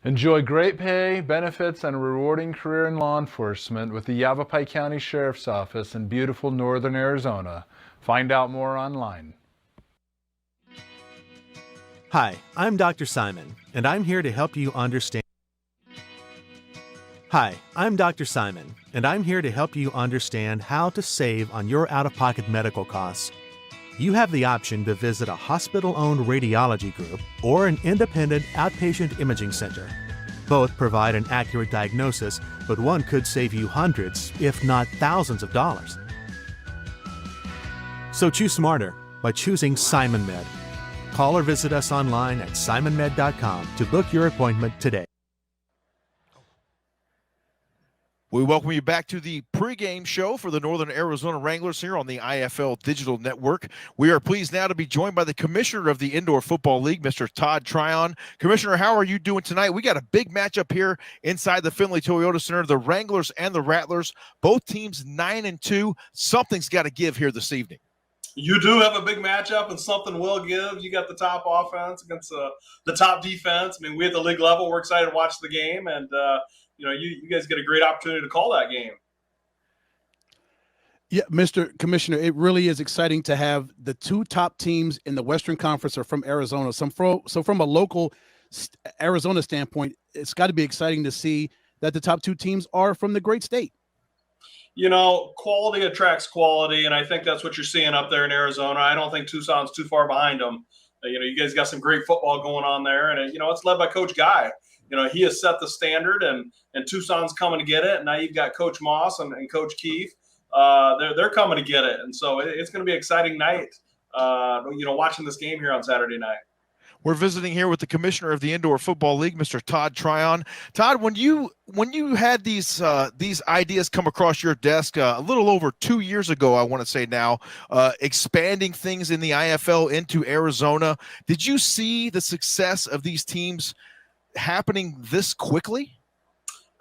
Enjoy great pay, benefits, and a rewarding career in law enforcement with the Yavapai County Sheriff's Office in beautiful northern Arizona. Find out more online. Hi, I'm Dr. Simon, and I'm here to help you understand. Hi, I'm Dr. Simon, and I'm here to help you understand how to save on your out-of-pocket medical costs. You have the option to visit a hospital-owned radiology group or an independent outpatient imaging center. Both provide an accurate diagnosis, but one could save you hundreds, if not thousands of dollars. So choose smarter by choosing SimonMed. Call or visit us online at simonmed.com to book your appointment today. We welcome you back to the pregame show for the Northern Arizona Wranglers here on the IFL Digital Network. We are pleased now to be joined by the Commissioner of the Indoor Football League, Mr. Todd Tryon. Commissioner, how are you doing tonight? We got a big matchup here inside the Findlay Toyota Center, the Wranglers and the Rattlers. Both teams 9-2. Something's got to give here this evening. You do have a big matchup, and something will give. You got the top offense against the top defense. I mean, we at the league level, we're excited to watch the game, and you guys get a great opportunity to call that game. Yeah, Mr. Commissioner, it really is exciting to have the two top teams in the Western Conference are from Arizona. So from a local Arizona standpoint, it's got to be exciting to see that the top two teams are from the great state. Quality attracts quality, and I think that's what you're seeing up there in Arizona. I don't think Tucson's too far behind them. You guys got some great football going on there, and it's led by Coach Guy. He has set the standard, and Tucson's coming to get it. And now you've got Coach Moss and Coach Keefe. They're coming to get it, and so it's going to be an exciting night. Watching this game here on Saturday night. We're visiting here with the Commissioner of the Indoor Football League, Mr. Todd Tryon. Todd, when you had these ideas come across your desk a little over 2 years ago, I want to say now, expanding things in the IFL into Arizona, did you see the success of these teams happening this quickly?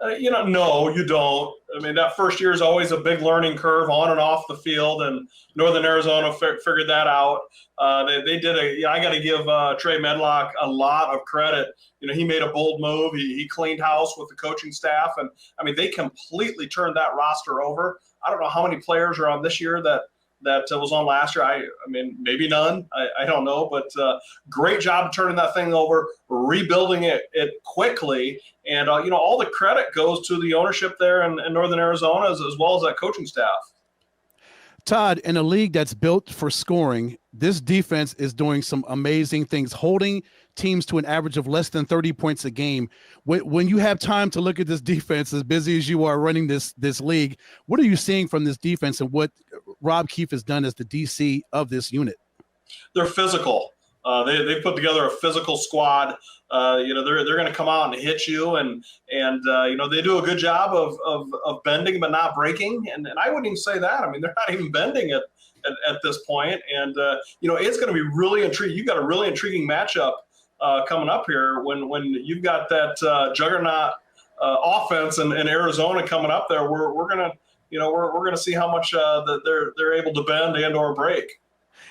No, you don't. I mean, that first year is always a big learning curve on and off the field, and Northern Arizona figured that out. They did I got to give Trey Medlock a lot of credit. He made a bold move. He cleaned house with the coaching staff, and I mean, they completely turned that roster over. I don't know how many players are on this year that was on last year. I mean, maybe none. I don't know, but great job turning that thing over, rebuilding it quickly. And, all the credit goes to the ownership there in Northern Arizona as well as that coaching staff. Todd, in a league that's built for scoring, this defense is doing some amazing things, holding teams to an average of less than 30 points a game. When you have time to look at this defense, as busy as you are running this league, what are you seeing from this defense and what Rob Keefe has done as the DC of this unit? They're physical. They put together a physical squad. They're going to come out and hit you, and they do a good job of bending but not breaking. And I wouldn't even say that. I mean, they're not even bending at this point. And it's going to be really intriguing. You've got a really intriguing matchup coming up here when you've got that juggernaut offense in Arizona coming up there. We're gonna see how much that they're able to bend and or break.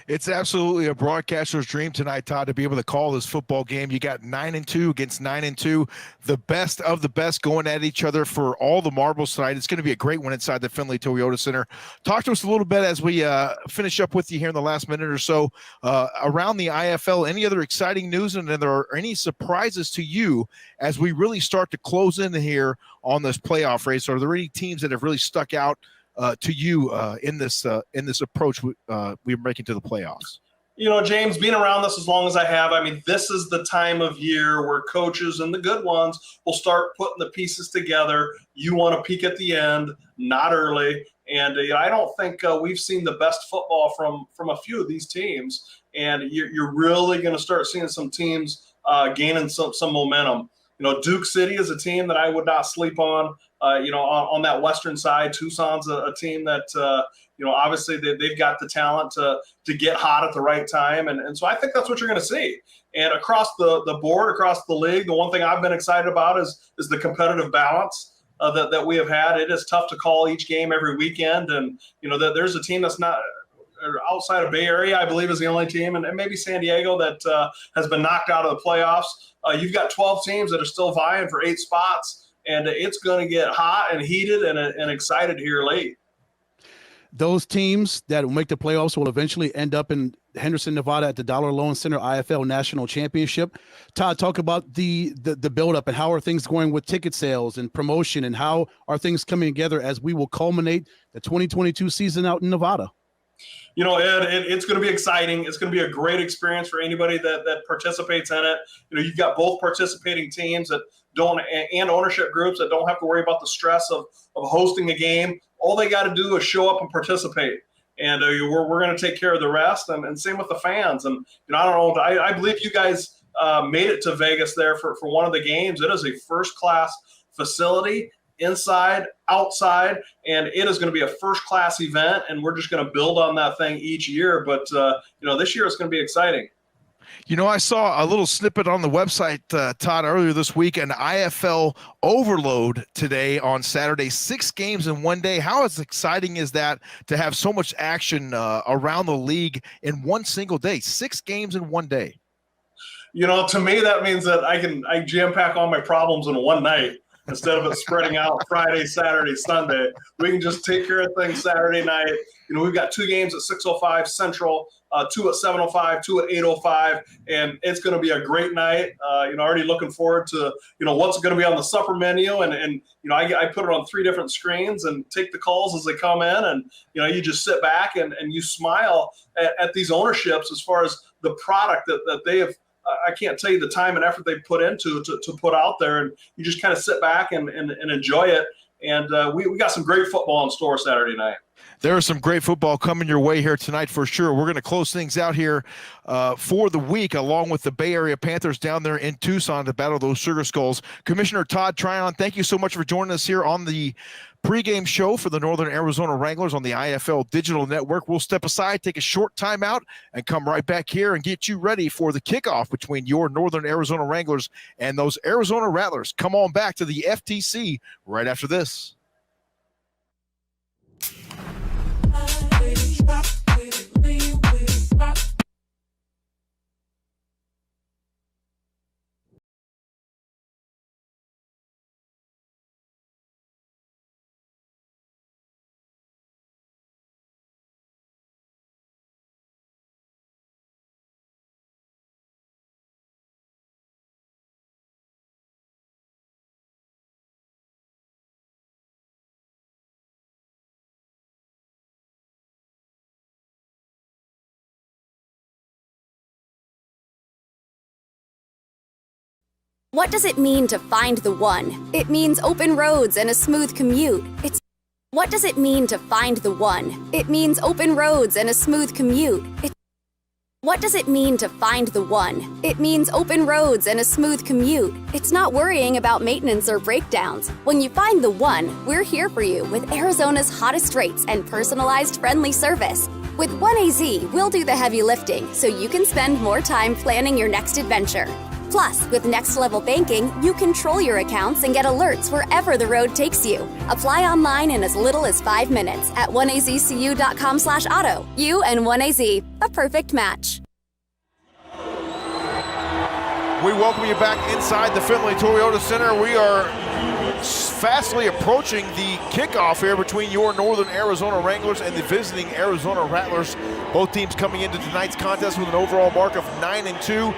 It's absolutely a broadcaster's dream tonight, Todd, to be able to call this football game. You got 9-2 against 9-2, the best of the best going at each other for all the marbles tonight. It's going to be a great one inside the Findlay Toyota Center. Talk to us a little bit as we finish up with you here in the last minute or so around the IFL. Any other exciting news, and are there any surprises to you as we really start to close in here on this playoff race? Are there any teams that have really stuck out to you in this approach we're making to the playoffs? James, being around this as long as I have, I mean, this is the time of year where coaches and the good ones will start putting the pieces together. You want to peak at the end, not early. And I don't think we've seen the best football from a few of these teams. And you're really going to start seeing some teams gaining some momentum. Duke City is a team that I would not sleep on. On that western side, Tucson's a team that, obviously they've got the talent to get hot at the right time. And so I think that's what you're going to see. And across the board, across the league, the one thing I've been excited about is the competitive balance that we have had. It is tough to call each game every weekend. And, that there's a team that's not outside of Bay Area, I believe, is the only team, and maybe San Diego that has been knocked out of the playoffs. You've got 12 teams that are still vying for 8 spots, and it's going to get hot and heated and excited here late. Those teams that will make the playoffs will eventually end up in Henderson, Nevada at the Dollar Loan Center IFL National Championship. Todd, talk about the buildup and how are things going with ticket sales and promotion, and how are things coming together as we will culminate the 2022 season out in Nevada? You know, Ed, it's going to be exciting. It's going to be a great experience for anybody that participates in it. You know, you've got both participating teams that don't, and ownership groups that don't have to worry about the stress of hosting a game. All they got to do is show up and participate, and we're going to take care of the rest. And same with the fans. And you know, I don't know. I believe you guys made it to Vegas there for one of the games. It is a first-class facility, inside, outside, and it is going to be a first-class event, and we're just going to build on that thing each year. But, you know, this year it's going to be exciting. You know, I saw a little snippet on the website, Todd, earlier this week, an IFL overload today on Saturday, 6 games in one day. How exciting is that to have so much action around the league in one single day, 6 games in one day? You know, to me, that means that I jam-pack all my problems in one night. Instead of it spreading out Friday, Saturday, Sunday, we can just take care of things Saturday night. You know, we've got 2 games at 6:05 Central, 2 at 7:05, 2 at 8:05, and it's going to be a great night. You know, already looking forward to, you know, what's going to be on the supper menu. And you know, I put it on 3 different screens and take the calls as they come in. And, you know, you just sit back and you smile at these ownerships as far as the product that they have. I can't tell you the time and effort they put into to put out there, and you just kind of sit back and enjoy it. And we got some great football in store Saturday night. There is some great football coming your way here tonight for sure. We're going to close things out here for the week, along with the Bay Area Panthers down there in Tucson to battle those Sugar Skulls. Commissioner Todd Tryon, thank you so much for joining us here on the pregame show for the Northern Arizona Wranglers on the IFL Digital Network. We'll step aside, take a short timeout, and come right back here and get you ready for the kickoff between your Northern Arizona Wranglers and those Arizona Rattlers. Come on back to the FTC right after this. What does it mean to find the one? It means open roads and a smooth commute. What does it mean to find the one? It means open roads and a smooth commute. What does it mean to find the one? It means open roads and a smooth commute. It's not worrying about maintenance or breakdowns. When you find the one, we're here for you with Arizona's hottest rates and personalized friendly service. With 1AZ, we'll do the heavy lifting so you can spend more time planning your next adventure. Plus, with Next Level Banking, you control your accounts and get alerts wherever the road takes you. Apply online in as little as 5 minutes at 1azcu.com/auto. You and 1AZ, a perfect match. We welcome you back inside the Findlay Toyota Center. We are fastly approaching the kickoff here between your Northern Arizona Wranglers and the visiting Arizona Rattlers. Both teams coming into tonight's contest with an overall mark of 9-2.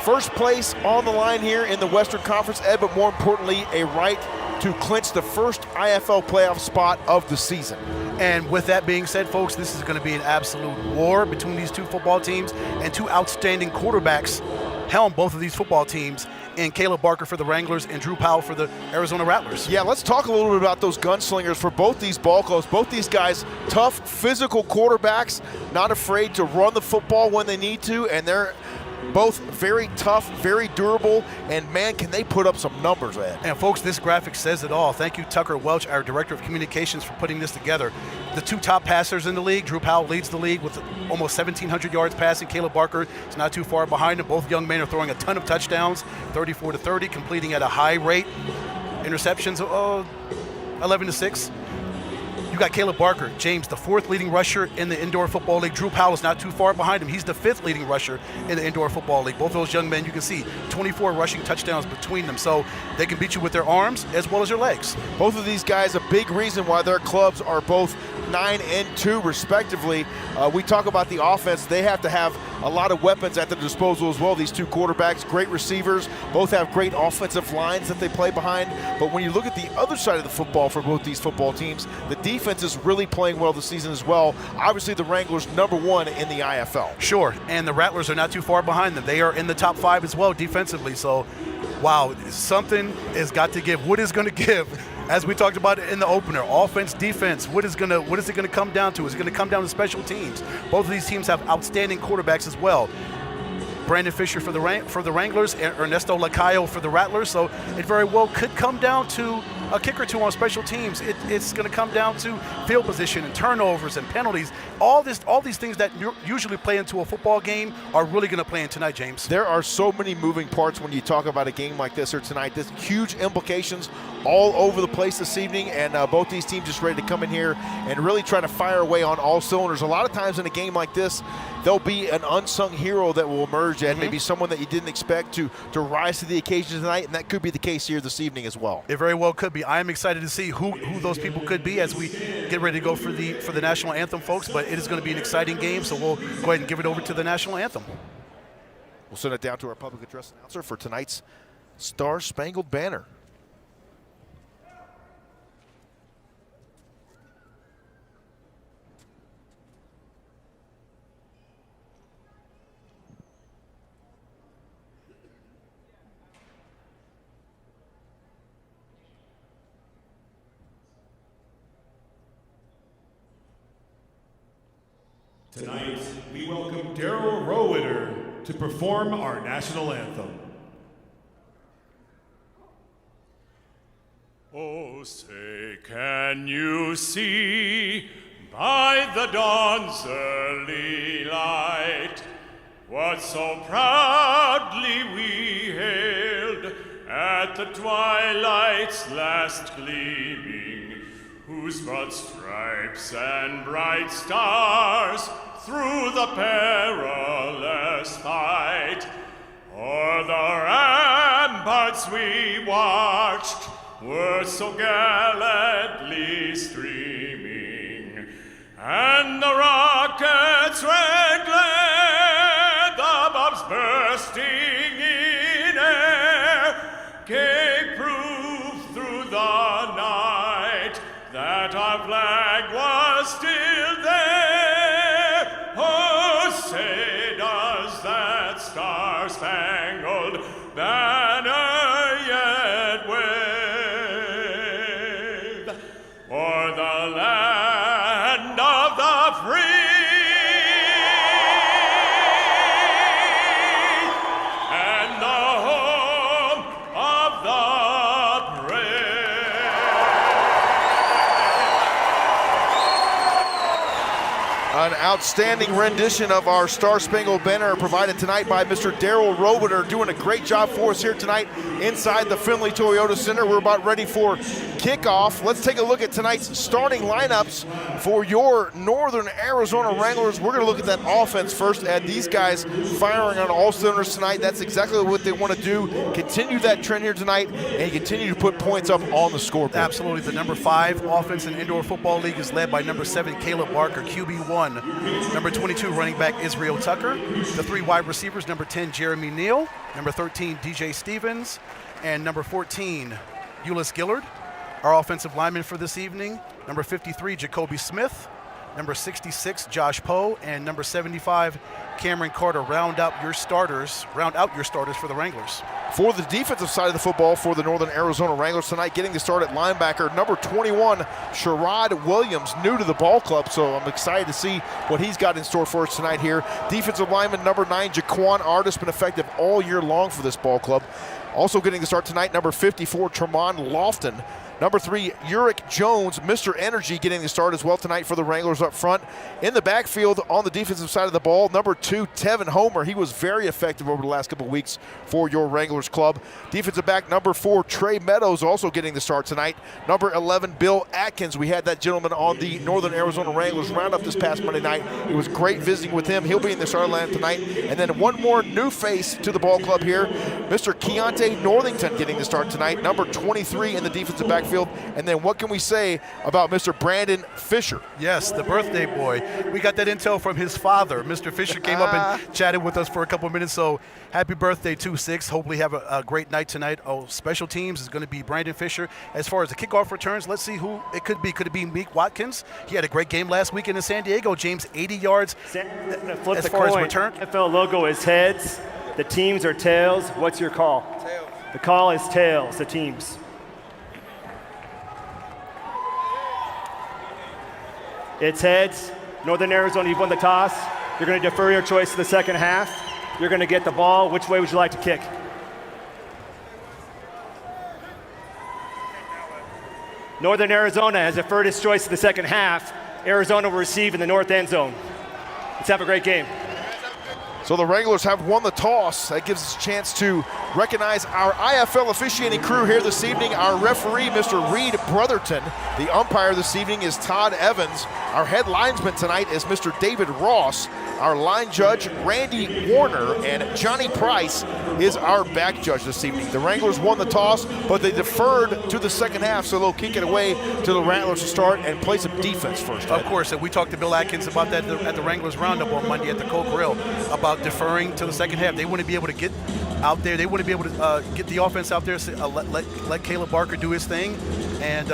First place on the line here in the Western Conference, Ed, but more importantly, a right to clinch the first IFL playoff spot of the season. And with that being said, folks, this is going to be an absolute war between these 2 football teams, and 2 outstanding quarterbacks helm both of these football teams, and Caleb Barker for the Wranglers and Drew Powell for the Arizona Rattlers. Yeah, let's talk a little bit about those gunslingers for both these ball clubs. Both these guys, tough, physical quarterbacks, not afraid to run the football when they need to, and they're both very tough, very durable, and man, can they put up some numbers, Ed. And folks, this graphic says it all. Thank you, Tucker Welch, our Director of Communications, for putting this together. The 2 top passers in the league, Drew Powell leads the league with almost 1,700 yards passing. Caleb Barker is not too far behind him. Both young men are throwing a ton of touchdowns, 34-30, completing at a high rate. Interceptions, 11-6. You You got Caleb Barker, James, the 4th leading rusher in the Indoor Football League. Drew Powell is not too far behind him. He's the 5th leading rusher in the Indoor Football League. Both of those young men, you can see 24 rushing touchdowns between them. So they can beat you with their arms as well as their legs. Both of these guys, a big reason why their clubs are both 9-2 respectively. We talk about the offense. They have to have a lot of weapons at their disposal as well. These two quarterbacks, great receivers, both have great offensive lines that they play behind. But when you look at the other side of the football for both these football teams, the defense is really playing well this season as well. Obviously, the Wranglers #1 in the IFL. Sure, and the Rattlers are not too far behind them. They are in the top 5 as well defensively. So, wow, something has got to give. What is going to give? As we talked about in the opener, offense, defense, what is it going to come down to? Is it going to come down to special teams? Both of these teams have outstanding quarterbacks as well. Brandon Fisher for the Wranglers, Ernesto Lacayo for the Rattlers. So it very well could come down to a kick or two on special teams. It's going to come down to field position and turnovers and penalties. All these things that usually play into a football game are really going to play in tonight, James. There are so many moving parts when you talk about a game like this or tonight. There's huge implications all over the place this evening, and both these teams just ready to come in here and really try to fire away on all cylinders. A lot of times in a game like this, there'll be an unsung hero that will emerge, and maybe someone that you didn't expect to rise to the occasion tonight, and that could be the case here this evening as well. It very well could be. I am excited to see who those people could be as we get ready to go for the national anthem, folks. But it is going to be an exciting game, so we'll go ahead and give it over to the national anthem. We'll send it down to our public address announcer for tonight's Star Spangled Banner. Tonight, we welcome Daryl Rowitter to perform our national anthem. Oh, say, can you see by the dawn's early light what so proudly we hailed at the twilight's last gleaming, whose broad stripes and bright stars through the perilous fight o'er the ramparts we watched were so gallantly streaming, and the rocket's red glare, the bombs bursting in air, gave proof through the night that our flag was still there. Oh, say does that star-spangled banner yet wave o'er the land of the free and the home of the brave. An outstanding rendition of our Star Spangled Banner provided tonight by Mr. Daryl Rowitter, doing a great job for us here tonight inside the Findlay Toyota Center. We're about ready for kickoff. Let's take a look at tonight's starting lineups for your Northern Arizona Wranglers. We're going to look at that offense first, and these guys firing on all cylinders tonight. That's exactly what they want to do. Continue that trend here tonight and continue to put points up on the scoreboard. Absolutely. The number 5 offense in Indoor Football League is led by number 7, Caleb Barker, QB1. Number 22, running back Israel Tucker. The 3 wide receivers, number 10, Jeremy Neal. Number 13, DJ Stevens. And number 14, Ulyss Gillard. Our offensive lineman for this evening, number 53, Jacoby Smith. Number 66, Josh Poe. And number 75, Cameron Carter. Round out your starters for the Wranglers. For the defensive side of the football for the Northern Arizona Wranglers tonight, getting the start at linebacker, number 21, Sherrod Williams, new to the ball club, so I'm excited to see what he's got in store for us tonight here. Defensive lineman, number 9, Jaquan Artis, been effective all year long for this ball club. Also getting the start tonight, number 54, Tremont Lofton. Number 3, Uric Jones, Mr. Energy, getting the start as well tonight for the Wranglers up front. In the backfield on the defensive side of the ball, number 2, Tevin Homer. He was very effective over the last couple of weeks for your Wranglers club. Defensive back number 4, Trey Meadows, also getting the start tonight. Number 11, Bill Atkins. We had that gentleman on the Northern Arizona Wranglers roundup this past Monday night. It was great visiting with him. He'll be in the starting lineup tonight. And then one more new face to the ball club here, Mr. Keontae Northington getting the start tonight. Number 23 in the defensive backfield. And then what can we say about Mr. Brandon Fisher? Yes, the birthday boy. We got that intel from his father. Mr. Fisher came up and chatted with us for a couple minutes. So happy birthday, 2-6. Hopefully have a great night tonight. Oh, special teams is going to be Brandon Fisher. As far as the kickoff returns, let's see who it could be. Could it be Meek Watkins? He had a great game last weekend in San Diego. James, 80 yards. Flip as the far coin. as return. NFL logo is heads. The teams are tails. What's your call? Tails. The call is tails, the teams. It's heads. Northern Arizona, you've won the toss. You're going to defer your choice to the second half. You're going to get the ball. Which way would you like to kick? Northern Arizona has deferred its choice to the second half. Arizona will receive in the north end zone. Let's have a great game. So the Wranglers have won the toss. That gives us a chance to recognize our IFL officiating crew here this evening. Our referee, Mr. Reed Brotherton. The umpire this evening is Todd Evans. Our head linesman tonight is Mr. David Ross. Our line judge, Randy Warner, and Johnny Price is our back judge this evening. The Wranglers won the toss, but they deferred to the second half, so they'll kick it away to the Rattlers to start and play some defense first. Of course, and we talked to Bill Atkins about that at the Wranglers Roundup on Monday at the Coke Grill about deferring to the second half. They wouldn't be able to get out there. They wouldn't be able to get the offense out there, let Caleb Barker do his thing, and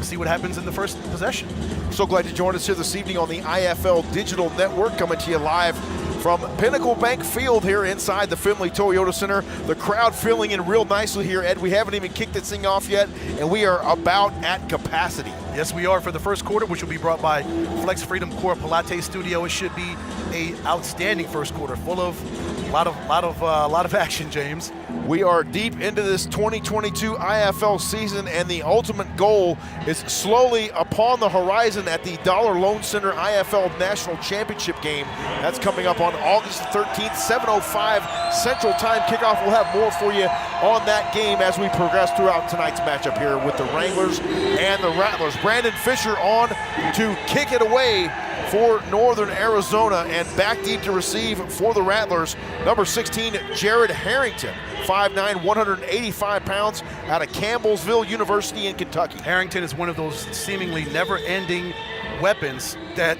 see what happens in the first possession. So glad you joined us here this evening on the IFL Digital Network, coming to you live from Pinnacle Bank Field here inside the Findlay Toyota Center. The crowd filling in real nicely here, Ed. We haven't even kicked this thing off yet, and we are about at capacity. Yes, we are for the first quarter, which will be brought by Flex Freedom Core Pilates Studio. It should be a outstanding first quarter, full of a lot of action, James. We are deep into this 2022 IFL season, and the ultimate goal is slowly upon the horizon at the Dollar Loan Center IFL National Championship game. That's coming up on August 13th, 7:05 Central Time kickoff. We'll have more for you on that game as we progress throughout tonight's matchup here with the Wranglers and the Rattlers. Brandon Fisher on to kick it away for Northern Arizona, and back deep to receive for the Rattlers, number 16, Jared Harrington, 5'9", 185 pounds, out of Campbellsville University in Kentucky. Harrington is one of those seemingly never-ending weapons that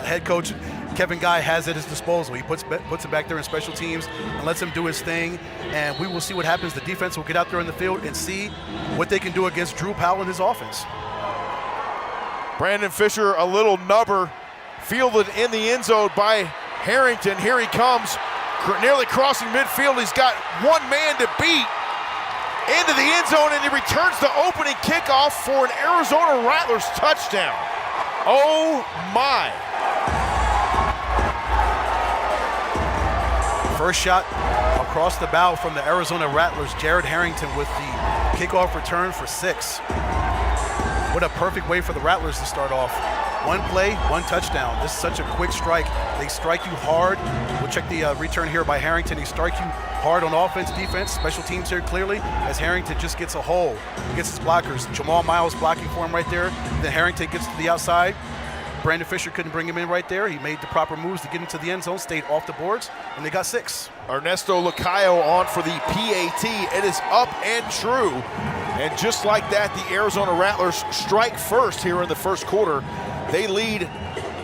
head coach Kevin Guy has at his disposal. He puts him back there in special teams and lets him do his thing, and we will see what happens. The defense will get out there in the field and see what they can do against Drew Powell and his offense. Brandon Fisher, a little nubber, fielded in the end zone by Harrington. Here he comes, nearly crossing midfield. He's got one man to beat into the end zone, and he returns the opening kickoff for an Arizona Rattlers touchdown. Oh my. First shot across the bow from the Arizona Rattlers, Jared Harrington with the kickoff return for 6. What a perfect way for the Rattlers to start off. One play, one touchdown. This is such a quick strike. They strike you hard. We'll check the return here by Harrington. He strikes you hard on offense, defense, special teams here clearly, as Harrington just gets a hole. He gets his blockers. Jamal Miles blocking for him right there. Then Harrington gets to the outside. Brandon Fisher couldn't bring him in right there. He made the proper moves to get into the end zone, stayed off the boards, and they got 6. Ernesto Lacayo on for the PAT. It is up and true. And just like that, the Arizona Rattlers strike first here in the first quarter. They lead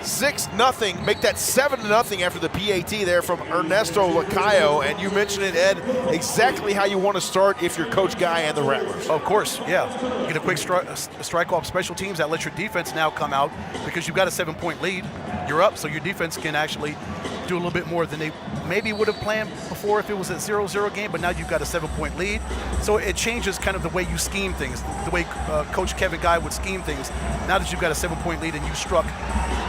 6-0, make that 7-0 after the PAT there from Ernesto Lacayo. And you mentioned it, Ed, exactly how you want to start if you're Coach Guy and the Rattlers. Of course, yeah. Get a quick strike off special teams. That lets your defense now come out because you've got a 7-point lead. you're up, so your defense can actually do a little bit more than they maybe would have planned before if it was a 0-0 game, but now you've got a 7-point lead. So it changes kind of the way you scheme things, the way Coach Kevin Guy would scheme things. Now that you've got a 7-point lead and you struck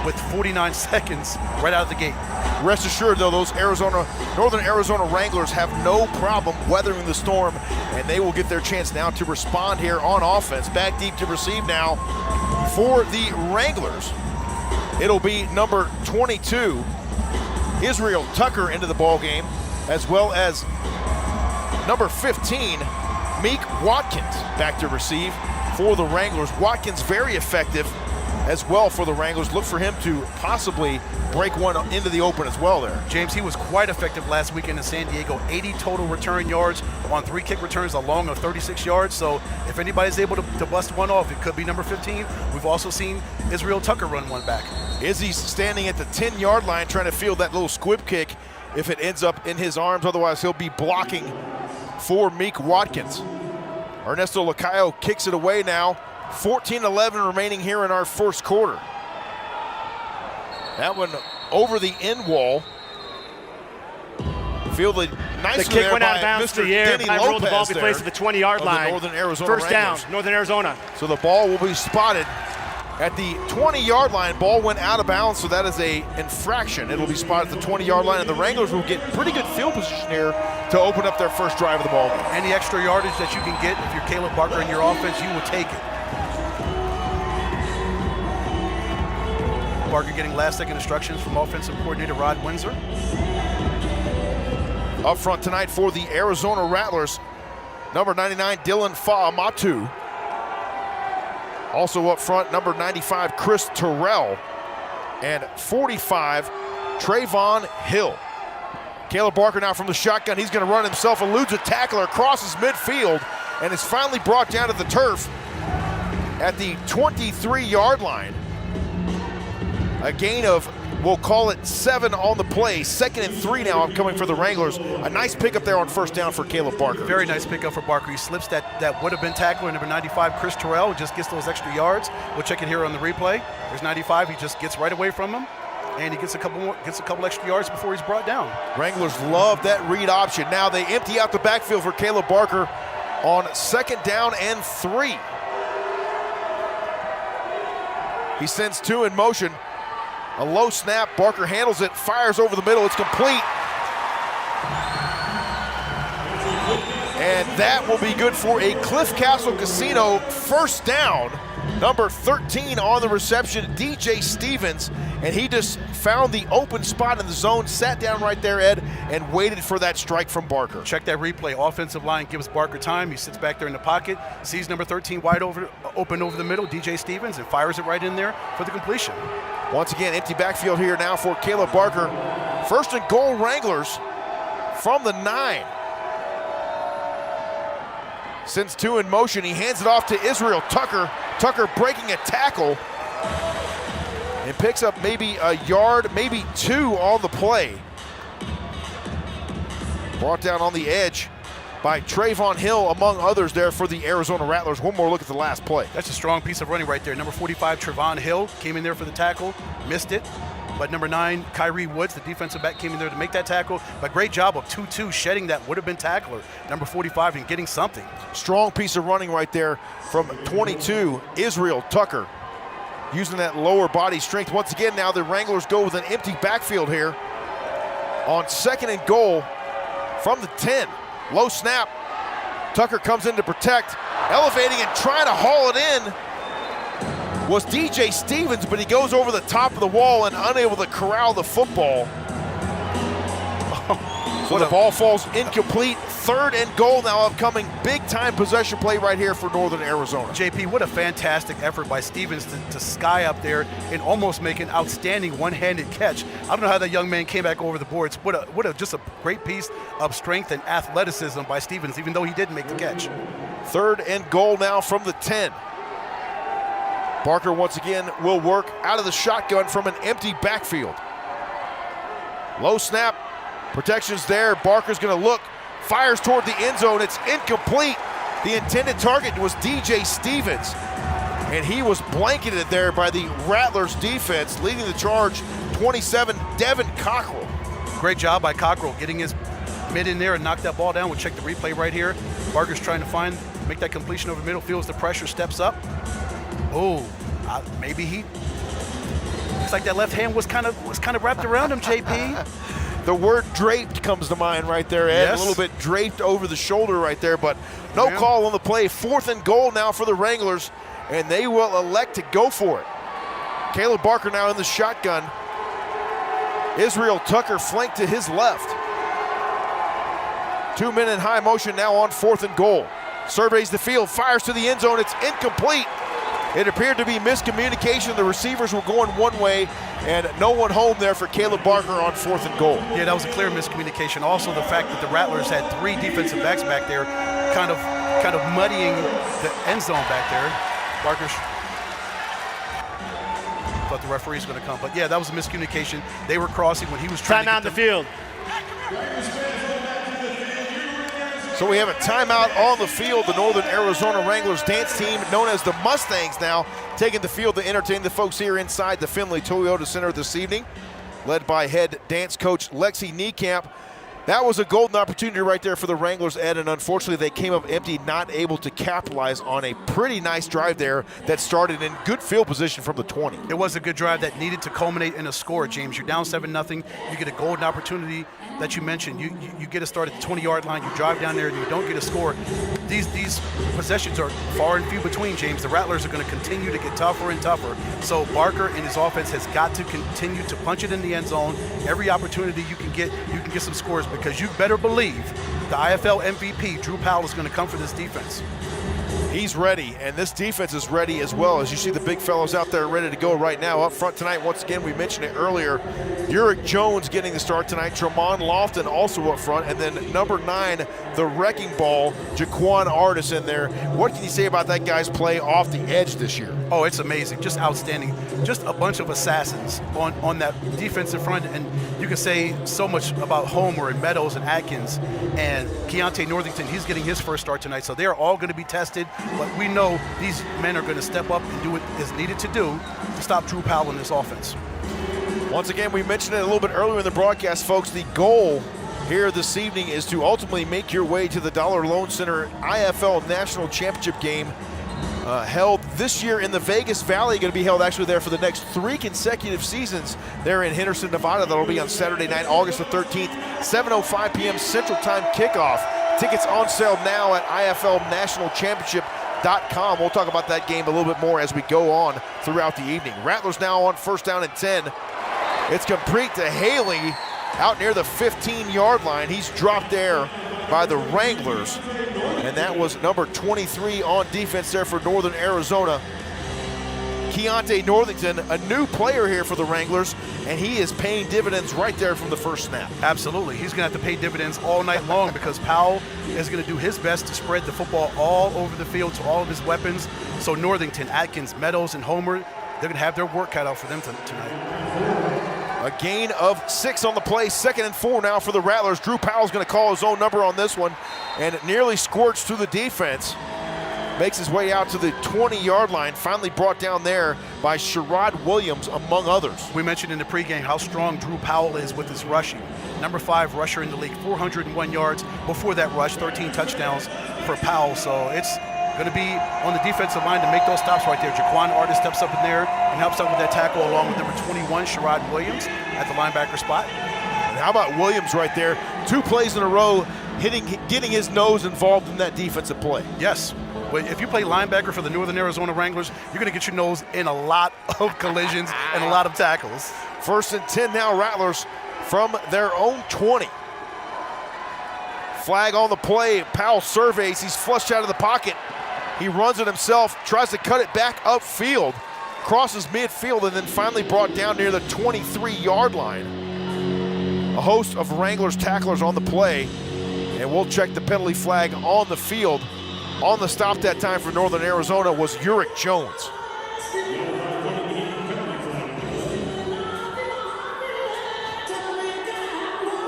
with 49 seconds right out of the gate. Rest assured, though, those Northern Arizona Wranglers have no problem weathering the storm, and they will get their chance now to respond here on offense. Back deep to receive now for the Wranglers. It'll be number 22, Israel Tucker, into the ball game, as well as number 15, Meek Watkins, back to receive for the Wranglers. Watkins very effective as well for the Wranglers. Look for him to possibly break one into the open as well there. James, he was quite effective last weekend in San Diego. 80 total return yards on 3 kick returns, a long of 36 yards. So if anybody's able to bust one off, it could be number 15. We've also seen Israel Tucker run one back. Izzy's standing at the 10-yard line trying to field that little squib kick if it ends up in his arms. Otherwise, he'll be blocking for Meek Watkins. Ernesto Lacayo kicks it away now. 14-11 remaining here in our first quarter. That one over the end wall. Fielded nicely. The kick there went out by of bounds Mr. to the air. Denny I rolled the ball, Lopez be placed at the 20-yard line. Northern Arizona First Wranglers. down, Northern Arizona. So the ball will be spotted at the 20-yard line. Ball went out of bounds, so that is a infraction. It'll be spotted at the 20-yard line, and the Wranglers will get pretty good field position here to open up their first drive of the ball game. Any extra yardage that you can get if you're Caleb Barker in your offense, you will take it. Barker getting last-second instructions from offensive coordinator Rod Windsor. Up front tonight for the Arizona Rattlers, number 99, Dylan Fa'amatu. Also up front, number 95, Chris Terrell. And 45, Trayvon Hill. Caleb Barker now from the shotgun. He's going to run himself, eludes a tackler, crosses midfield, and is finally brought down to the turf at the 23-yard line. A gain of, we'll call it 7 on the play. 2nd and 3 now coming for the Wranglers. A nice pickup there on first down for Caleb Barker. Very nice pickup for Barker. He slips that would have been tackler, number 95, Chris Terrell, just gets those extra yards. We'll check it here on the replay. There's 95. He just gets right away from him, and he gets a couple extra yards before he's brought down. Wranglers love that read option. Now they empty out the backfield for Caleb Barker on 2nd down and 3. He sends 2 in motion. A low snap, Barker handles it, fires over the middle, it's complete. And that will be good for a Cliff Castle Casino first down. Number 13 on the reception, DJ Stevens, and he just found the open spot in the zone, sat down right there, Ed, and waited for that strike from Barker. Check that replay. Offensive line gives Barker time. He sits back there in the pocket, sees number 13 wide open over the middle, DJ Stevens, and fires it right in there for the completion. Once again, empty backfield here now for Caleb Barker. 1st and goal, Wranglers from the 9. Sends 2 in motion. He hands it off to Israel Tucker. Tucker breaking a tackle and picks up maybe a yard, maybe 2 on the play. Brought down on the edge by Trayvon Hill, among others there for the Arizona Rattlers. One more look at the last play. That's a strong piece of running right there. Number 45, Trayvon Hill, came in there for the tackle, missed it. But number 9, Kyrie Woods, the defensive back, came in there to make that tackle. But great job of 2-2 shedding that would have been tackler. Number 45 and getting something. Strong piece of running right there from 22, Israel Tucker. Using that lower body strength. Once again, now the Wranglers go with an empty backfield here on 2nd and goal from the 10. Low snap. Tucker comes in to protect. Elevating and trying to haul it in was DJ Stevens, but he goes over the top of the wall and unable to corral the football. So the ball falls incomplete. 3rd and goal now upcoming. Big time possession play right here for Northern Arizona. JP, what a fantastic effort by Stevens to sky up there and almost make an outstanding one-handed catch. I don't know how that young man came back over the boards. Just a great piece of strength and athleticism by Stevens, even though he didn't make the catch. 3rd and goal now from the 10. Barker once again will work out of the shotgun from an empty backfield. Low snap. Protection's there. Barker's going to look. Fires toward the end zone. It's incomplete. The intended target was DJ Stevens, and he was blanketed there by the Rattlers defense, leading the charge 27, Devin Cockrell. Great job by Cockrell getting his mid in there and knock that ball down. We'll check the replay right here. Barker's trying to make that completion over middle field as the pressure steps up. Oh, maybe he. Looks like that left hand was kind of wrapped around him, JP. The word draped comes to mind right there, Ed. Yes. A little bit draped over the shoulder right there, but no call on the play. 4th and goal now for the Wranglers, and they will elect to go for it. Caleb Barker now in the shotgun. Israel Tucker flanked to his left. 2 men in high motion now on 4th and goal. Surveys the field, fires to the end zone. It's incomplete. It appeared to be miscommunication. The receivers were going one way, and no one home there for Caleb Barker on 4th and goal. Yeah, that was a clear miscommunication. Also, the fact that the Rattlers had 3 defensive backs back there, kind of muddying the end zone back there. Barker's thought the referee's going to come, but yeah, that was a miscommunication. They were crossing when he was trying Time out to in the field. So we have a timeout on the field. The Northern Arizona Wranglers dance team, known as the Mustangs now, taking the field to entertain the folks here inside the Finley Toyota Center this evening, led by head dance coach Lexi Niekamp. That was a golden opportunity right there for the Wranglers, Ed, and unfortunately they came up empty, not able to capitalize on a pretty nice drive there that started in good field position from the 20. It was a good drive that needed to culminate in a score, James. You're down 7-0. You get a golden opportunity that you mentioned. You get a start at the 20-yard line. You drive down there and you don't get a score. These possessions are far and few between, James. The Rattlers are going to continue to get tougher and tougher. So Barker and his offense has got to continue to punch it in the end zone. Every opportunity you can get some scores, because you better believe the IFL MVP, Drew Powell, is going to come for this defense. He's ready, and this defense is ready as well. As you see the big fellows out there ready to go right now. Up front tonight, once again, we mentioned it earlier, Uric Jones getting the start tonight. Tremont Lofton also up front, and then number 9, the wrecking ball, Jaquan Artis in there. What can you say about that guy's play off the edge this year? Oh, it's amazing. Just outstanding. Just a bunch of assassins on that defensive front, and you can say so much about Homer and Meadows and Atkins and Keontae Northington. He's getting his first start tonight, so they're all going to be tested. But we know these men are going to step up and do what is needed to do to stop Drew Powell in this offense. Once again, we mentioned it a little bit earlier in the broadcast, folks. The goal here this evening is to ultimately make your way to the Dollar Loan Center IFL National Championship game held this year in the Vegas Valley. Going to be held actually there for the next 3 consecutive seasons there in Henderson, Nevada. That'll be on Saturday night, August the 13th, 7:05 p.m. Central Time kickoff. Tickets on sale now at IFLNationalChampionship.com. We'll talk about that game a little bit more as we go on throughout the evening. Rattlers now on 1st down and 10. It's complete to Haley out near the 15-yard line. He's dropped there by the Wranglers, and that was number 23 on defense there for Northern Arizona. Keontae Northington, a new player here for the Wranglers, and he is paying dividends right there from the first snap. Absolutely. He's going to have to pay dividends all night long because Powell is going to do his best to spread the football all over the field to all of his weapons. So Northington, Atkins, Meadows, and Homer, they're going to have their work cut out for them tonight. A gain of 6 on the play, 2nd and 4 now for the Rattlers. Drew Powell's going to call his own number on this one, and it nearly squirts through the defense. Makes his way out to the 20-yard line, finally brought down there by Sherrod Williams, among others. We mentioned in the pregame how strong Drew Powell is with his rushing. Number 5 rusher in the league, 401 yards before that rush, 13 touchdowns for Powell. So it's going to be on the defensive line to make those stops right there. Jaquan Artis steps up in there and helps out with that tackle along with number 21, Sherrod Williams, at the linebacker spot. And how about Williams right there? 2 plays in a row, getting his nose involved in that defensive play. Yes. If you play linebacker for the Northern Arizona Wranglers, you're going to get your nose in a lot of collisions and a lot of tackles. 1st and 10 now, Rattlers from their own 20. Flag on the play. Powell surveys. He's flushed out of the pocket. He runs it himself, tries to cut it back upfield, crosses midfield, and then finally brought down near the 23-yard line. A host of Wranglers tacklers on the play, and we'll check the penalty flag on the field. On the stop that time for Northern Arizona was Uric Jones.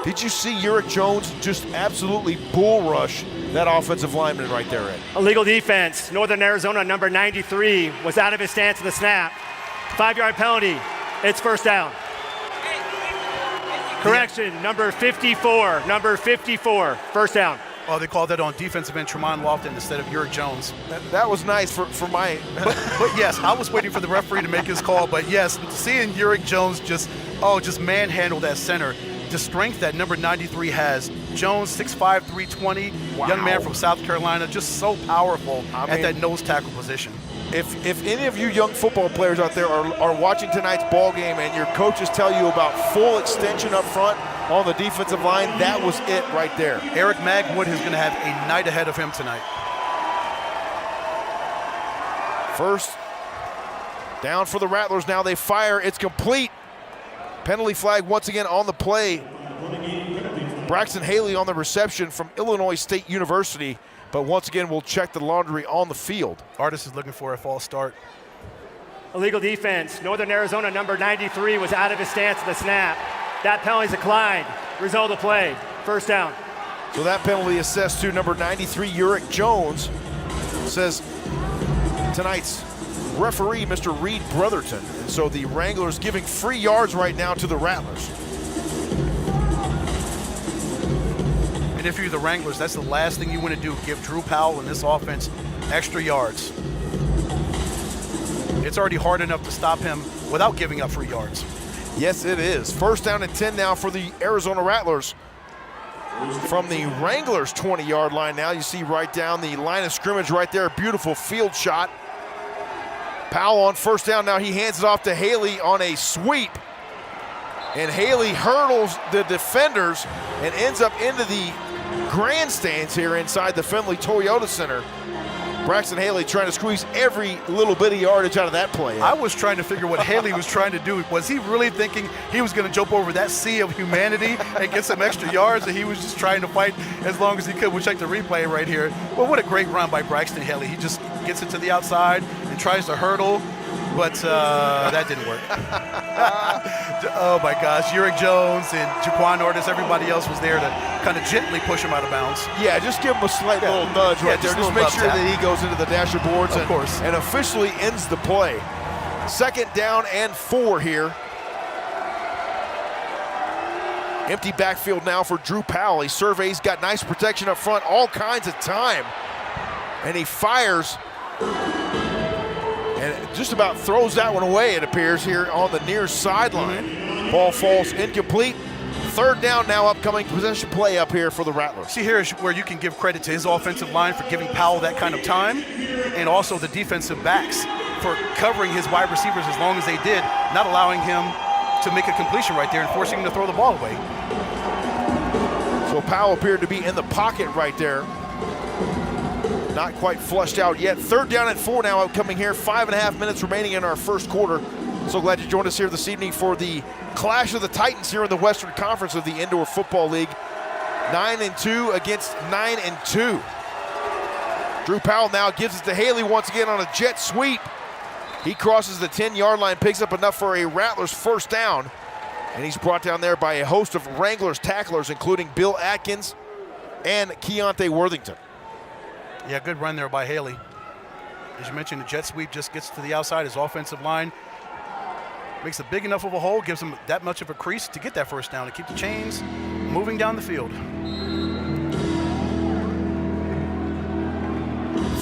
Did you see Uric Jones just absolutely bull rush that offensive lineman right there, Ed? Illegal defense. Northern Arizona, number 93, was out of his stance at the snap. 5-yard penalty. It's 1st down. Correction, number 54. Number 54. First down. Oh, they called that on defensive end Tremont Lofton instead of Uric Jones. That was nice for my. But yes, I was waiting for the referee to make his call. But yes, seeing Uric Jones just manhandle that center. The strength that number 93 has. Jones, 6'5", 320, young man from South Carolina, just so powerful at that nose tackle position. If any of you young football players out there are watching tonight's ball game and your coaches tell you about full extension up front on the defensive line, that was it right there. Eric Magwood is going to have a night ahead of him tonight. First down for the Rattlers. Now they fire. It's complete. Penalty flag once again on the play. Braxton Haley on the reception from Illinois State University. But once again, we'll check the laundry on the field. Artis is looking for a false start. Illegal defense. Northern Arizona, number 93, was out of his stance at the snap. That penalty is declined. Result of play. First down. So that penalty assessed to number 93, Uric Jones. Says tonight's referee, Mr. Reed Brotherton. And so the Wranglers giving free yards right now to the Rattlers. And if you're the Wranglers, that's the last thing you want to do, give Drew Powell and this offense extra yards. It's already hard enough to stop him without giving up free yards. Yes, it is. First down and 10 now for the Arizona Rattlers. From the Wranglers 20-yard line now, you see right down the line of scrimmage right there, beautiful field shot. Powell on first down, now he hands it off to Haley on a sweep. And Haley hurdles the defenders and ends up into the grandstands here inside the Findlay Toyota Center. Braxton Haley trying to squeeze every little bit of yardage out of that play. I was trying to figure what Haley was trying to do. Was he really thinking he was going to jump over that sea of humanity and get some extra yards, and he was just trying to fight as long as he could? We'll check the replay right here. Well, what a great run by Braxton Haley. He just gets it to the outside and tries to hurdle, but that didn't work. Oh, my gosh. Uric Jones and Jaquan Artis, everybody else was there to kind of gently push him out of bounds. Yeah, just give him a slight little nudge right there. Just make sure that he goes into the dasher boards and officially ends the play. Second down and 4 here. Empty backfield now for Drew Powell. He surveys, got nice protection up front, all kinds of time. And he fires and just about throws that one away, it appears, here on the near sideline. Ball falls incomplete. Third down now, upcoming possession play up here for the Rattlers. See, here's where you can give credit to his offensive line for giving Powell that kind of time, and also the defensive backs for covering his wide receivers as long as they did, not allowing him to make a completion right there and forcing him to throw the ball away. So Powell appeared to be in the pocket right there. Not quite flushed out yet. Third down and 4 now upcoming here. 5.5 minutes remaining in our first quarter. So glad you joined us here this evening for the clash of the Titans here in the Western Conference of the Indoor Football League. 9-2 against 9-2. Drew Powell now gives it to Haley once again on a jet sweep. He crosses the 10-yard line, picks up enough for a Rattlers first down. And he's brought down there by a host of Wranglers tacklers, including Bill Atkins and Keontae Worthington. Yeah, good run there by Haley. As you mentioned, the jet sweep just gets to the outside. His offensive line makes a big enough of a hole, gives him that much of a crease to get that first down, to keep the chains moving down the field.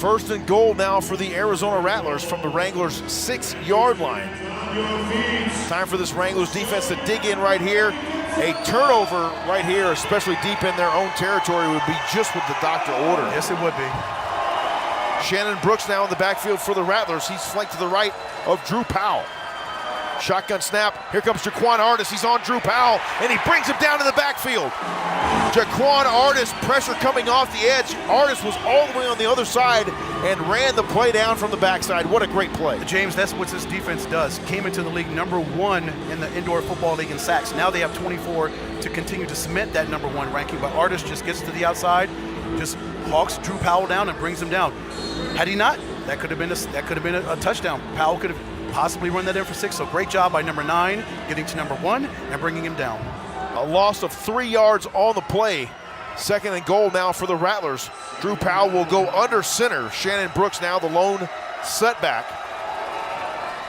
First and goal now for the Arizona Rattlers from the Wranglers' 6-yard line. Time for this Wranglers defense to dig in right here. A turnover right here, especially deep in their own territory, would be just what the doctor ordered. Yes, it would be. Shannon Brooks now in the backfield for the Rattlers. He's flanked to the right of Drew Powell. Shotgun snap. Here comes Jaquan Artis. He's on Drew Powell, and he brings him down to the backfield. Jaquan Artis, pressure coming off the edge. Artis was all the way on the other side and ran the play down from the backside. What a great play. James, that's what this defense does. Came into the league #1 in the Indoor Football League in sacks. Now they have 24 to continue to cement that #1 ranking, but Artis just gets to the outside, just hawks Drew Powell down and brings him down. Had he not, that could have been a touchdown. Powell could have possibly run that in for 6, so great job by number 9 getting to #1 and bringing him down. A loss of 3 yards on the play. Second and goal now for the Rattlers. Drew Powell will go under center. Shannon Brooks now the lone setback.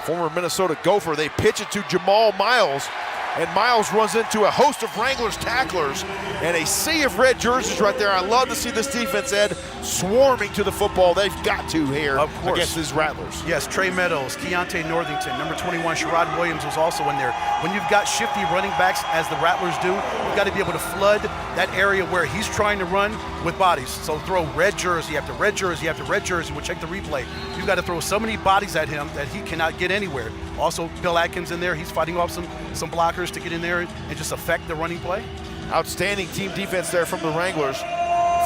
Former Minnesota Gopher. They pitch it to Jamal Miles. and Miles runs into a host of Wranglers tacklers and a sea of red jerseys right there. I love to see this defense, Ed, swarming to the football. They've got to here against these Rattlers. Yes, Trey Meadows, Keontae Northington, number 21, Sherrod Williams was also in there. When you've got shifty running backs, as the Rattlers do, you've got to be able to flood that area where he's trying to run with bodies. So throw red jersey after red jersey after red jersey. We'll check the replay. You've got to throw so many bodies at him that he cannot get anywhere. Also, Bill Atkins in there. He's fighting off some blockers to get in there and just affect the running play. Outstanding team defense there from the Wranglers.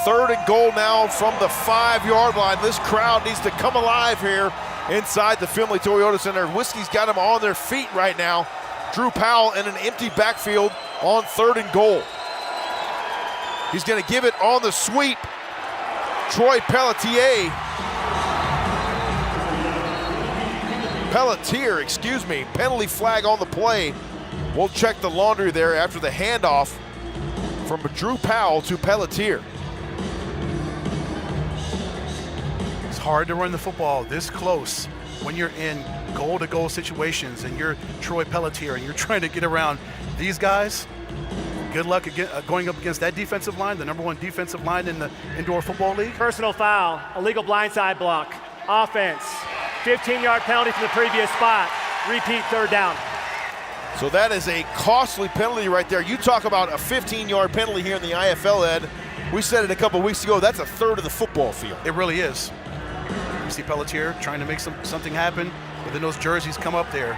3rd and goal now from the 5-yard line. This crowd needs to come alive here inside the Findlay Toyota Center. Whiskey's got them on their feet right now. Drew Powell in an empty backfield on 3rd and goal. He's going to give it on the sweep. Troy Pelletier, penalty flag on the play. We'll check the laundry there after the handoff from Drew Powell to Pelletier. It's hard to run the football this close when you're in goal-to-goal situations and you're Troy Pelletier and you're trying to get around these guys. Good luck again, going up against that defensive line, the number 1 defensive line in the Indoor Football League. Personal foul, illegal blindside block, offense, 15-yard penalty from the previous spot, repeat 3rd down. So that is a costly penalty right there. You talk about a 15-yard penalty here in the IFL, Ed. We said it a couple weeks ago, that's a third of the football field. It really is. You see Pelletier trying to make something happen, but then those jerseys come up there.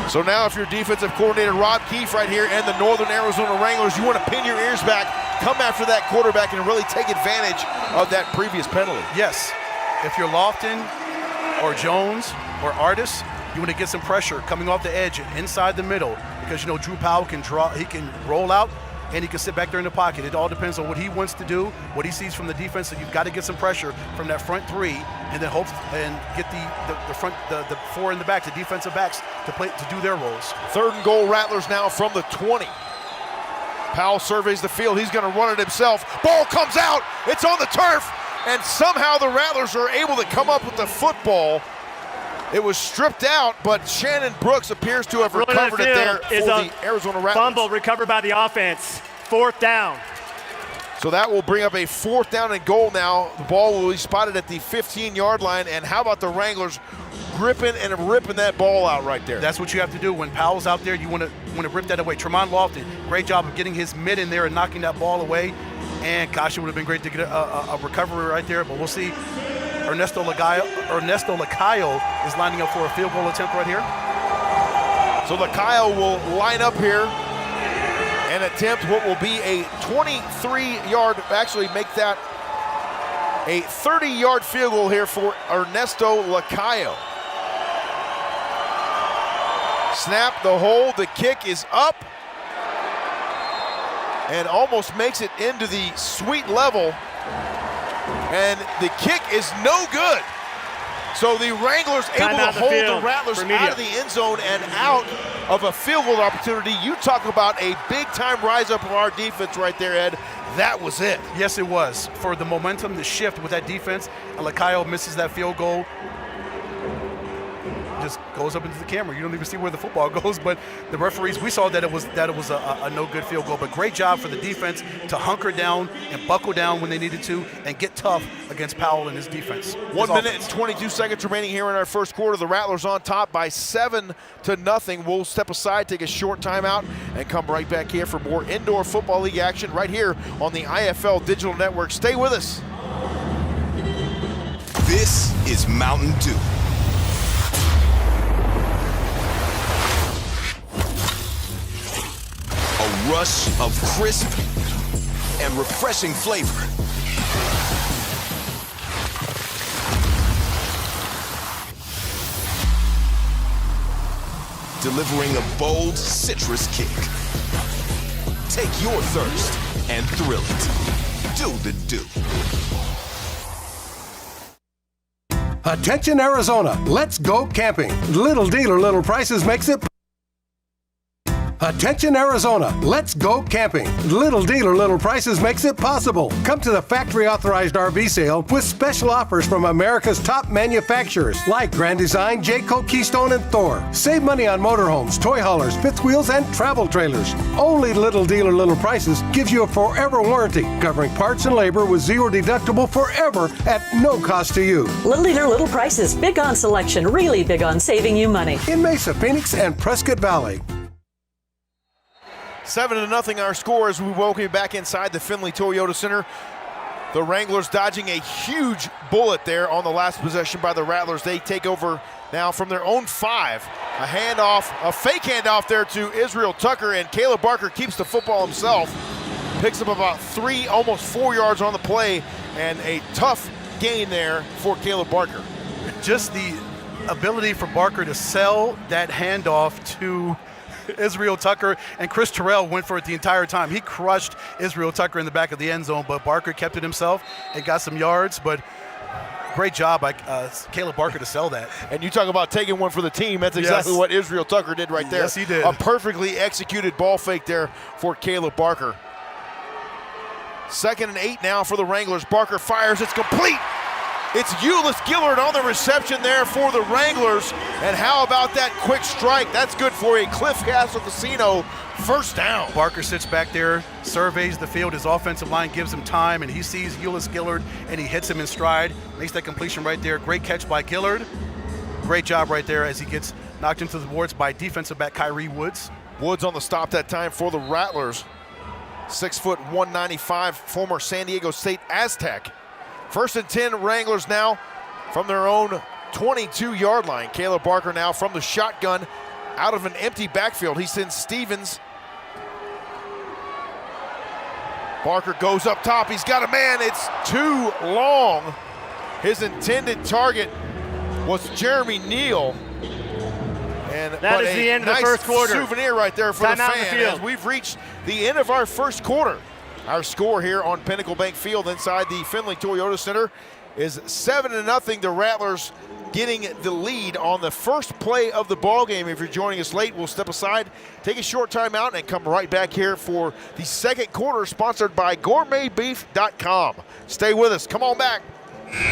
So now if you're defensive coordinator Rob Keefe right here and the Northern Arizona Wranglers, you want to pin your ears back, come after that quarterback and really take advantage of that previous penalty. Yes, if you're Lofton or Jones or Artis, you want to get some pressure coming off the edge and inside the middle, because you know Drew Powell can roll out and he can sit back there in the pocket. It all depends on what he wants to do, what he sees from the defense. So you've got to get some pressure from that front 3, and then hope and get the 4 in the back, the defensive backs, to do their roles. 3rd and goal, Rattlers now from the 20. Powell surveys the field. He's going to run it himself. Ball comes out. It's on the turf, and somehow the Rattlers are able to come up with the football. It was stripped out, but Shannon Brooks appears to have recovered it there for the Arizona Rattlers. Fumble recovered by the offense. 4th down. So that will bring up a 4th down and goal now. The ball will be spotted at the 15-yard line, and how about the Wranglers gripping and ripping that ball out right there? That's what you have to do. When Powell's out there, you want to rip that away. Tremont Lofton, great job of getting his mid in there and knocking that ball away. And gosh, it would have been great to get a recovery right there, but we'll see. Ernesto Lacayo is lining up for a field goal attempt right here. So Lacayo will line up here and attempt what will be a 23-yard, actually make that a 30-yard field goal here for Ernesto Lacayo. Snap, the hold, the kick is up and almost makes it into the sweet level. And the kick is no good. So the Wranglers able to hold the Rattlers out of the end zone and out of a field goal opportunity. You talk about a big-time rise up of our defense right there, Ed. That was it. Yes, it was. For the momentum, the shift with that defense, Lacayo misses that field goal. Just goes up into the camera. You don't even see where the football goes, but the referees, we saw that it was a no good field goal. But great job for the defense to hunker down and buckle down when they needed to and get tough against Powell and his defense. 1 minute and 22 seconds remaining here in our first quarter. The Rattlers on top by 7-0. We'll step aside, take a short timeout, and come right back here for more Indoor Football League action right here on the IFL Digital Network. Stay with us. This is Mountain Dew. A rush of crisp and refreshing flavor. Delivering a bold citrus kick. Take your thirst and thrill it. Do the Dew. Attention Arizona, let's go camping. Little dealer, little prices makes it. Attention Arizona, let's go camping. Little Dealer Little Prices makes it possible. Come to the factory authorized RV sale with special offers from America's top manufacturers like Grand Design, Jayco, Keystone, and Thor. Save money on motorhomes, toy haulers, fifth wheels, and travel trailers. Only Little Dealer Little Prices gives you a forever warranty, covering parts and labor with zero deductible forever at no cost to you. Little Dealer Little Prices, big on selection, really big on saving you money. In Mesa, Phoenix, and Prescott Valley. 7-0 our score as we welcome you back inside the Findlay Toyota Center. The Wranglers dodging a huge bullet there on the last possession by the Rattlers. They take over now from their own 5. A handoff, a fake handoff there to Israel Tucker, and Caleb Barker keeps the football himself. Picks up about 3, almost 4 yards on the play, and a tough gain there for Caleb Barker. Just the ability for Barker to sell that handoff to Israel Tucker, and Chris Terrell went for it the entire time. He crushed Israel Tucker in the back of the end zone, but Barker kept it himself and got some yards. But great job by Caleb Barker to sell that. And you talk about taking one for the team. That's exactly what Israel Tucker did right there. Yes, he did. A perfectly executed ball fake there for Caleb Barker. 2nd and 8 now for the Wranglers. Barker fires. It's complete. It's Ulyss Gillard on the reception there for the Wranglers. And how about that quick strike? That's good for a Cliff Castle Casino first down. Barker sits back there, surveys the field. His offensive line gives him time, and he sees Ulyss Gillard, and he hits him in stride. Makes that completion right there. Great catch by Gillard. Great job right there as he gets knocked into the boards by defensive back Kyrie Woods. Woods on the stop that time for the Rattlers. 6 foot 195, former San Diego State Aztec. 1st and 10 Wranglers now from their own 22-yard line. Caleb Barker now from the shotgun out of an empty backfield. He sends Stevens. Barker goes up top. He's got a man. It's too long. His intended target was Jeremy Neal. And that is the end of the first quarter. Souvenir right there for the Time out in the fan field. as we've reached the end of our first quarter. Our score here on Pinnacle Bank Field inside the Findlay Toyota Center is 7-0. The Rattlers getting the lead on the first play of the ball game. If you're joining us late, we'll step aside, take a short time out, and come right back here for the second quarter, sponsored by GourmetBeef.com. Stay with us. Come on back.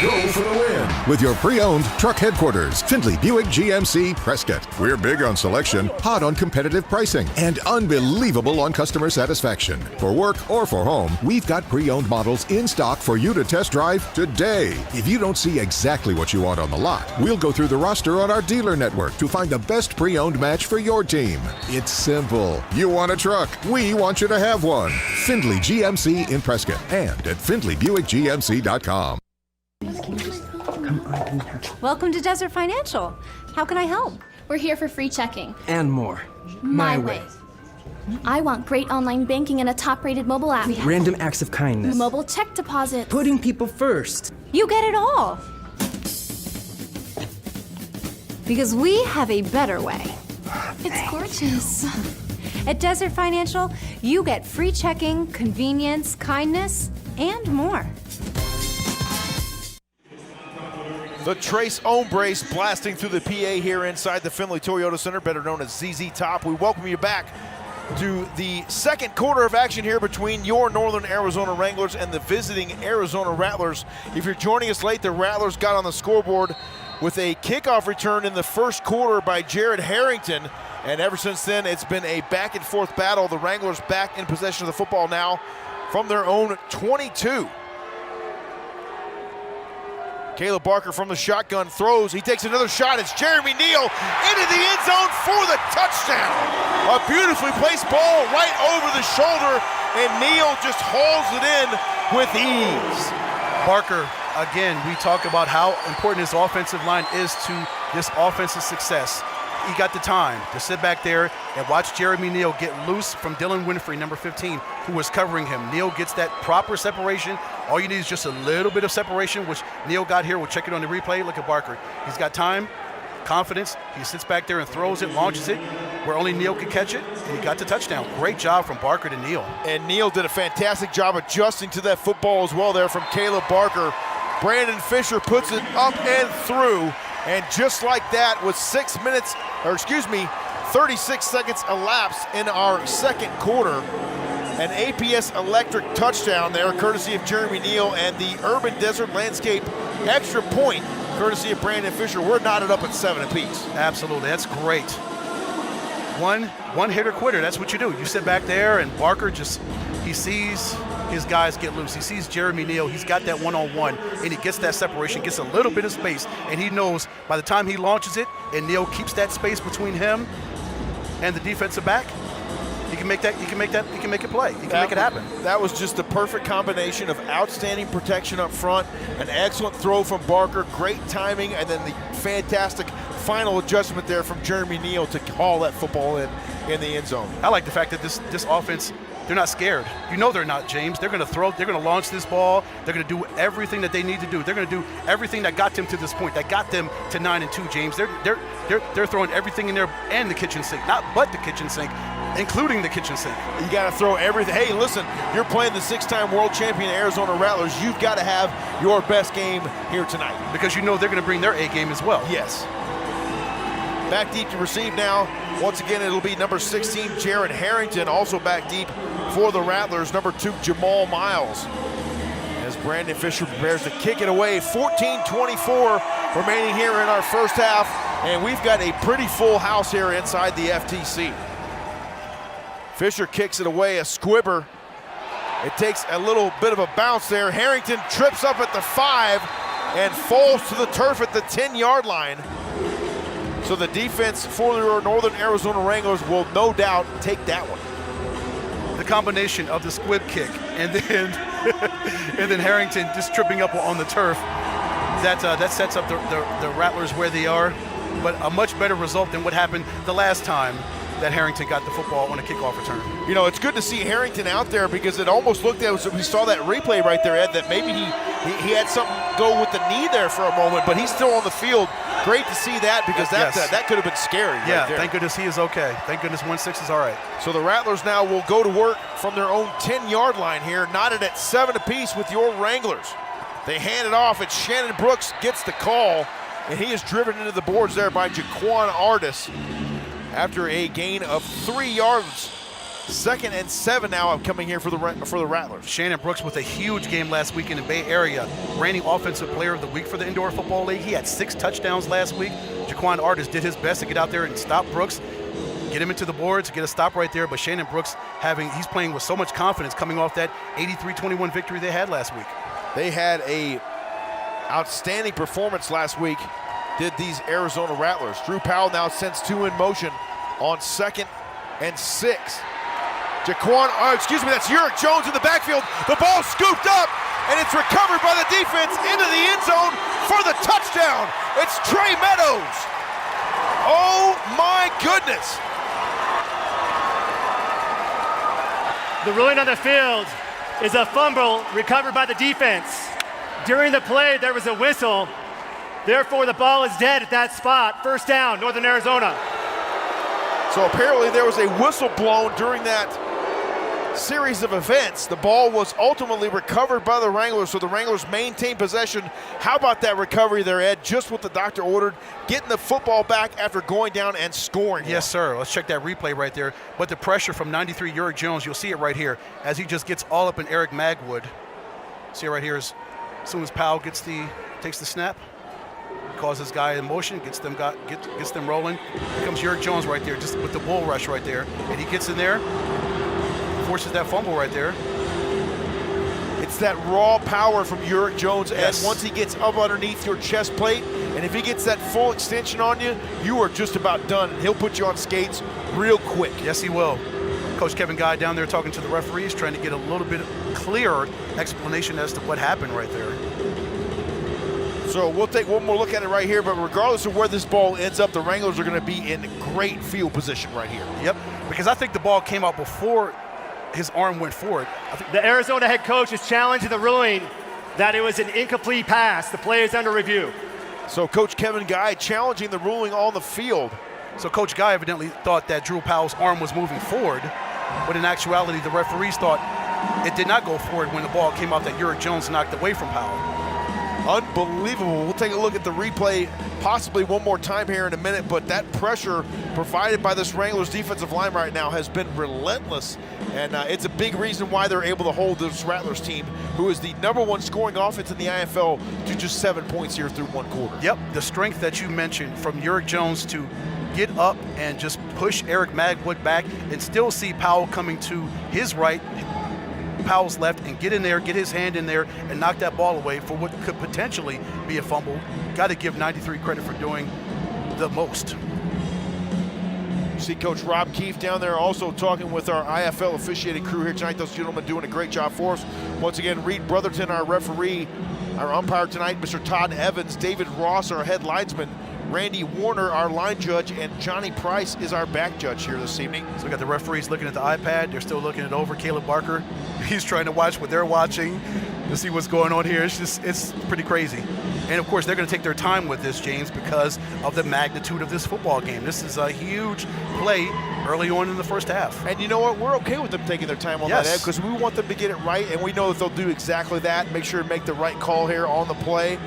Go for the win with your pre-owned truck headquarters, Findlay Buick GMC Prescott. We're big on selection, hot on competitive pricing, and unbelievable on customer satisfaction. For work or for home, we've got pre-owned models in stock for you to test drive today. If you don't see exactly what you want on the lot, we'll go through the roster on our dealer network to find the best pre-owned match for your team. It's simple. You want a truck, we want you to have one. Findlay GMC in Prescott and at FindlayBuickGMC.com. Welcome to Desert Financial. How can I help? We're here for free checking. And more. My way. I want great online banking and a top-rated mobile app. Random acts of kindness. Mobile check deposits. Putting people first. You get it all. Because we have a better way. It's gorgeous. At Desert Financial, you get free checking, convenience, kindness, and more. The Trace Hombres blasting through the PA here inside the Findlay Toyota Center, better known as ZZ Top. We welcome you back to the second quarter of action here between your Northern Arizona Wranglers and the visiting Arizona Rattlers. If you're joining us late, the Rattlers got on the scoreboard with a kickoff return in the first quarter by Jared Harrington, and ever since then it's been a back and forth battle. The Wranglers back in possession of the football now from their own 22. Caleb Barker from the shotgun throws. He takes another shot. It's Jeremy Neal into the end zone for the touchdown. A beautifully placed ball right over the shoulder, and Neal just hauls it in with ease. Barker, again, we talk about how important his offensive line is to this offensive success. He got the time to sit back there and watch Jeremy Neal get loose from Dylan Winfrey, number 15, who was covering him. Neal gets that proper separation. All you need is just a little bit of separation, which Neal got here. We'll check it on the replay. Look at Barker. He's got time, confidence. He sits back there and throws it, launches it, where only Neal could catch it, and he got the touchdown. Great job from Barker to Neal. And Neal did a fantastic job adjusting to that football as well there from Caleb Barker. Brandon Fisher puts it up and through. And just like that, with 5 36 seconds elapsed in our second quarter. An APS Electric touchdown there, courtesy of Jeremy Neal, and the Urban Desert Landscape extra point, courtesy of Brandon Fisher. We're knotted up at 7 apiece. Absolutely, that's great. One hitter quitter, that's what you do. You sit back there and Barker he sees his guys get loose. He sees Jeremy Neal, he's got that one-on-one, and he gets that separation, gets a little bit of space, and he knows by the time he launches it and Neal keeps that space between him and the defensive back, he can make it play. He can make it happen. That was just the perfect combination of outstanding protection up front, an excellent throw from Barker, great timing, and then the fantastic final adjustment there from Jeremy Neal to haul that football in the end zone. I like the fact that this offense, they're not scared. You know they're not, James. They're going to throw, they're going to launch this ball. They're going to do everything that they need to do. They're going to do everything that got them to this point, that got them to 9-2, James. They're throwing everything in there and the kitchen sink, not but the kitchen sink, including the kitchen sink. You got to throw everything. Hey, listen, you're playing the 6-time world champion Arizona Rattlers. You've got to have your best game here tonight. Because you know they're going to bring their A game as well. Yes. Back deep to receive now. Once again, it'll be number 16, Jaron Harrington. Also back deep for the Rattlers, number 2, Jamal Miles. As Brandon Fisher prepares to kick it away. 14-24 remaining here in our first half. And we've got a pretty full house here inside the FTC. Fisher kicks it away, a squibber. It takes a little bit of a bounce there. Harrington trips up at the 5 and falls to the turf at the 10-yard line. So the defense for the Northern Arizona Wranglers will no doubt take that one. The combination of the squib kick and then and then Harrington just tripping up on the turf, that sets up the Rattlers where they are, but a much better result than what happened the last time that Harrington got the football on a kickoff return. You know, it's good to see Harrington out there because it almost looked at, we saw that replay right there, Ed, that maybe he had something go with the knee there for a moment, but he's still on the field. Great to see that because that could have been scary. Yeah, right there. Thank goodness he is okay. Thank goodness 1-6 is all right. So the Rattlers now will go to work from their own 10-yard line here, knotted at 7 apiece with your Wranglers. They hand it off, and Shannon Brooks gets the call, and he is driven into the boards there by Jaquan Artis after a gain of 3 yards. 2nd and 7 now coming here for the Rattlers. Shannon Brooks with a huge game last week in the Bay Area. Reigning Offensive Player of the Week for the Indoor Football League. He had 6 touchdowns last week. Jaquan Artis did his best to get out there and stop Brooks, get him into the boards, get a stop right there. But Shannon Brooks he's playing with so much confidence coming off that 83-21 victory they had last week. They had a outstanding performance last week, did these Arizona Rattlers. Drew Powell now sends 2 in motion on 2nd and 6. That's Uric Jones in the backfield. The ball scooped up, and it's recovered by the defense into the end zone for the touchdown. It's Trey Meadows. Oh my goodness. The ruling on the field is a fumble recovered by the defense. During the play, there was a whistle. Therefore, the ball is dead at that spot. First down, Northern Arizona. So apparently there was a whistle blown during that series of events. The ball was ultimately recovered by the Wranglers, so the Wranglers maintain possession. How about that recovery there, Ed? Just what the doctor ordered, getting the football back after going down and scoring. Yes, sir. Let's check that replay right there. But the pressure from 93 Uric Jones, you'll see it right here as he just gets all up in Eric Magwood. See it right here as soon as Powell takes the snap, calls his guy in motion, gets them rolling. Here comes Uric Jones right there, just with the bull rush right there, and he gets in there, forces that fumble right there. It's that raw power from Uric Jones, yes. And once he gets up underneath your chest plate, and if he gets that full extension on you, you are just about done. He'll put you on skates real quick. Yes, he will. Coach Kevin Guy down there talking to the referees, trying to get a little bit clearer explanation as to what happened right there. So we'll take one more look at it right here, but regardless of where this ball ends up, the Wranglers are going to be in great field position right here. Yep, because I think the ball came out before his arm went forward. The Arizona head coach is challenging the ruling that it was an incomplete pass. The play is under review. So Coach Kevin Guy challenging the ruling on the field. So Coach Guy evidently thought that Drew Powell's arm was moving forward, but in actuality, the referees thought it did not go forward when the ball came out that Uric Jones knocked away from Powell. Unbelievable. We'll take a look at the replay possibly one more time here in a minute, but that pressure provided by this Wranglers defensive line right now has been relentless, and it's a big reason why they're able to hold this Rattlers team, who is the #1 scoring offense in the IFL, to just 7 points here through one quarter. Yep, the strength that you mentioned from Uric Jones to get up and just push Eric Magwood back and still see Powell coming to his right, Powell's left, and get in there, get his hand in there, and knock that ball away for what could potentially be a fumble. Got to give 93 credit for doing the most. You see Coach Rob Keefe down there also talking with our IFL officiating crew here tonight. Those gentlemen doing a great job for us. Once again, Reed Brotherton, our referee, our umpire tonight, Mr. Todd Evans, David Ross, our head linesman, Randy Warner, our line judge, and Johnny Price is our back judge here this evening. So we got the referees looking at the iPad. They're still looking it over. Caleb Barker, he's trying to watch what they're watching to see what's going on here. It's pretty crazy. And of course, they're going to take their time with this, James, because of the magnitude of this football game. This is a huge play early on in the first half. And you know what? We're okay with them taking their time on that, Ed, because we want them to get it right, and we know that they'll do exactly that. Make sure to make the right call here on the play.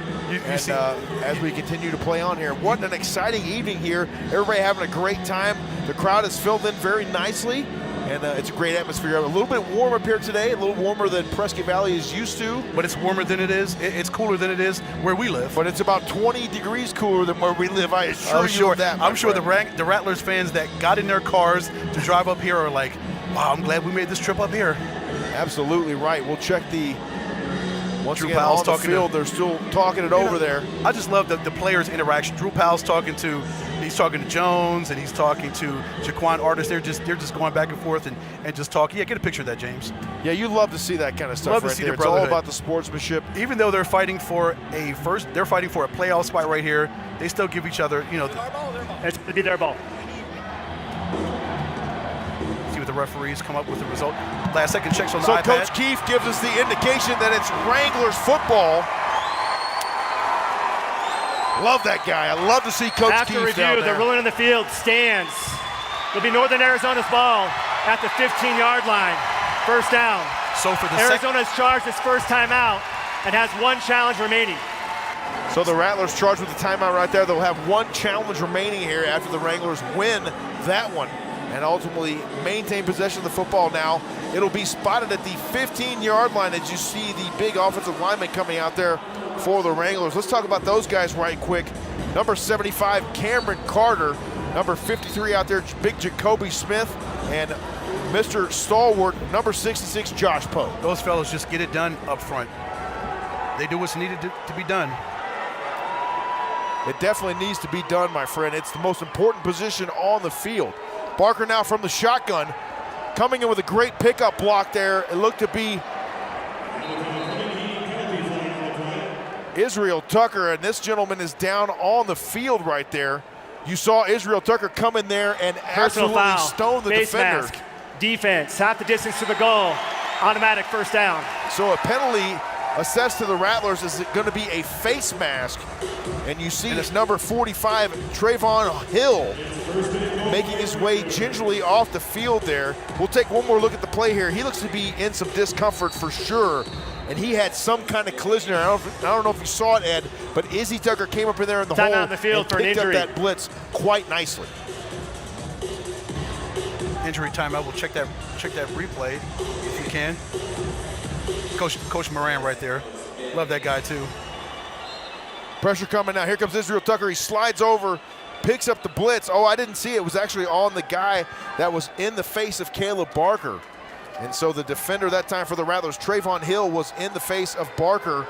As we continue to play on here. What an exciting evening here. Everybody having a great time. The crowd is filled in very nicely, and it's a great atmosphere. A little bit warm up here today, a little warmer than Prescott Valley is used to. But it's warmer than it is. It's cooler than it is where we live. But it's about 20 degrees cooler than where we live. I assure you of that. I'm sure the Rattlers fans that got in their cars to drive up here are like, wow, I'm glad we made this trip up here. Absolutely right. We'll check the Drew again, Powell's on the field. They're still talking it over there. I just love the players' interaction. Drew Powell's talking to Jones, and he's talking to Jaquan Artis. They're just going back and forth and just talking. Yeah, get a picture of that, James. Yeah, you love to see that kind of stuff right there. It's all about the sportsmanship. Even though they're fighting for a playoff spot right here, they still give each other, it's going to be their ball. See what the referees come up with the result. Last second checks on the iPad. iPad. So Coach Keefe gives us the indication that it's Wranglers football. Love that guy. I love to see Coach After Keefe review, down there. the ruling on the field stands. It'll be Northern Arizona's ball at the 15-yard line. First down. So for the Arizona's charged its first timeout and has one challenge remaining. So the Rattlers charged with the timeout right there. They'll have one challenge remaining here after the Wranglers win that one and ultimately maintain possession of the football now. It'll be spotted at the 15-yard line as you see the big offensive lineman coming out there for the Wranglers. Let's talk about those guys right quick. Number 75, Cameron Carter. Number 53 out there, Big Jacoby Smith. And Mr. Stalwart, number 66, Josh Poe. Those fellows just get it done up front. They do what's needed to be done. It definitely needs to be done, my friend. It's the most important position on the field. Barker now from the shotgun, coming in with a great pickup block there. It looked to be Israel Tucker, and this gentleman is down on the field right there. You saw Israel Tucker come in there and absolutely stone the defender. Mask, defense, half the distance to the goal, automatic first down. So a penalty assessed to the Rattlers is going to be a face mask, and you see this number 45, Trayvon Hill, making his way gingerly off the field there. We'll take one more look at the play here. He looks to be in some discomfort for sure, and he had some kind of collision. I don't know if you saw it, Ed, but Izzy Tucker came up in there in the hole on the field and for an picked up injury. that blitz quite nicely. Injury timeout. We'll check that replay if you can. Coach Moran right there. Love that guy too. Pressure coming now. Here comes Israel Tucker. He slides over, picks up the blitz. Oh, I didn't see it. It was actually on the guy that was in the face of Caleb Barker. And so the defender that time for the Rattlers, Trayvon Hill, was in the face of Barker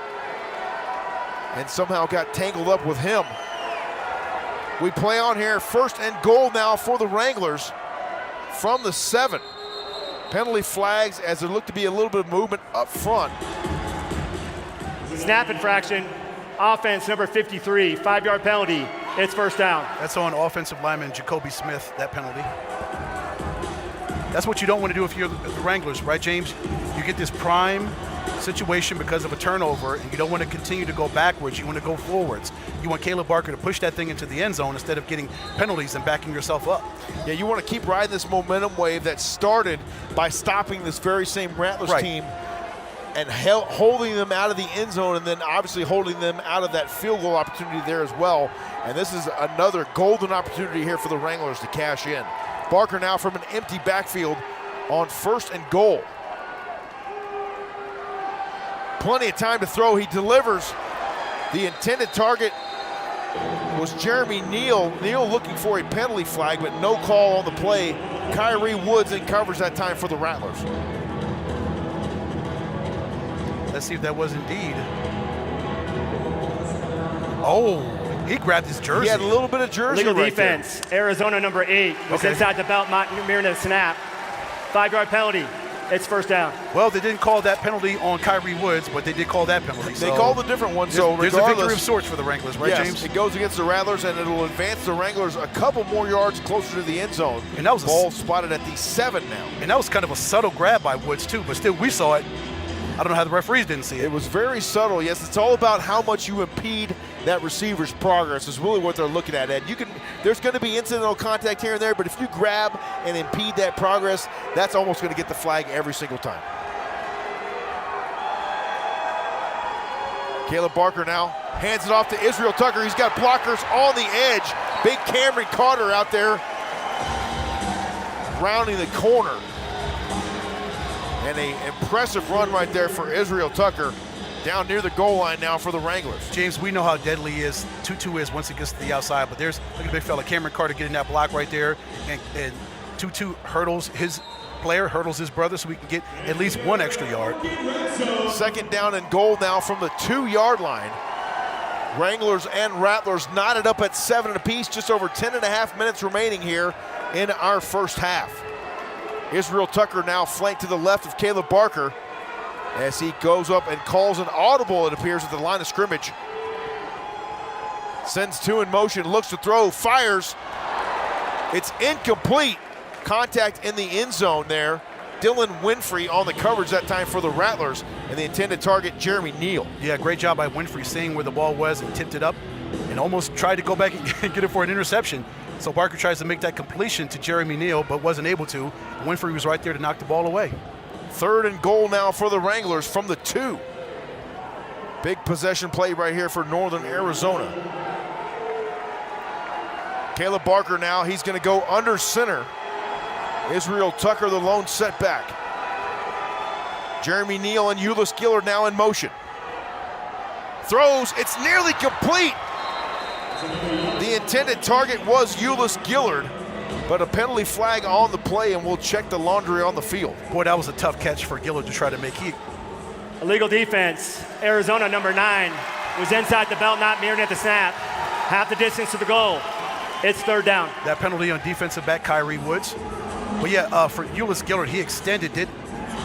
and somehow got tangled up with him. We play on here. First and goal now for the Wranglers from the 7. Penalty flags as there looked to be a little bit of movement up front. Snap infraction, offense number 53, 5-yard penalty. It's first down. That's on offensive lineman Jacoby Smith, that penalty. That's what you don't want to do if you're the Wranglers, right, James? You get this prime situation because of a turnover, and you don't want to continue to go backwards. You want to go forwards. You want Caleb Barker to push that thing into the end zone instead of getting penalties and backing yourself up. Yeah, you want to keep riding this momentum wave that started by stopping this very same Rattlers team and holding them out of the end zone, and then obviously holding them out of that field goal opportunity there as well. And this is another golden opportunity here for the Wranglers to cash in. Barker now from an empty backfield on 1st and goal. Plenty of time to throw. He delivers. The intended target was Jeremy Neal. Neal looking for a penalty flag, but no call on the play. Kyrie Woods in coverage that time for the Rattlers. Let's see if that was indeed. Oh, he grabbed his jersey. He had a little bit of jersey Legal right defense. there. Arizona number 8 was inside the belt, not near the snap. 5-yard penalty. It's 1st down. Well, they didn't call that penalty on Kyrie Woods, but they did call that penalty. They called a different one, so there's a victory of sorts for the Wranglers, right, yes, James? It goes against the Rattlers, and it'll advance the Wranglers a couple more yards closer to the end zone. And that was ball spotted at the 7 now. And that was kind of a subtle grab by Woods, too, but still, we saw it. I don't know how the referees didn't see it. It was very subtle, yes. It's all about how much you impede that receiver's progress is really what they're looking at, Ed. There's going to be incidental contact here and there, but if you grab and impede that progress, that's almost going to get the flag every single time. Caleb Barker now hands it off to Israel Tucker. He's got blockers on the edge. Big Cameron Carter out there rounding the corner. And an impressive run right there for Israel Tucker down near the goal line now for the Wranglers. James, we know how deadly Tutu is once he gets to the outside, but there's, look at the big fella, Cameron Carter getting that block right there, and Tutu hurdles his player, hurdles his brother, so we can get at least 1 extra yard. 2nd down and goal now from the 2-yard line. Wranglers and Rattlers knotted up at 7 apiece, just over 10.5 minutes remaining here in our first half. Israel Tucker now flanked to the left of Caleb Barker as he goes up and calls an audible, it appears, at the line of scrimmage. Sends 2 in motion, looks to throw, fires. It's incomplete. Contact in the end zone there. Dylan Winfrey on the coverage that time for the Rattlers, and the intended target, Jeremy Neal. Yeah, great job by Winfrey seeing where the ball was and tipped it up and almost tried to go back and get it for an interception. So Barker tries to make that completion to Jeremy Neal, but wasn't able to. Winfrey was right there to knock the ball away. 3rd and goal now for the Wranglers from the 2. Big possession play right here for Northern Arizona. Caleb Barker now, he's going to go under center. Israel Tucker, the lone setback. Jeremy Neal and Ulis Gillard now in motion. Throws, it's nearly complete. The intended target was Ulis Gillard, but a penalty flag on the play, and we'll check the laundry on the field. Boy, that was a tough catch for Gillard to try to make. Illegal defense. Arizona number 9 was inside the belt, not near at the snap. Half the distance to the goal. It's 3rd down. That penalty on defensive back Kyrie Woods. But yeah, for Ulis Gillard, he did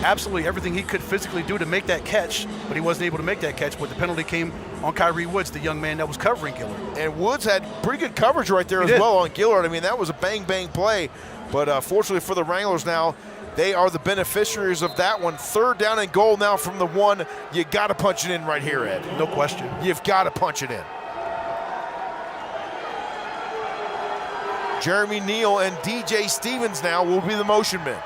absolutely everything he could physically do to make that catch, but he wasn't able to make that catch. But the penalty came on Kyrie Woods, the young man that was covering Gillard. And Woods had pretty good coverage right there as well on Gillard. I mean, that was a bang-bang play. But fortunately for the Wranglers now, they are the beneficiaries of that one. 3rd down and goal now from the 1. You got to punch it in right here, Ed. No question. You've got to punch it in. Jeremy Neal and DJ Stevens now will be the motion men.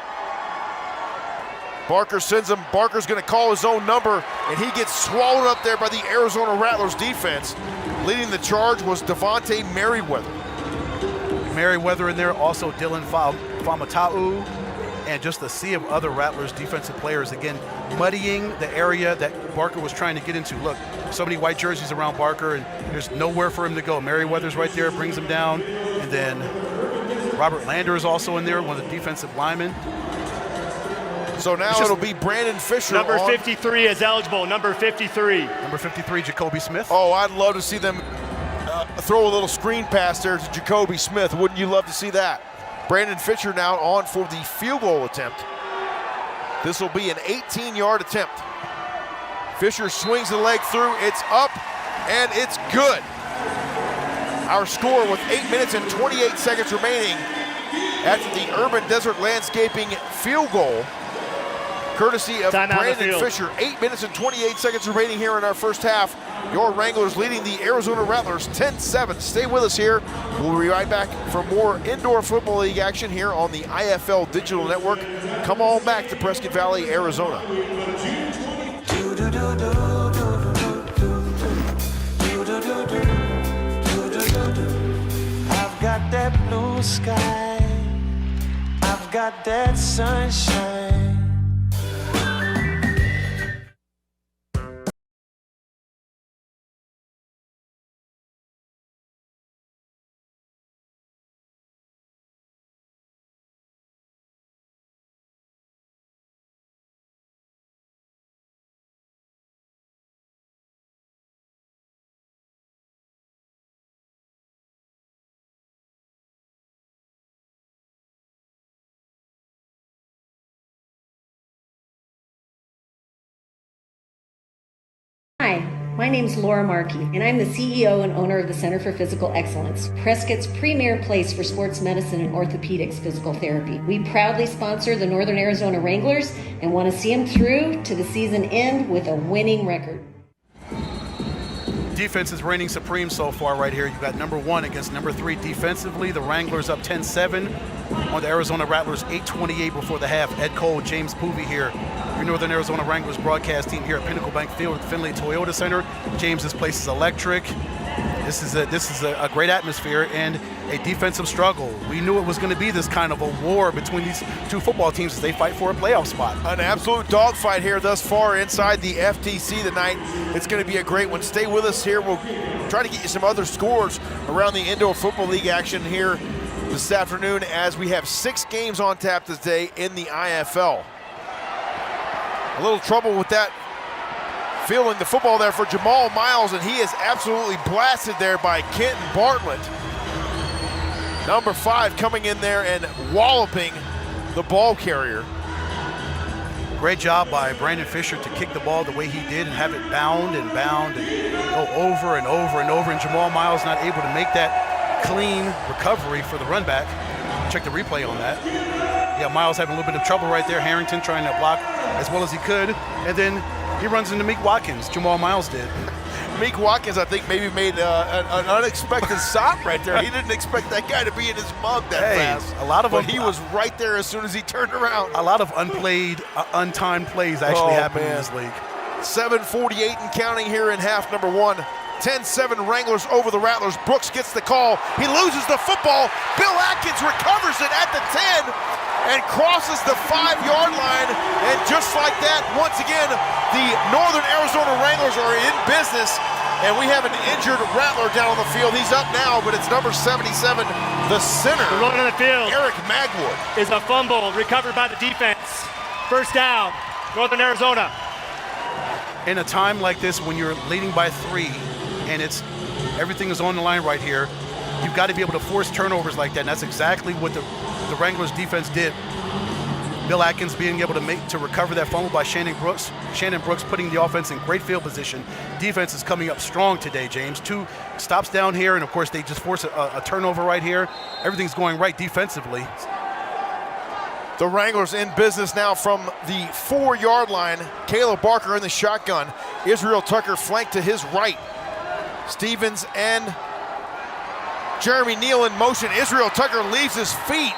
Barker sends him. Barker's going to call his own number, and he gets swallowed up there by the Arizona Rattlers defense. Leading the charge was Devontae Merriweather. Merriweather in there, also Dylan Famatau, and just a sea of other Rattlers defensive players, again, muddying the area that Barker was trying to get into. Look, so many white jerseys around Barker, and there's nowhere for him to go. Merriweather's right there, brings him down, and then Robert Lander is also in there, one of the defensive linemen. So now it'll be Brandon Fisher. Number 53 is eligible, number 53. Number 53, Jacoby Smith. Oh, I'd love to see them throw a little screen pass there to Jacoby Smith. Wouldn't you love to see that? Brandon Fisher now on for the field goal attempt. This will be an 18-yard attempt. Fisher swings the leg through, it's up, and it's good. Our score with 8 minutes and 28 seconds remaining after the Urban Desert Landscaping field goal, courtesy of Brandon Fisher. 8 minutes and 28 seconds remaining here in our first half. Your Wranglers leading the Arizona Rattlers 10-7. Stay with us here. We'll be right back for more Indoor Football League action here on the IFL Digital Network. Come on back to Prescott Valley, Arizona. I've got that blue sky, I've got that sunshine. Hi, my name's Laura Markey, and I'm the CEO and owner of the Center for Physical Excellence, Prescott's premier place for sports medicine and orthopedics physical therapy. We proudly sponsor the Northern Arizona Wranglers and want to see them through to the season end with a winning record. Defense is reigning supreme so far right here. You've got number 1 against number 3 defensively. The Wranglers up 10-7 on the Arizona Rattlers, 8:28 before the half. Ed Cole, James Poovey here. Your Northern Arizona Wranglers broadcast team here at Pinnacle Bank Field at Findlay Toyota Center. James, this place is electric. This is a great atmosphere and a defensive struggle. We knew it was going to be this kind of a war between these two football teams as they fight for a playoff spot. An absolute dogfight here thus far inside the FTC tonight. It's going to be a great one. Stay with us here. We'll try to get you some other scores around the Indoor Football League action here this afternoon as we have 6 games on tap today in the IFL. A little trouble with that, fielding the football there for Jamal Miles, and he is absolutely blasted there by Kenton Bartlett. Number 5 coming in there and walloping the ball carrier. Great job by Brandon Fisher to kick the ball the way he did and have it bound and go over and over and over, and Jamal Miles not able to make that clean recovery for the run back. Check the replay on that. Yeah, Miles having a little bit of trouble right there. Harrington trying to block as well as he could, and then he runs into Meek Watkins. Jamal Miles did. Meek Watkins, I think, maybe made an unexpected stop right there. He didn't expect that guy to be in his mug that fast. A lot of but he was right there as soon as he turned around. A lot of untimed plays actually happen in this league. 7:48 and counting here in half number 1. 10-7 Wranglers over the Rattlers. Brooks gets the call. He loses the football. Bill Atkins recovers it at the 10 and crosses the 5-yard line. And just like that, once again, the Northern Arizona Wranglers are in business. And we have an injured Rattler down on the field. He's up now, but it's number 77, the center. The rolling on the field. Eric Magwood. Is a fumble recovered by the defense. First down, Northern Arizona. In a time like this, when you're leading by 3, and everything is on the line right here, you've got to be able to force turnovers like that, and that's exactly what the Wranglers defense did. Bill Atkins being able to recover that fumble by Shannon Brooks. Shannon Brooks putting the offense in great field position. Defense is coming up strong today, James. 2 stops down here, and of course they just force a turnover right here. Everything's going right defensively. The Wranglers in business now from the 4-yard line. Caleb Barker in the shotgun. Israel Tucker flanked to his right. Stevens and Jeremy Neal in motion. Israel Tucker leaves his feet.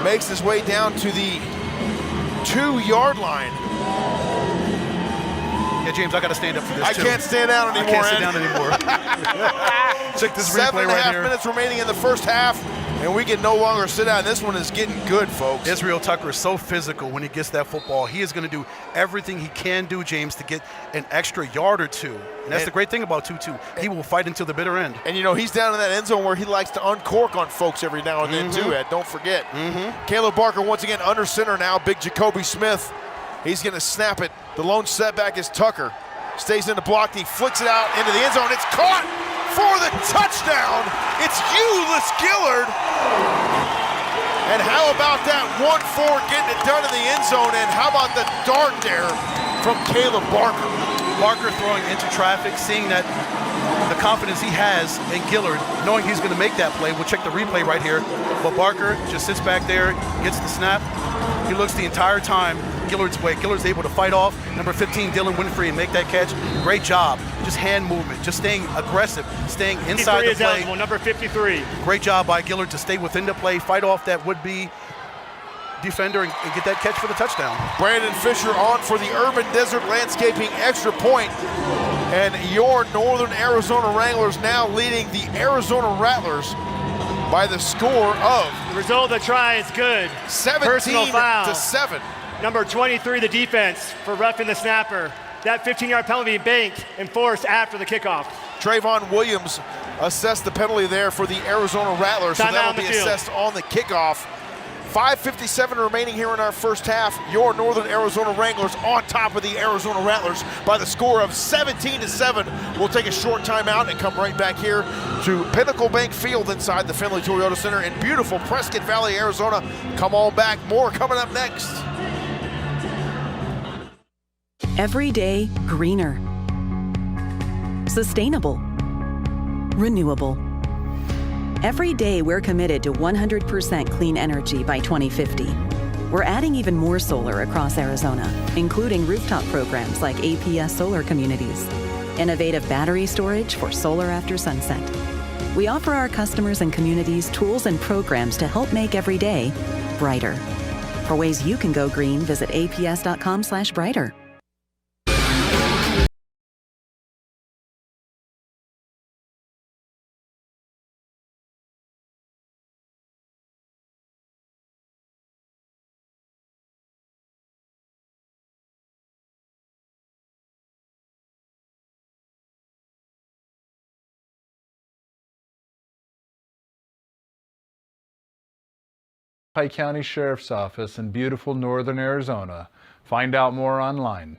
Makes his way down to the 2-yard line. Yeah, James, I got to stand up for this I too. can't stand down anymore. I can't sit down anymore. Check this replay right here. 7.5 minutes remaining in the first half, and we can no longer sit down. This one is getting good, folks. Israel Tucker is so physical when he gets that football. He is going to do everything he can do, James, to get an extra yard or 2. And that's the great thing about Tutu. He will fight until the bitter end. And, you know, he's down in that end zone where he likes to uncork on folks every now and then, too, Ed. Don't forget. Caleb Barker once again under center now. Big Jacoby Smith. He's going to snap it. The lone setback is Tucker. Stays in the block. He flicks it out into the end zone. It's caught for the touchdown. It's Ulyss Gillard. And how about that 1-4 getting it done in the end zone? And how about the dart there from Caleb Barker? Barker throwing into traffic, seeing that the confidence he has in Gillard, knowing he's going to make that play. We'll check the replay right here. But Barker just sits back there, gets the snap. He looks the entire time Gillard's way. Gillard's able to fight off number 15, Dylan Winfrey, and make that catch. Great job. Just hand movement, just staying aggressive, staying inside the play. Eligible, number 53. Great job by Gillard to stay within the play, fight off that would-be defender and get that catch for the touchdown. Brandon Fisher on for the Urban Desert Landscaping extra point. And your Northern Arizona Wranglers now leading the Arizona Rattlers by the score of The result of the try is good. 17 Personal foul. to 7. Number 23, the defense, for roughing the snapper. That 15-yard penalty banked and forced after the kickoff. Trayvon Williams assessed the penalty there for the Arizona Rattlers, so Timeout that on will the be field. assessed on the kickoff. 5:57 remaining here in our first half. Your Northern Arizona Wranglers on top of the Arizona Rattlers by the score of 17 to 7. We'll take a short timeout and come right back here to Pinnacle Bank Field inside the Finley Toyota Center in beautiful Prescott Valley, Arizona. Come on back. More coming up next. Every day greener, sustainable, renewable. Every day we're committed to 100% clean energy by 2050. We're adding even more solar across Arizona, including rooftop programs like APS Solar Communities, innovative battery storage for solar after sunset. We offer our customers and communities tools and programs to help make every day brighter. For ways you can go green, visit aps.com/brighter. Pike County Sheriff's Office in beautiful northern Arizona. Find out more online.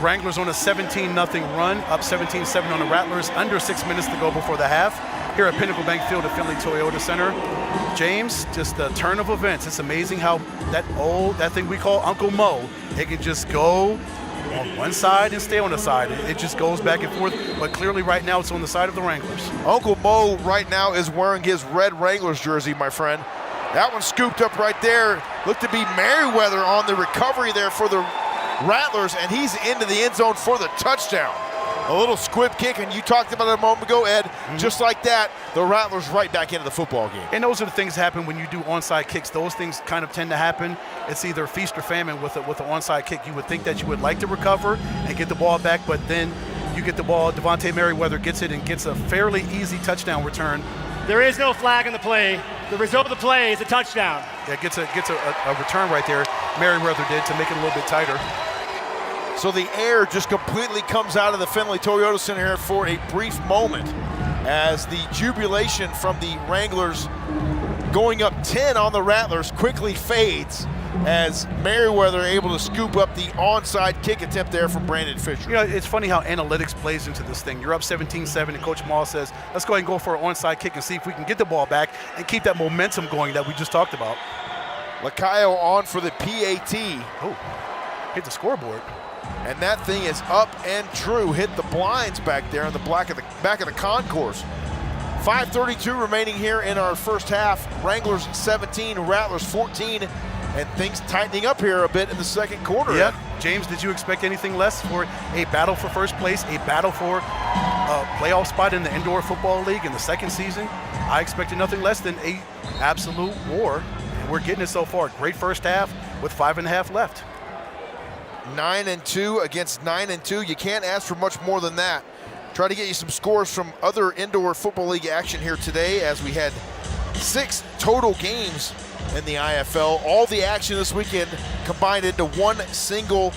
Wranglers on a 17-0 run, up 17-7 on the Rattlers, under 6 minutes to go before the half. Here at Pinnacle Bank Field at Finley Toyota Center. James, just the turn of events. It's amazing how that thing we call Uncle Mo, it can just go on one side and stay on the side. It just goes back and forth, but clearly right now it's on the side of the Wranglers. Uncle Mo right now is wearing his red Wranglers jersey, my friend. That one scooped up right there. Looked to be Merriweather on the recovery there for the Rattlers, and he's into the end zone for the touchdown. A little squib kick, and you talked about it a moment ago, Ed. Just like that, the Rattlers right back into the football game. And those are the things that happen when you do onside kicks. Those things kind of tend to happen. It's either feast or famine with an onside kick. You would think that you would like to recover and get the ball back, but then you get the ball. Devontae Merriweather gets it and gets a fairly easy touchdown return. There is no flag in the play. The result of the play is a touchdown. Yeah, gets a return right there. Merriweather did to make it a little bit tighter. So the air just completely comes out of the Finley Toyota Center here for a brief moment as the jubilation from the Wranglers going up 10 on the Rattlers quickly fades as Merriweather able to scoop up the onside kick attempt there from Brandon Fisher. You know, it's funny how analytics plays into this thing. You're up 17-7 and Coach Maul says, let's go ahead and go for an onside kick and see if we can get the ball back and keep that momentum going that we just talked about. Lacayo on for the PAT. Oh, hit the scoreboard. And that thing is up and true. Hit the blinds back there in the back of the concourse. 5:32 remaining here in our first half. Wranglers 17, Rattlers 14, and things tightening up here a bit in the second quarter. Yeah, James, did you expect anything less for a battle for first place, a battle for a playoff spot in the Indoor Football League in the second season? I expected nothing less than a absolute war, and we're getting it so far. Great first half with 5.5 left. 9-2 against 9-2. You can't ask for much more than that. Try to get you some scores from other Indoor Football League action here today as we had 6 total games in the IFL. All the action this weekend combined into one single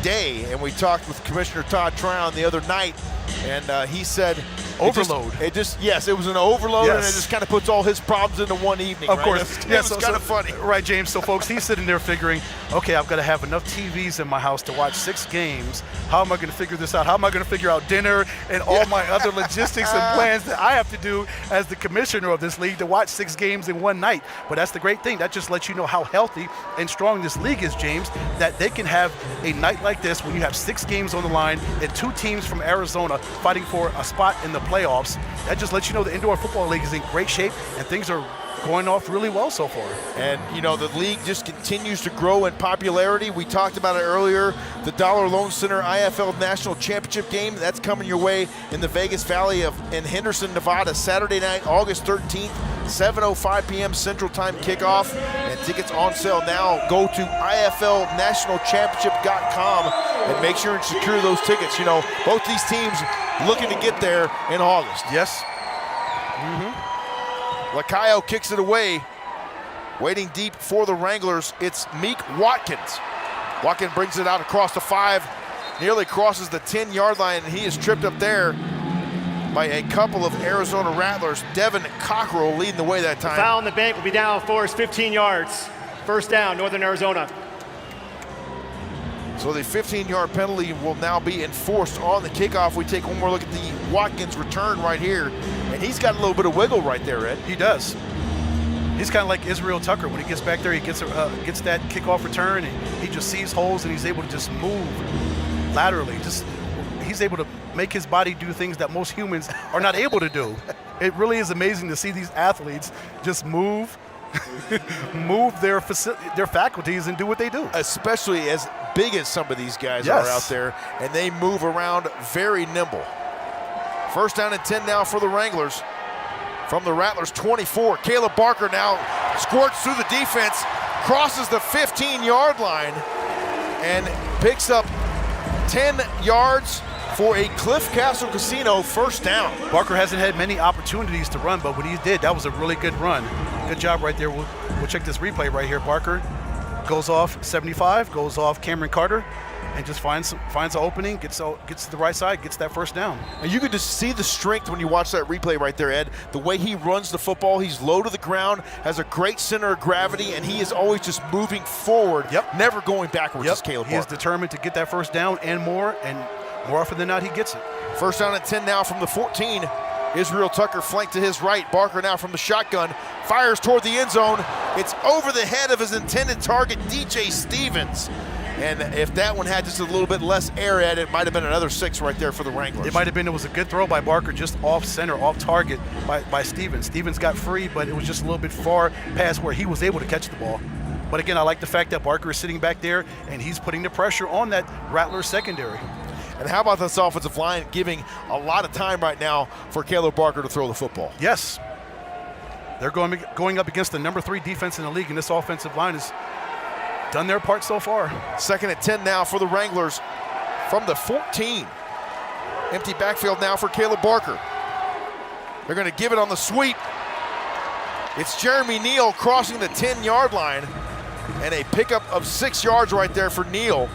day. And we talked with Commissioner Todd Tryon the other night, and he said overload. It was an overload, and it just kind of puts all his problems into one evening. Of right? course. It was kind of funny. Right, James. So, folks, he's sitting there figuring, okay, I've got to have enough TVs in my house to watch 6 games. How am I going to figure this out? How am I going to figure out dinner and all my other logistics and plans that I have to do as the commissioner of this league to watch 6 games in one night? But that's the great thing. That just lets you know how healthy and strong this league is, James, that they can have a night like this when you have 6 games on the line and 2 teams from Arizona fighting for a spot in the playoffs. That just lets you know the Indoor Football League is in great shape and things are going off really well so far. And, the league just continues to grow in popularity. We talked about it earlier. The Dollar Loan Center IFL National Championship game, that's coming your way in the Vegas Valley in Henderson, Nevada, Saturday night, August 13th, 7:05 p.m. Central Time kickoff. And tickets on sale now. Go to IFLNationalChampionship.com and make sure and secure those tickets. Both these teams looking to get there in August. Yes. Lacayo kicks it away. Waiting deep for the Wranglers, it's Meek Watkins. Watkins brings it out across the 5, nearly crosses the 10-yard line, and he is tripped up there by a couple of Arizona Rattlers. Devin Cockrell leading the way that time. Foul on the bank will be down for us 15 yards. First down, Northern Arizona. So the 15-yard penalty will now be enforced on the kickoff. We take one more look at the Watkins return right here, and he's got a little bit of wiggle right there, Ed. He does. He's kind of like Israel Tucker. When he gets back there, he gets that kickoff return, and he just sees holes, and he's able to just move laterally. He's able to make his body do things that most humans are not able to do. It really is amazing to see these athletes just move their faculties and do what they do. Especially as big as some of these guys are out there, and they move around very nimble. First down and 10 now for the Wranglers. From the Rattlers 24, Caleb Barker now squirts through the defense, crosses the 15-yard line, and picks up 10 yards for a Cliff Castle Casino first down. Barker hasn't had many opportunities to run, but when he did, that was a really good run. Good job right there. We'll check this replay right here. Barker goes off 75, goes off Cameron Carter, and just finds an opening, gets to the right side, gets that first down. And you can just see the strength when you watch that replay right there, Ed. The way he runs the football, he's low to the ground, has a great center of gravity, and he is always just moving forward, never going backwards. As Caleb Barker. He is determined to get that first down and more often than not, he gets it. First down and 10 now from the 14. Israel Tucker flanked to his right. Barker now from the shotgun, fires toward the end zone. It's over the head of his intended target, DJ Stevens. And if that one had just a little bit less air at it, might have been another 6 right there for the Wranglers. It might have been. It was a good throw by Barker, just off center, off target by Stevens. Stevens got free, but it was just a little bit far past where he was able to catch the ball. But again, I like the fact that Barker is sitting back there, and he's putting the pressure on that Rattlers secondary. And how about this offensive line giving a lot of time right now for Caleb Barker to throw the football? Yes. They're going up against the number 3 defense in the league, and this offensive line has done their part so far. Second and 10 now for the Wranglers from the 14. Empty backfield now for Caleb Barker. They're going to give it on the sweep. It's Jeremy Neal crossing the 10-yard line, and a pickup of 6 yards right there for Neal.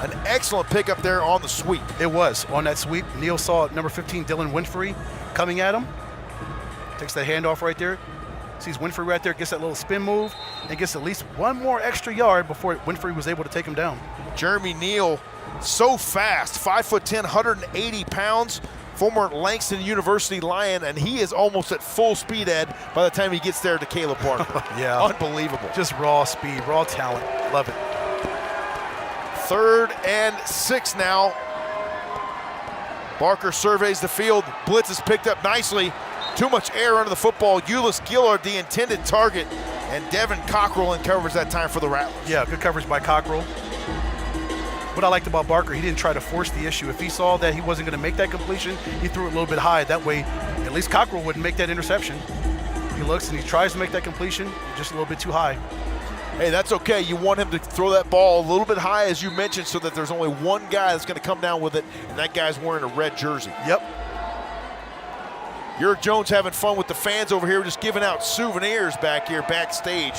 An excellent pickup there on the sweep. It was. On that sweep, Neal saw number 15, Dylan Winfrey, coming at him. Takes that handoff right there. Sees Winfrey right there, gets that little spin move, and gets at least one more extra yard before Winfrey was able to take him down. Jeremy Neal, so fast, 5'10", 180 pounds, former Langston University Lion, and he is almost at full speed, Ed, by the time he gets there to Caleb Barker. Yeah. Unbelievable. Just raw speed, raw talent. Love it. 3rd and 6 now. Barker surveys the field. Blitz is picked up nicely. Too much air under the football. Ulyss Gillard, the intended target, and Devin Cockrell in coverage that time for the Rattlers. Yeah, good coverage by Cockrell. What I liked about Barker, he didn't try to force the issue. If he saw that he wasn't going to make that completion, he threw it a little bit high. That way, at least Cockrell wouldn't make that interception. He looks and he tries to make that completion, just a little bit too high. Hey, that's okay. You want him to throw that ball a little bit high, as you mentioned, so that there's only one guy that's going to come down with it, and that guy's wearing a red jersey. Yep. Uric Jones having fun with the fans over here, just giving out souvenirs back here backstage.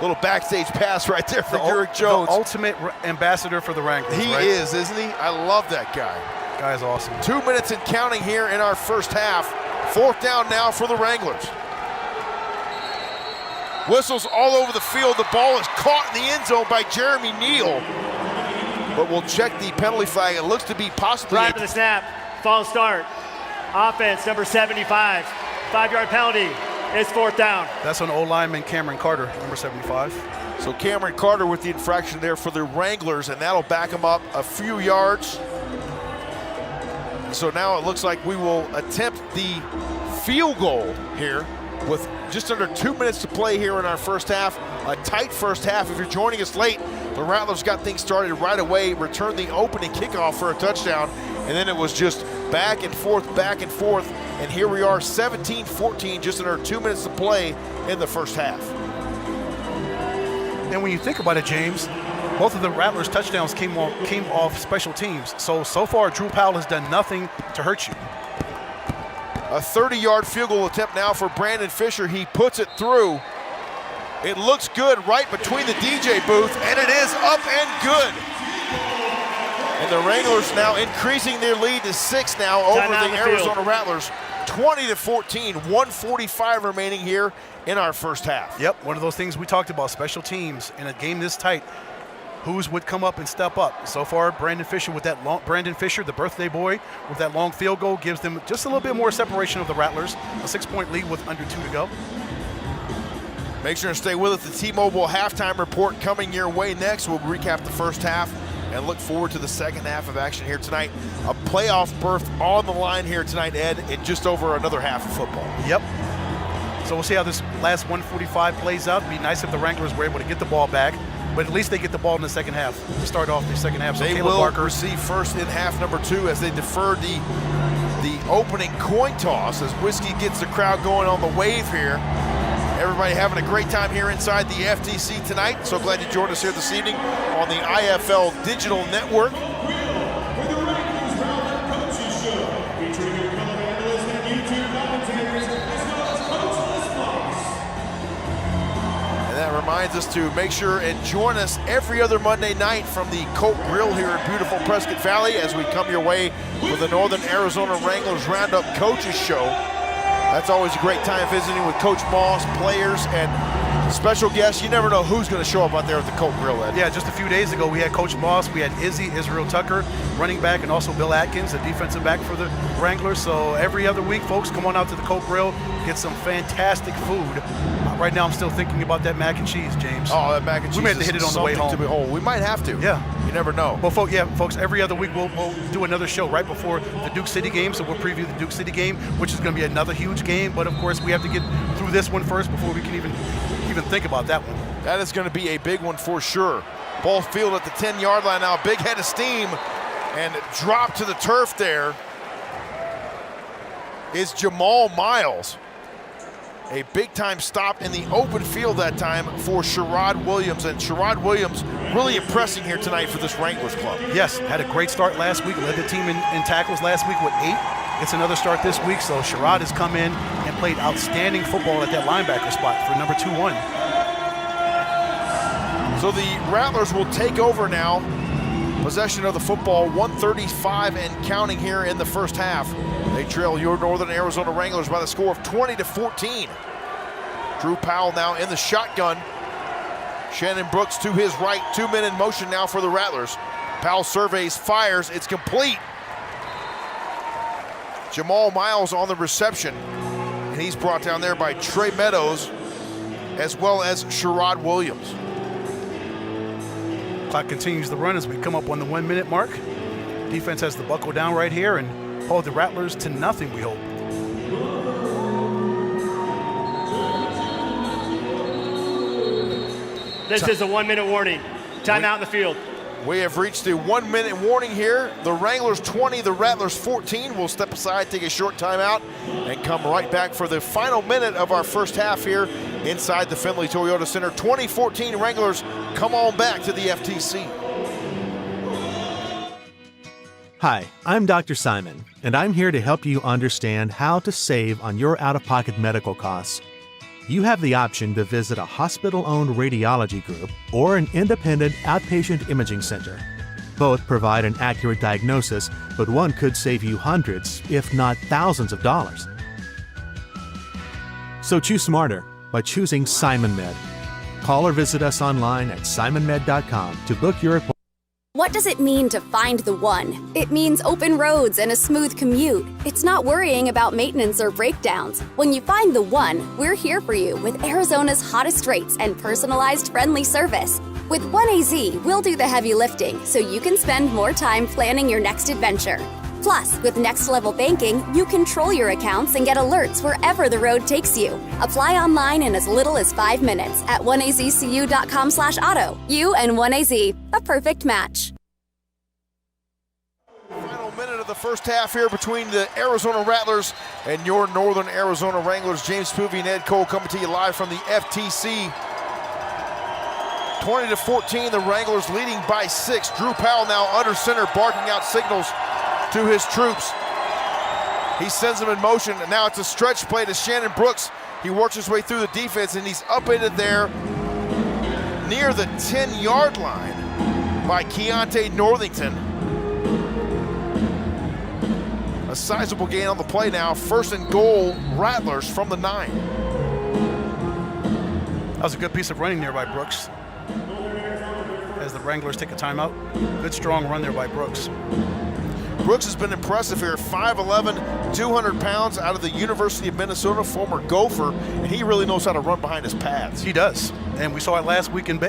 Little backstage pass right there for Uric Jones. The ultimate ambassador for the Wranglers. He is, isn't he? I love that guy. Guy's awesome. 2 minutes and counting here in our first half. 4th down now for the Wranglers. Whistles all over the field. The ball is caught in the end zone by Jeremy Neal. But we'll check the penalty flag. It looks to be possibly... Right to the snap. False start. Offense, number 75. 5-yard penalty. It's 4th down. That's on O-lineman Cameron Carter, number 75. So Cameron Carter with the infraction there for the Wranglers, and that'll back him up a few yards. So now it looks like we will attempt the field goal here with just under 2 minutes to play here in our first half. A tight first half. If you're joining us late, the Rattlers got things started right away, returned the opening kickoff for a touchdown, and then it was just back and forth, and here we are 17-14, just under 2 minutes to play in the first half. And when you think about it, James, both of the Rattlers' touchdowns came off special teams. So far, Drew Powell has done nothing to hurt you. A 30-yard field goal attempt now for Brandon Fisher. He puts it through. It looks good right between the DJ booth, and it is up and good. And the Wranglers now increasing their lead to 6 now over the Arizona Rattlers. 20-14, 1:45 remaining here in our first half. Yep, one of those things we talked about, special teams in a game this tight. Who's would come up and step up? So far, Brandon Fisher, the birthday boy, with that long field goal gives them just a little bit more separation of the Rattlers. A 6-point lead with under 2 to go. Make sure to stay with us. The T-Mobile halftime report coming your way next. We'll recap the first half and look forward to the second half of action here tonight. A playoff berth on the line here tonight, Ed, in just over another half of football. Yep. So we'll see how this last 145 plays out. It'd be nice if the Wranglers were able to get the ball back, but at least they get the ball in the second half to start off the second half. So they will receive first in half number 2 as they defer the opening coin toss as Whiskey gets the crowd going on the wave here. Everybody having a great time here inside the FTC tonight. So glad you joined us here this evening on the IFL Digital Network. And that reminds us to make sure and join us every other Monday night from the Coke Grill here in beautiful Prescott Valley as we come your way for the Northern Arizona Wranglers Roundup Coaches Show. That's always a great time visiting with Coach Moss, players, and special guests. You never know who's going to show up out there at the Coke Grill, Ed. Yeah, just a few days ago, we had Coach Moss, we had Israel Tucker, running back, and also Bill Atkins, the defensive back for the Wranglers. So every other week, folks, come on out to the Coke Grill, get some fantastic food. Right now, I'm still thinking about that mac and cheese, James. Oh, that mac and cheese. We may have to hit it on the way home. To behold. We might have to. Yeah. You never know. Well, folks, every other week we'll do another show right before the Duke City game. So we'll preview the Duke City game, which is going to be another huge game. But, of course, we have to get through this one first before we can even think about that one. That is going to be a big one for sure. Ball field at the 10-yard line now. Big head of steam and drop to the turf there is Jamal Miles. A big-time stop in the open field that time for Sherrod Williams. And Sherrod Williams really impressing here tonight for this Wranglers club. Yes, had a great start last week. Led the team in tackles last week with 8. Gets another start this week. So Sherrod has come in and played outstanding football at that linebacker spot for number 2-1. So the Rattlers will take over now. Possession of the football, 1:35 and counting here in the first half. They trail your Northern Arizona Wranglers by the score of 20-14. Drew Powell now in the shotgun. Shannon Brooks to his right. 2 men in motion now for the Rattlers. Powell surveys, fires, it's complete. Jamal Miles on the reception. And he's brought down there by Trey Meadows as well as Sherrod Williams. Clock continues to run as we come up on the 1-minute mark. Defense has the buckle down right here and hold the Rattlers to nothing, we hope. This is a 1-minute warning. Timeout in the field. We have reached the 1-minute warning here. The Wranglers 20, the Rattlers 14. We'll step aside, take a short timeout, and come right back for the final minute of our first half here inside the Findlay Toyota Center. 2014 Wranglers, come on back to the FTC. Hi, I'm Dr. Simon, and I'm here to help you understand how to save on your out-of-pocket medical costs. You have the option to visit a hospital-owned radiology group or an independent outpatient imaging center. Both provide an accurate diagnosis, but one could save you hundreds, if not thousands of dollars. So choose smarter by choosing SimonMed. Call or visit us online at simonmed.com to book your appointment. What does it mean to find the one? It means open roads and a smooth commute. It's not worrying about maintenance or breakdowns. When you find the one, we're here for you with Arizona's hottest rates and personalized friendly service. With 1AZ, we'll do the heavy lifting so you can spend more time planning your next adventure. Plus, with Next Level Banking, you control your accounts and get alerts wherever the road takes you. Apply online in as little as 5 minutes at 1azcu.com/auto. You and 1AZ, a perfect match. Final minute of the first half here between the Arizona Rattlers and your Northern Arizona Wranglers. James Spoovy and Ed Cole coming to you live from the FTC. 20-14, the Wranglers leading by 6. Drew Powell now under center, barking out signals to his troops. He sends them in motion, and now it's a stretch play to Shannon Brooks. He works his way through the defense, and he's upended there near the 10-yard line by Keontae Northington. A sizable gain on the play now. 1st and goal, Rattlers from the 9. That was a good piece of running there by Brooks. As the Wranglers take a timeout. Good strong run there by Brooks. Brooks has been impressive here. 5'11", 200 pounds, out of the University of Minnesota, former Gopher, and he really knows how to run behind his pads. He does, and we saw it last week in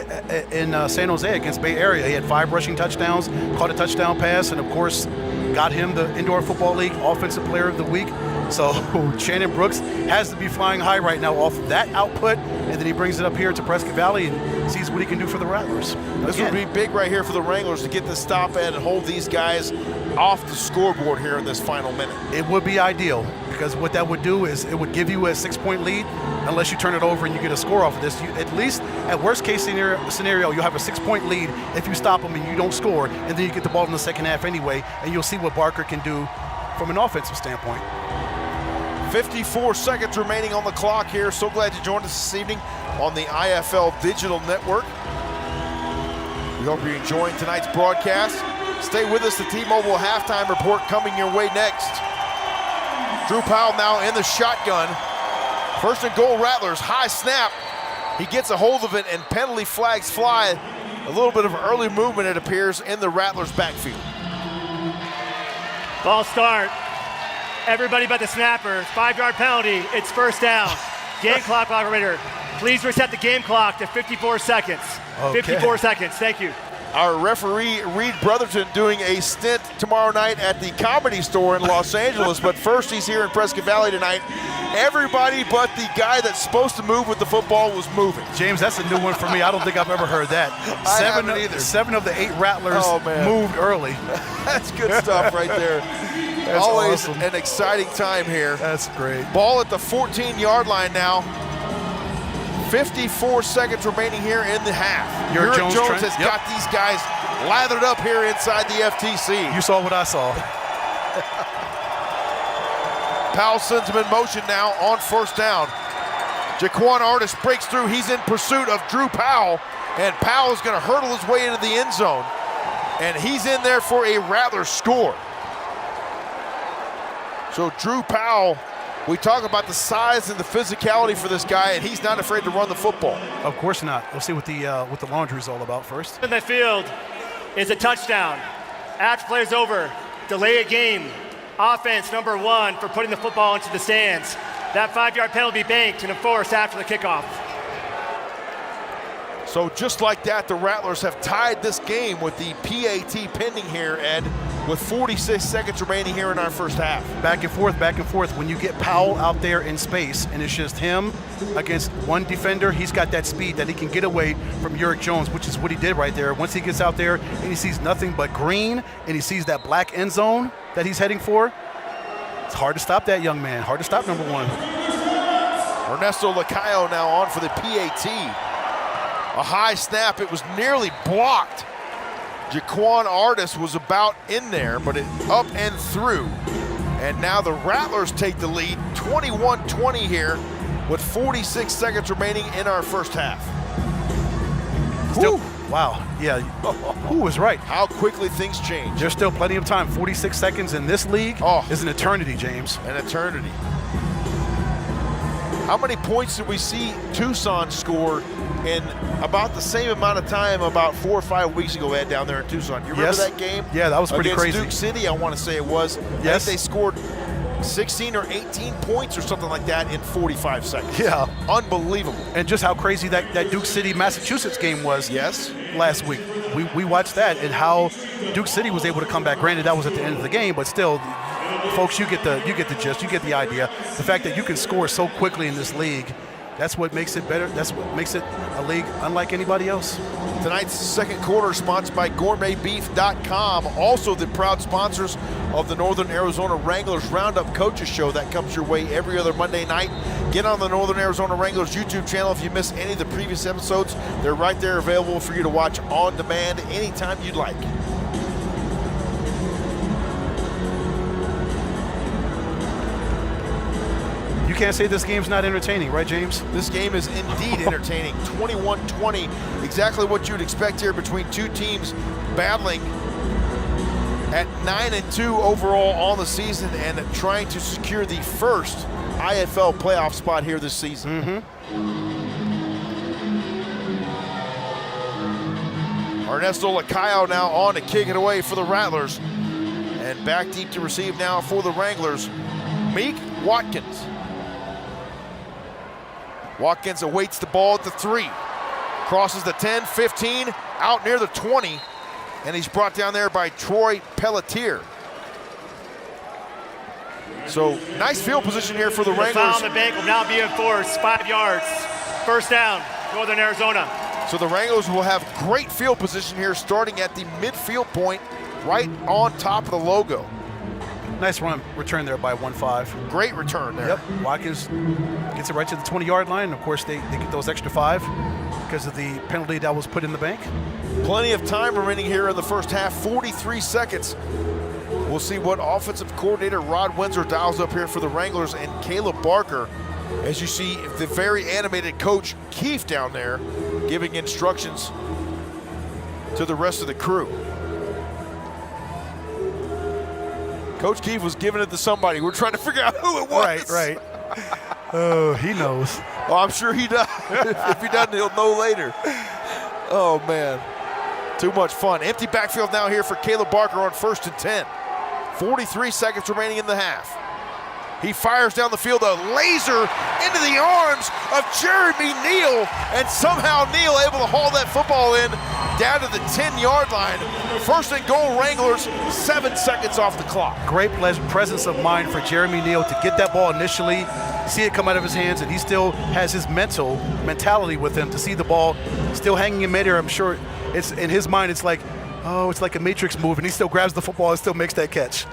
San Jose against Bay Area. He had 5 rushing touchdowns, caught a touchdown pass, and of course got him the Indoor Football League Offensive Player of the Week. So Shannon Brooks has to be flying high right now off of that output, and then he brings it up here to Prescott Valley and sees what he can do for the Rattlers. This would be big right here for the Wranglers to get the stop and hold these guys off the scoreboard here in this final minute. It would be ideal, because what that would do is it would give you a 6-point lead unless you turn it over and you get a score off of this. At least at worst case scenario, you'll have a 6-point lead if you stop them and you don't score, and then you get the ball in the second half anyway, and you'll see what Barker can do from an offensive standpoint. 54 seconds remaining on the clock here. So glad you joined us this evening on the IFL Digital Network. We hope you're enjoying tonight's broadcast. Stay with us. The T-Mobile halftime report coming your way next. Drew Powell now in the shotgun. 1st and goal, Rattlers. High snap. He gets a hold of it, and penalty flags fly. A little bit of early movement, it appears, in the Rattlers backfield. Ball start. Everybody but the snapper. 5-yard penalty. It's 1st down. Game clock operator, please reset the game clock to 54 seconds. Okay. 54 seconds. Thank you. Our referee, Reed Brotherton, doing a stint tomorrow night at the Comedy Store in Los Angeles, but first he's here in Prescott Valley tonight. Everybody but the guy that's supposed to move with the football was moving. James, that's a new one for me. I don't think I've ever heard that. I haven't either. 7 of the 8 Rattlers moved early. That's good stuff right there. That's always awesome. An exciting time here. That's great. Ball at the 14-yard line now. 54 seconds remaining here in the half. Uric Jones has got these guys lathered up here inside the FTC. You saw what I saw. Powell sends him in motion now on 1st down. Jaquan Artis breaks through. He's in pursuit of Drew Powell, and Powell's going to hurdle his way into the end zone, and he's in there for a Rattler score. So Drew Powell, we talk about the size and the physicality for this guy, and he's not afraid to run the football. Of course not. We'll see what the laundry is all about first. In the field is a touchdown. After play's over, delay a game. Offense number 1 for putting the football into the stands. That 5-yard penalty banked and enforced after the kickoff. So just like that, the Rattlers have tied this game with the PAT pending here, Ed, with 46 seconds remaining here in our first half. Back and forth, back and forth. When you get Powell out there in space and it's just him against one defender, he's got that speed that he can get away from Uric Jones, which is what he did right there. Once he gets out there and he sees nothing but green and he sees that black end zone that he's heading for, it's hard to stop that young man. Hard to stop number 1. Ernesto Lacayo now on for the PAT. A high snap, it was nearly blocked. Jaquan Artis was about in there, but it up and through. And now the Rattlers take the lead, 21-20 here, with 46 seconds remaining in our first half. Still, wow, yeah, who was right? How quickly things change. There's still plenty of time. 46 seconds in this league is an eternity, James. An eternity. How many points did we see Tucson score in about the same amount of time about 4 or 5 weeks ago, Ed, down there in Tucson? You remember that game? Yeah, that was pretty crazy. Duke City, I want to say it was. Yes. I think they scored 16 or 18 points or something like that in 45 seconds. Yeah. Unbelievable. And just how crazy that Duke City, Massachusetts game was last week. we watched that and how Duke City was able to come back. Granted, that was at the end of the game, but still, folks, you get the gist, you get the idea. The fact that you can score so quickly in this league, that's what makes it better. That's what makes it a league unlike anybody else. Tonight's second quarter sponsored by GourmetBeef.com, also the proud sponsors of the Northern Arizona Wranglers Roundup Coaches Show. That comes your way every other Monday night. Get on the Northern Arizona Wranglers YouTube channel. If you miss any of the previous episodes, they're right there available for you to watch on demand anytime you'd like. You can't say this game's not entertaining, right, James? This game is indeed entertaining. 21-20, exactly what you'd expect here between two teams battling at 9-2 overall on the season and trying to secure the first IFL playoff spot here this season. Ernesto Lacayo now on to kick it away for the Rattlers. And back deep to receive now for the Wranglers, Meek Watkins. Watkins awaits the ball at the 3. Crosses the 10, 15, out near the 20. And he's brought down there by Troy Pelletier. So nice field position here for the Wranglers. The foul on the bank will now be enforced, 5 yards. First down, Northern Arizona. So the Wranglers will have great field position here starting at the midfield point right on top of the logo. Nice return there by 1-5. Great return there. Yep, Watkins gets it right to the 20-yard line. Of course, they get those extra 5 because of the penalty that was put in the bank. Plenty of time remaining here in the first half, 43 seconds. We'll see what offensive coordinator Rod Windsor dials up here for the Wranglers and Caleb Barker. As you see, the very animated Coach Keefe down there giving instructions to the rest of the crew. Coach Keefe was giving it to somebody. We're trying to figure out who it was. Right. Oh, he knows. Well, I'm sure he does. If he doesn't, he'll know later. Oh, man. Too much fun. Empty backfield now here for Caleb Barker on 1st and 10. 43 seconds remaining in the half. He fires down the field, a laser into the arms of Jeremy Neal, and somehow Neal able to haul that football in down to the 10-yard line. 1st and goal, Wranglers, 7 seconds off the clock. Great presence of mind for Jeremy Neal to get that ball initially, see it come out of his hands, and he still has his mentality with him to see the ball still hanging in midair. I'm sure it's in his mind, it's like a Matrix move, and he still grabs the football and still makes that catch.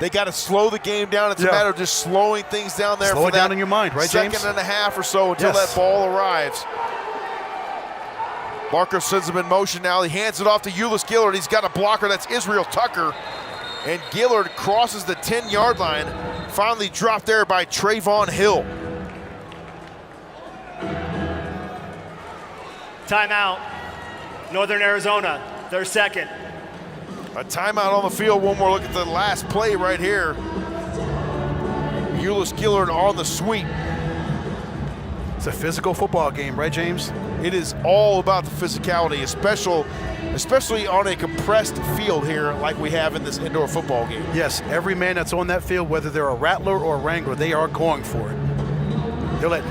They got to slow the game down. It's a matter of just slowing things down there. Slow it down in your mind, right, James? Second and a half or so until that ball arrives. Barker sends him in motion now. He hands it off to Ulyss Gillard. He's got a blocker. That's Israel Tucker. And Gillard crosses the 10-yard line. Finally dropped there by Trayvon Hill. Timeout, Northern Arizona, their second. A timeout on the field. One more look at the last play right here. Ulyss Gillard on the sweep. It's a physical football game, right, James? It is all about the physicality, especially on a compressed field here like we have in this indoor football game. Yes, every man that's on that field, whether they're a Rattler or a Wrangler, they are going for it. They'll let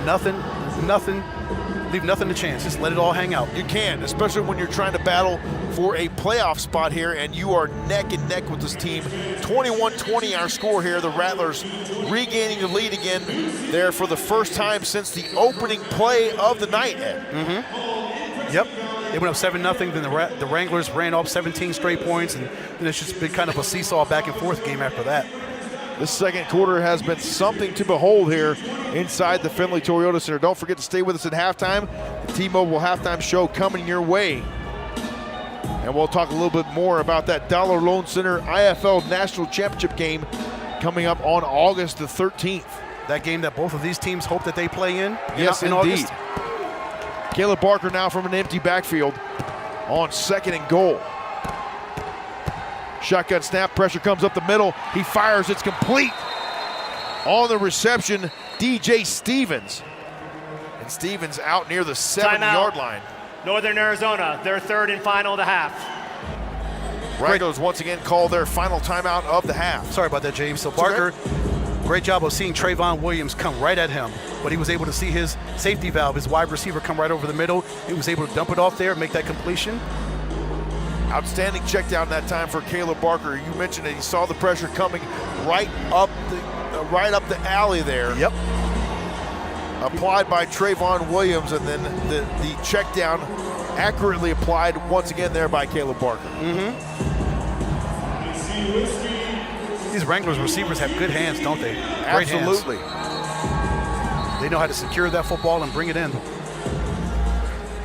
leave nothing to chance. Just let it all hang out. You can, especially when you're trying to battle for a playoff spot here and you are neck and neck with this team. 21-20 our score here. The Rattlers regaining the lead again there for the first time since the opening play of the night, Ed. Yep. They went up 7-0, then the Wranglers ran off 17 straight points, and then it's just been kind of a seesaw back and forth game after that. This second quarter has been something to behold here inside the Findlay Toyota Center. Don't forget to stay with us at halftime. The T-Mobile halftime show coming your way. And we'll talk a little bit more about that Dollar Loan Center IFL National Championship game coming up on August the 13th. That game that both of these teams hope that they play in? Yes, in indeed. August. Caleb Barker now from an empty backfield on 2nd and goal. Shotgun snap, pressure comes up the middle. He fires, it's complete. On the reception, DJ Stevens. And Stevens out near the 7-yard line. Northern Arizona, their third and final of the half. Wranglers once again call their final timeout of the half. Sorry about that, James. So Barker, great job of seeing Trayvon Williams come right at him, but he was able to see his safety valve, his wide receiver, come right over the middle. He was able to dump it off there, make that completion. Outstanding check down that time for Caleb Barker. You mentioned it. He saw the pressure coming right up the alley there. Yep. Applied by Trayvon Williams, and then the check down accurately applied once again there by Caleb Barker. These Wranglers receivers have good hands, don't they? Great Absolutely. Hands. They know how to secure that football and bring it in.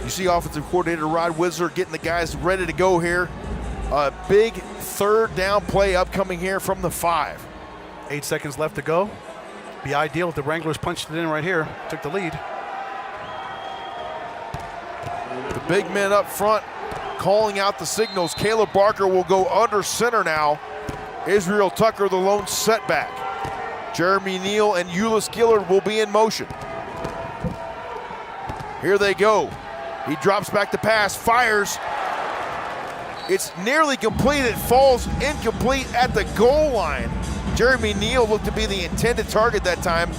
You see offensive coordinator Rod Whistler getting the guys ready to go here. A big third down play upcoming here from the 5. 8 seconds left to go. Be ideal if the Wranglers punched it in right here, took the lead. The big men up front calling out the signals. Caleb Barker will go under center now. Israel Tucker, the lone setback. Jeremy Neal and Ulyss Gillard will be in motion. Here they go. He drops back to pass, fires. It's nearly complete. It falls incomplete at the goal line. Jeremy Neal looked to be the intended target that time.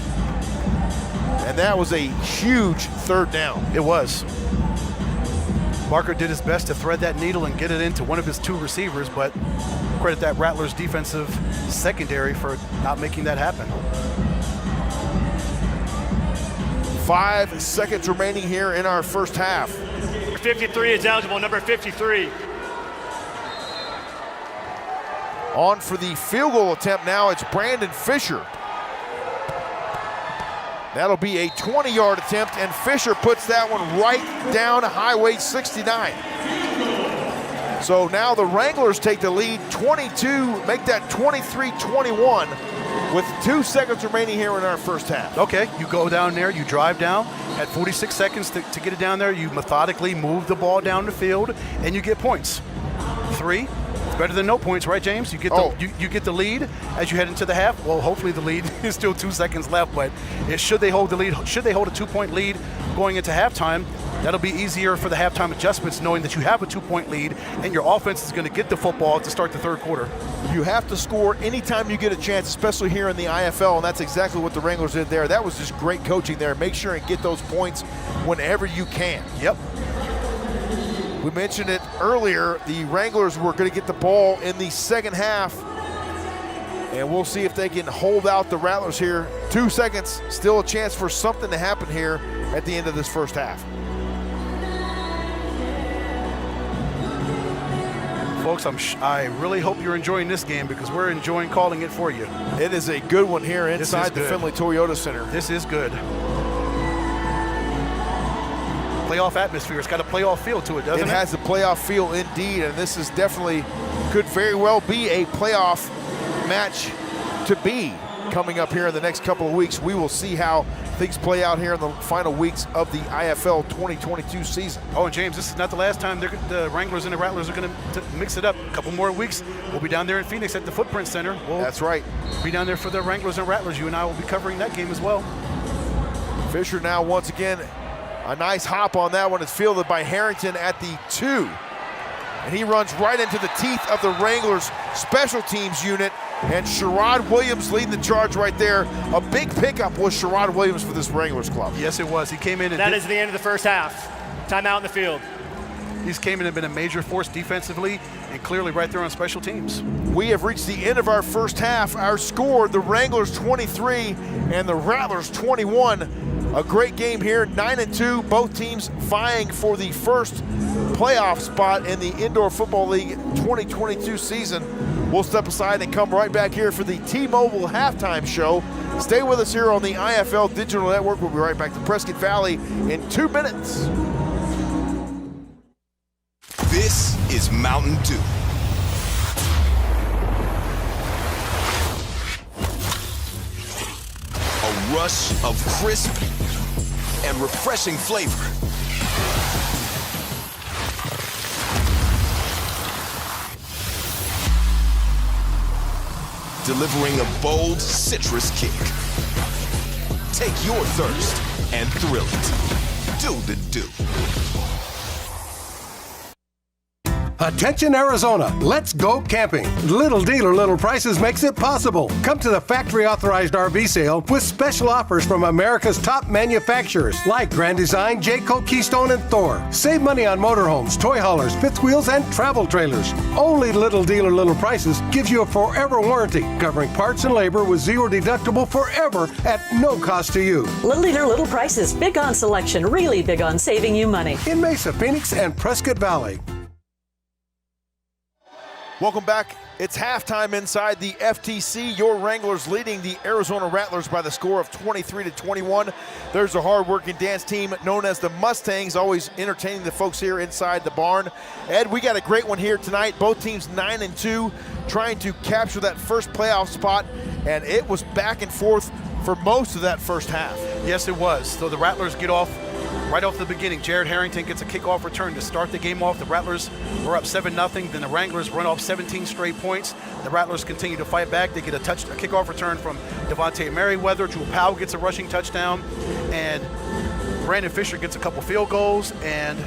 And that was a huge third down. It was. Barker did his best to thread that needle and get it into one of his 2 receivers, but credit that Rattlers defensive secondary for not making that happen. 5 seconds remaining here in our first half. 53 is eligible, number 53. On for the field goal attempt now, it's Brandon Fisher. That'll be a 20-yard attempt, and Fisher puts that one right down Highway 69. So now the Wranglers take the lead, 22, make that 23-21 with 2 seconds remaining here in our first half. Okay, you go down there, you drive down. At 46 seconds to get it down there, you methodically move the ball down the field, and you get points. 3. Better than no points, right, James? You get the you get the lead as you head into the half. Well, hopefully the lead is still 2 seconds left, but should they hold the lead? Should they hold a 2-point lead going into halftime? That'll be easier for the halftime adjustments, knowing that you have a 2-point lead and your offense is going to get the football to start the third quarter. You have to score anytime you get a chance, especially here in the IFL, and that's exactly what the Wranglers did there. That was just great coaching there. Make sure and get those points whenever you can. Yep. We mentioned it earlier, the Wranglers were going to get the ball in the second half, and we'll see if they can hold out the Rattlers here. 2 seconds, still a chance for something to happen here at the end of this first half. Folks, I really hope you're enjoying this game because we're enjoying calling it for you. It is a good one here inside the Finley Toyota Center. This is good. Playoff atmosphere. It's got a playoff feel to it, doesn't it? It has a playoff feel indeed, and this is definitely, could very well be a playoff match to be coming up here in the next couple of weeks. We will see how things play out here in the final weeks of the IFL 2022 season. Oh, and James, this is not the last time the Wranglers and the Rattlers are going to mix it up. A couple more weeks. We'll be down there in Phoenix at the Footprint Center. That's right. Be down there for the Wranglers and Rattlers. You and I will be covering that game as well. Fisher now once again, a nice hop on that one. It's fielded by Harrington at the 2. And he runs right into the teeth of the Wranglers special teams unit. And Sherrod Williams leading the charge right there. A big pickup was Sherrod Williams for this Wranglers club. Yes, it was. He came in and that is the end of the first half. Timeout in the field. He's came in and been a major force defensively and clearly right there on special teams. We have reached the end of our first half. Our score, the Wranglers 23 and the Rattlers 21. A great game here, 9-2. Both teams vying for the first playoff spot in the Indoor Football League 2022 season. We'll step aside and come right back here for the T-Mobile halftime show. Stay with us here on the IFL Digital Network. We'll be right back to Prescott Valley in 2 minutes. This is Mountain Dew. A rush of crisp and refreshing flavor. Delivering a bold citrus kick. Take your thirst and thrill it. Do the do. Attention Arizona, let's go camping. Little dealer, little prices makes it possible. Come to the factory authorized RV sale with special offers from America's top manufacturers like Grand Design, Jayco, Keystone, and Thor. Save money on motorhomes, toy haulers, fifth wheels, and travel trailers. Only Little Dealer, Little Prices gives you a forever warranty, covering parts and labor with zero deductible forever at no cost to you. Little Dealer, Little Prices, big on selection, really big on saving you money. In Mesa, Phoenix, and Prescott Valley. Welcome back. It's halftime inside the FTC. Your Wranglers leading the Arizona Rattlers by the score of 23-21. There's a hard-working dance team known as the Mustangs, always entertaining the folks here inside the barn. Ed, we got a great one here tonight. Both teams 9-2, trying to capture that first playoff spot, and it was back and forth for most of that first half. Yes, it was. So the Rattlers get off right off the beginning. Jared Harrington gets a kickoff return to start the game off. The Rattlers were up 7-0. Then the Wranglers run off 17 straight points. The Rattlers continue to fight back. They get a kickoff return from Devontae Merriweather. Drew Powell gets a rushing touchdown. And Brandon Fisher gets a couple field goals. And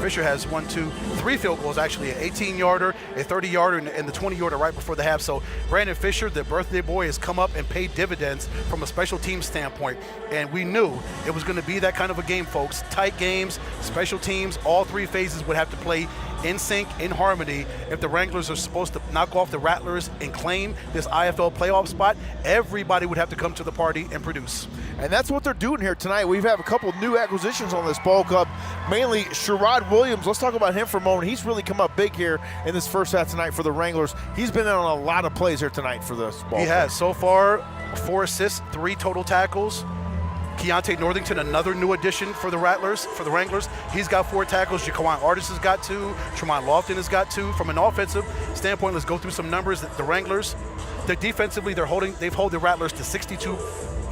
Fisher has 3 field goals, actually, an 18-yarder, a 30-yarder, and the 20-yarder right before the half. So Brandon Fisher, the birthday boy, has come up and paid dividends from a special team standpoint. And we knew it was going to be that kind of a game, folks. Tight games, special teams, all 3 phases would have to play in sync, in harmony. If the Wranglers are supposed to knock off the Rattlers and claim this IFL playoff spot, everybody would have to come to the party and produce. And that's what they're doing here tonight. We have a couple new acquisitions on this ball club, mainly Sherrod Williams. Let's talk about him for a moment. He's really come up big here in this first half tonight for the Wranglers. He's been on a lot of plays here tonight for this ball club. He has. So far, 4 assists, 3 total tackles. Keontae Northington, another new addition for the Rattlers, for the Wranglers. He's got 4 tackles. Jaquan Artis has got 2. Tremont Lofton has got 2. From an offensive standpoint, let's go through some numbers. The Wranglers, defensively, they've held the Rattlers to 62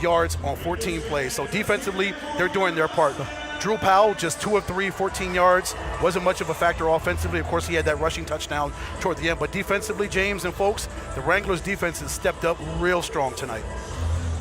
yards on 14 plays. So defensively, they're doing their part. Drew Powell, just 2 of 3, 14 yards. Wasn't much of a factor offensively. Of course, he had that rushing touchdown toward the end. But defensively, James and folks, the Wranglers' defense has stepped up real strong tonight.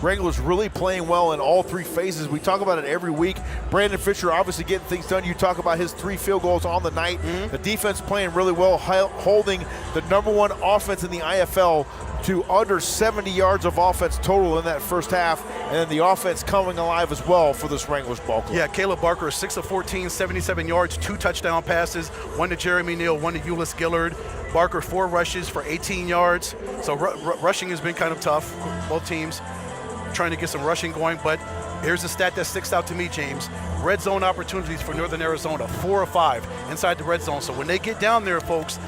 Wranglers really playing well in all 3 phases. We talk about it every week. Brandon Fisher obviously getting things done. You talk about his 3 field goals on the night. The defense playing really well, holding the #1 offense in the IFL to under 70 yards of offense total in that first half, and then the offense coming alive as well for this Wranglers ball club. Yeah, Caleb Barker, 6 of 14, 77 yards, 2 touchdown passes, 1 to Jeremy Neal, 1 to Ulyss Gillard. Barker, 4 rushes for 18 yards. So rushing has been kind of tough, both teams trying to get some rushing going, but here's the stat that sticks out to me, James. Red zone opportunities for Northern Arizona, 4 of 5 inside the red zone. So when they get down there, folks,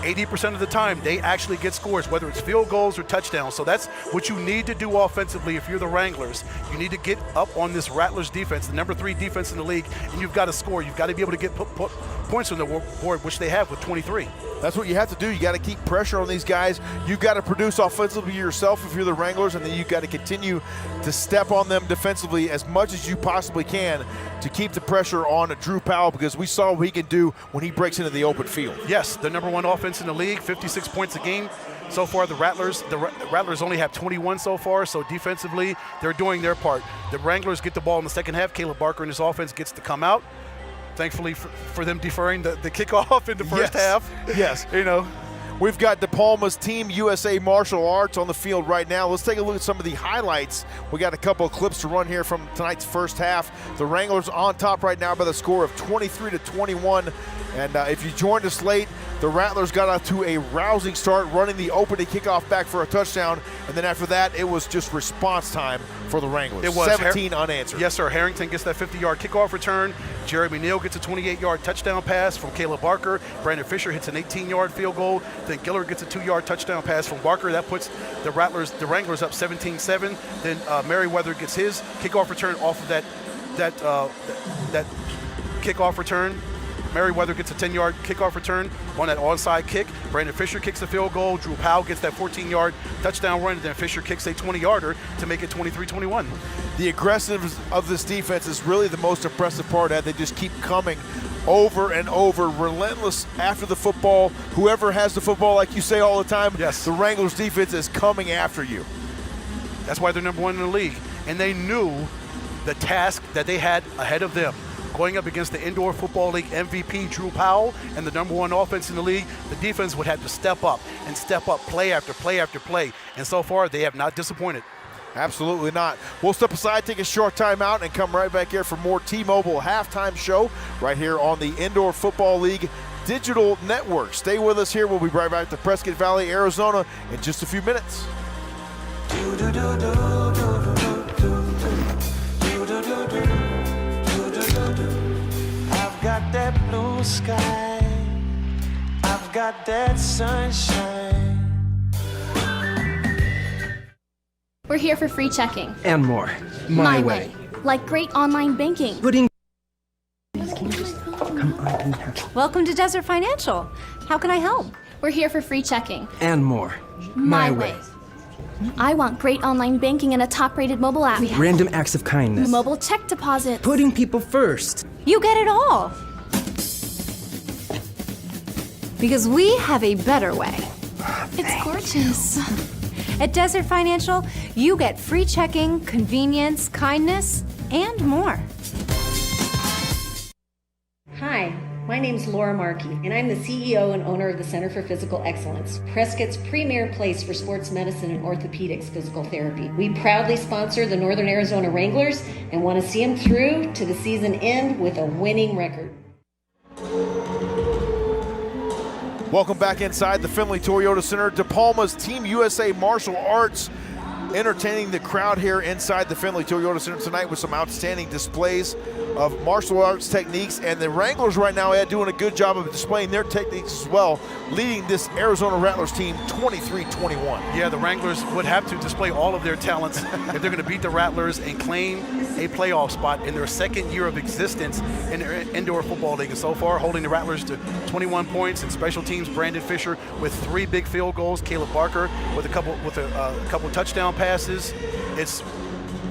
80% of the time, they actually get scores, whether it's field goals or touchdowns. So that's what you need to do offensively if you're the Wranglers. You need to get up on this Rattlers defense, the #3 defense in the league, and you've got to score. You've got to be able to get points on the board, which they have with 23. That's what you have to do. You got to keep pressure on these guys. You've got to produce offensively yourself if you're the Wranglers, and then you've got to continue to step on them defensively as much as you possibly can to keep the pressure on Drew Powell, because we saw what he can do when he breaks into the open field. Yes, the #1 offense in the league, 56 points a game. So far, the Rattlers only have 21 so far, so defensively, they're doing their part. The Wranglers get the ball in the second half. Caleb Barker and his offense gets to come out. Thankfully for them deferring the kickoff in the first half. Yes. You know. We've got De Palma's Team USA Martial Arts on the field right now. Let's take a look at some of the highlights. We got a couple of clips to run here from tonight's first half. The Wranglers on top right now by the score of 23-21. And if you joined us late, the Rattlers got out to a rousing start, running the opening kickoff back for a touchdown. And then after that, it was just response time for the Wranglers. It was 17 unanswered. Yes, sir. Harrington gets that 50-yard kickoff return. Jeremy Neal gets a 28-yard touchdown pass from Caleb Barker. Brandon Fisher hits an 18-yard field goal. Then Gillard gets a 2-yard touchdown pass from Barker. That puts the Wranglers up 17-7. Then Merriweather gets his kickoff return off of that kickoff return. Merriweather gets a 10-yard kickoff return on that onside kick. Brandon Fisher kicks the field goal. Drew Powell gets that 14-yard touchdown run, and then Fisher kicks a 20-yarder to make it 23-21. The aggressiveness of this defense is really the most impressive part. They just keep coming over and over, relentless after the football. Whoever has the football, like you say all the time, yes, the Wranglers defense is coming after you. That's why they're #1 in the league. And they knew the task that they had ahead of them Going up against the Indoor Football League MVP, Drew Powell, and the #1 offense in the league, the defense would have to step up play after play after play. And so far, they have not disappointed. Absolutely not. We'll step aside, take a short time out, and come right back here for more T-Mobile halftime show right here on the Indoor Football League Digital Network. Stay with us here. We'll be right back to Prescott Valley, Arizona in just a few minutes. I've got that blue sky, I've got that sunshine. We're here for free checking. And more. My way. Like great online banking. Putting. Welcome to Desert Financial. How can I help? We're here for free checking. And more. My way. I want great online banking and a top-rated mobile app. Random acts of kindness. Mobile check deposits. Putting people first. You get it all. Because we have a better way. It's gorgeous. At Desert Financial, you get free checking, convenience, kindness, and more. Hi, my name's Laura Markey, and I'm the CEO and owner of the Center for Physical Excellence, Prescott's premier place for sports medicine and orthopedics physical therapy. We proudly sponsor the Northern Arizona Wranglers and want to see them through to the season end with a winning record. Welcome back inside the Findlay Toyota Center. De Palma's Team USA Martial Arts entertaining the crowd here inside the Findlay Toyota Center tonight with some outstanding displays of martial arts techniques. And the Wranglers right now, Ed, doing a good job of displaying their techniques as well, leading this Arizona Rattlers team 23-21. Yeah, the Wranglers would have to display all of their talents if they're going to beat the Rattlers and claim a playoff spot in their second year of existence in their Indoor Football League. And so far, holding the Rattlers to 21 points. And special teams, Brandon Fisher with 3 big field goals, Caleb Barker with a couple touchdown passes. It's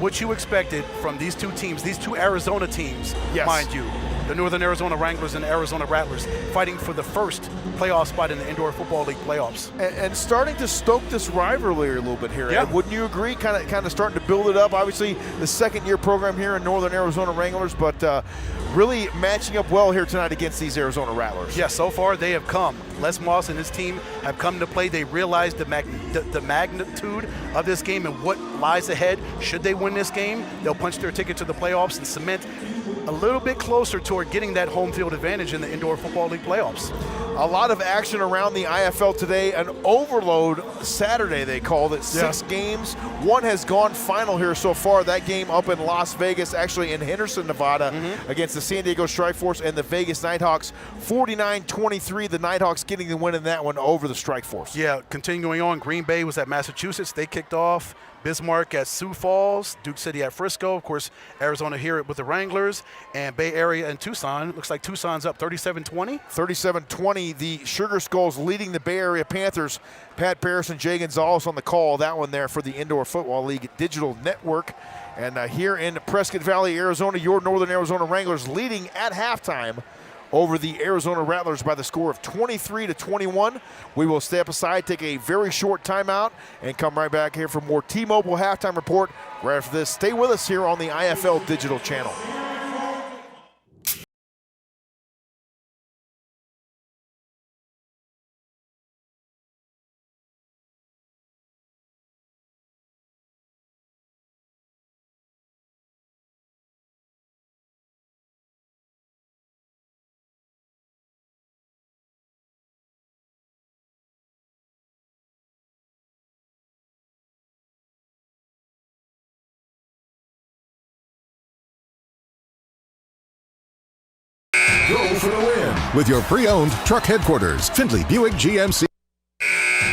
what you expected from these two teams, these two Arizona teams, yes, mind you. The Northern Arizona Wranglers and the Arizona Rattlers fighting for the first playoff spot in the Indoor Football League playoffs. And starting to stoke this rivalry a little bit here. Yeah. Ed, wouldn't you agree? Kind of starting to build it up. Obviously, the second-year program here in Northern Arizona Wranglers, but really matching up well here tonight against these Arizona Rattlers. Yeah, so far they have come. Les Moss and his team have come to play. They realize the magnitude of this game and what lies ahead. Should they win this game, they'll punch their ticket to the playoffs and cement a little bit closer toward getting that home field advantage in the Indoor Football League playoffs. A lot of action around the IFL today. An overload Saturday, they called it. 6 games. One has gone final here so far. That game up in Las Vegas, actually in Henderson, Nevada, against the San Diego Strike Force and the Vegas Nighthawks. 49-23, the Nighthawks getting the win in that one over the Strike Force. Yeah, continuing on, Green Bay was at Massachusetts. They kicked off. Bismarck at Sioux Falls, Duke City at Frisco, of course, Arizona here with the Wranglers, and Bay Area and Tucson. Looks like Tucson's up 37-20. 37-20, the Sugar Skulls leading the Bay Area Panthers. Pat Parris and Jay Gonzalez on the call, that one there for the Indoor Football League Digital Network. And here in Prescott Valley, Arizona, your Northern Arizona Wranglers leading at halftime over the Arizona Rattlers by the score of 23-21. We will step aside, take a very short timeout, and come right back here for more T-Mobile halftime report right after this. Stay with us here on the IFL Digital Channel. Go for the win with your pre-owned truck headquarters, Findlay Buick GMC.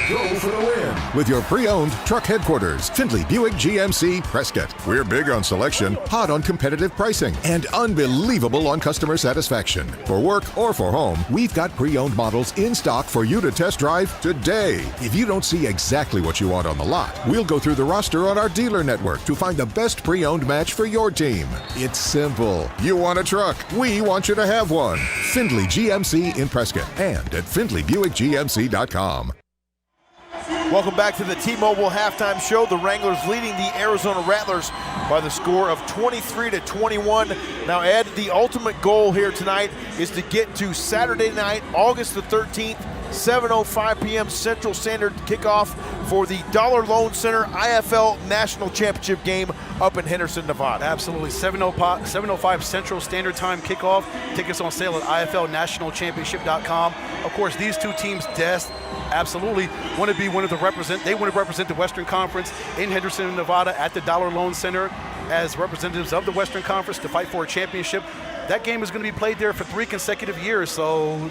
Go for the win with your pre-owned truck headquarters, Findlay Buick GMC Prescott. We're big on selection, hot on competitive pricing, and unbelievable on customer satisfaction. For work or for home, we've got pre-owned models in stock for you to test drive today. If you don't see exactly what you want on the lot, we'll go through the roster on our dealer network to find the best pre-owned match for your team. It's simple. You want a truck, we want you to have one. Findlay GMC in Prescott and at FindlayBuickGMC.com. Welcome back to the T-Mobile Halftime Show. The Wranglers leading the Arizona Rattlers by the score of 23-21. Now, Ed, the ultimate goal here tonight is to get to Saturday night, August the 13th, 7:05 p.m. Central Standard kickoff for the Dollar Loan Center IFL National Championship game up in Henderson, Nevada. Absolutely. 7:05 Central Standard Time kickoff. Tickets on sale at IFLNationalChampionship.com. Of course, these two teams absolutely want to be they want to represent the Western Conference in Henderson, Nevada at the Dollar Loan Center as representatives of the Western Conference to fight for a championship. That game is going to be played there for 3 consecutive years, so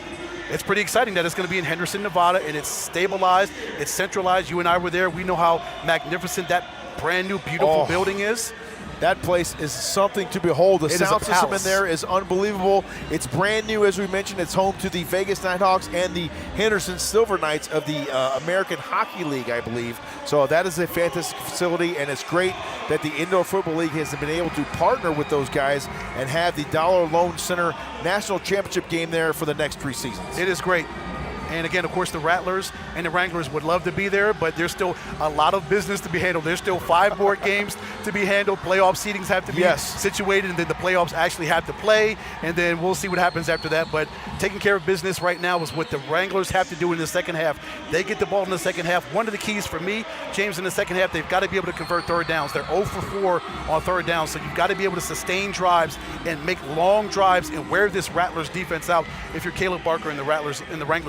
it's pretty exciting that it's going to be in Henderson, Nevada, and it's stabilized, it's centralized. You and I were there. We know how magnificent that brand new, beautiful building is. That place is something to behold. The sound system in there is unbelievable. It's brand new, as we mentioned. It's home to the Vegas Nighthawks and the Henderson Silver Knights of the American Hockey League, I believe. So that is a fantastic facility, and it's great that the Indoor Football League has been able to partner with those guys and have the Dollar Loan Center National Championship game there for the next 3 seasons. It is great. And again, of course, the Rattlers and the Wranglers would love to be there, but there's still a lot of business to be handled. There's still 5 more games to be handled. Playoff seedings have to be situated, and then the playoffs actually have to play, and then we'll see what happens after that. But taking care of business right now is what the Wranglers have to do in the second half. They get the ball in the second half. One of the keys for me, James, in the second half, they've got to be able to convert third downs. They're 0 for 4 on third down, so you've got to be able to sustain drives and make long drives and wear this Rattlers defense out if you're Caleb Barker and the Wranglers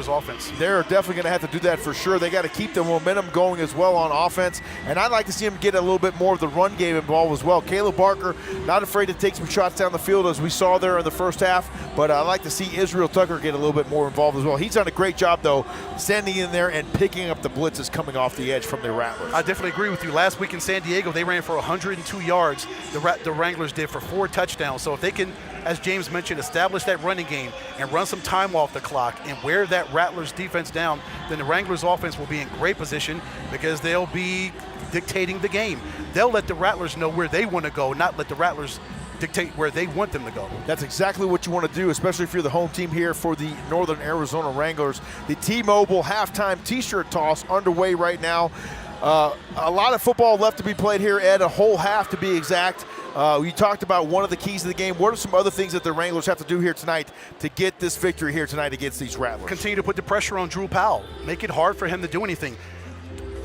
offense. They're definitely going to have to do that for sure. They got to keep the momentum going as well on offense, and I'd like to see them get a little bit more of the run game involved as well. Caleb Barker, not afraid to take some shots down the field as we saw there in the first half, but I'd like to see Israel Tucker get a little bit more involved as well. He's done a great job, though, standing in there and picking up the blitzes coming off the edge from the Rattlers. I definitely agree with you. Last week in San Diego, they ran for 102 yards. The Wranglers did for 4 touchdowns. So if they can, as James mentioned, establish that running game and run some time off the clock and wear that Rattlers defense down, then the Wranglers offense will be in great position because they'll be dictating the game. They'll let the Rattlers know where they want to go, not let the Rattlers dictate where they want them to go. That's exactly what you want to do, especially if you're the home team here for the Northern Arizona Wranglers. The T-Mobile halftime T-shirt toss underway right now. A lot of football left to be played here, Ed, a whole half to be exact. You talked about one of the keys of the game. What are some other things that the Wranglers have to do here tonight to get this victory here tonight against these Rattlers? Continue to put the pressure on Drew Powell. Make it hard for him to do anything.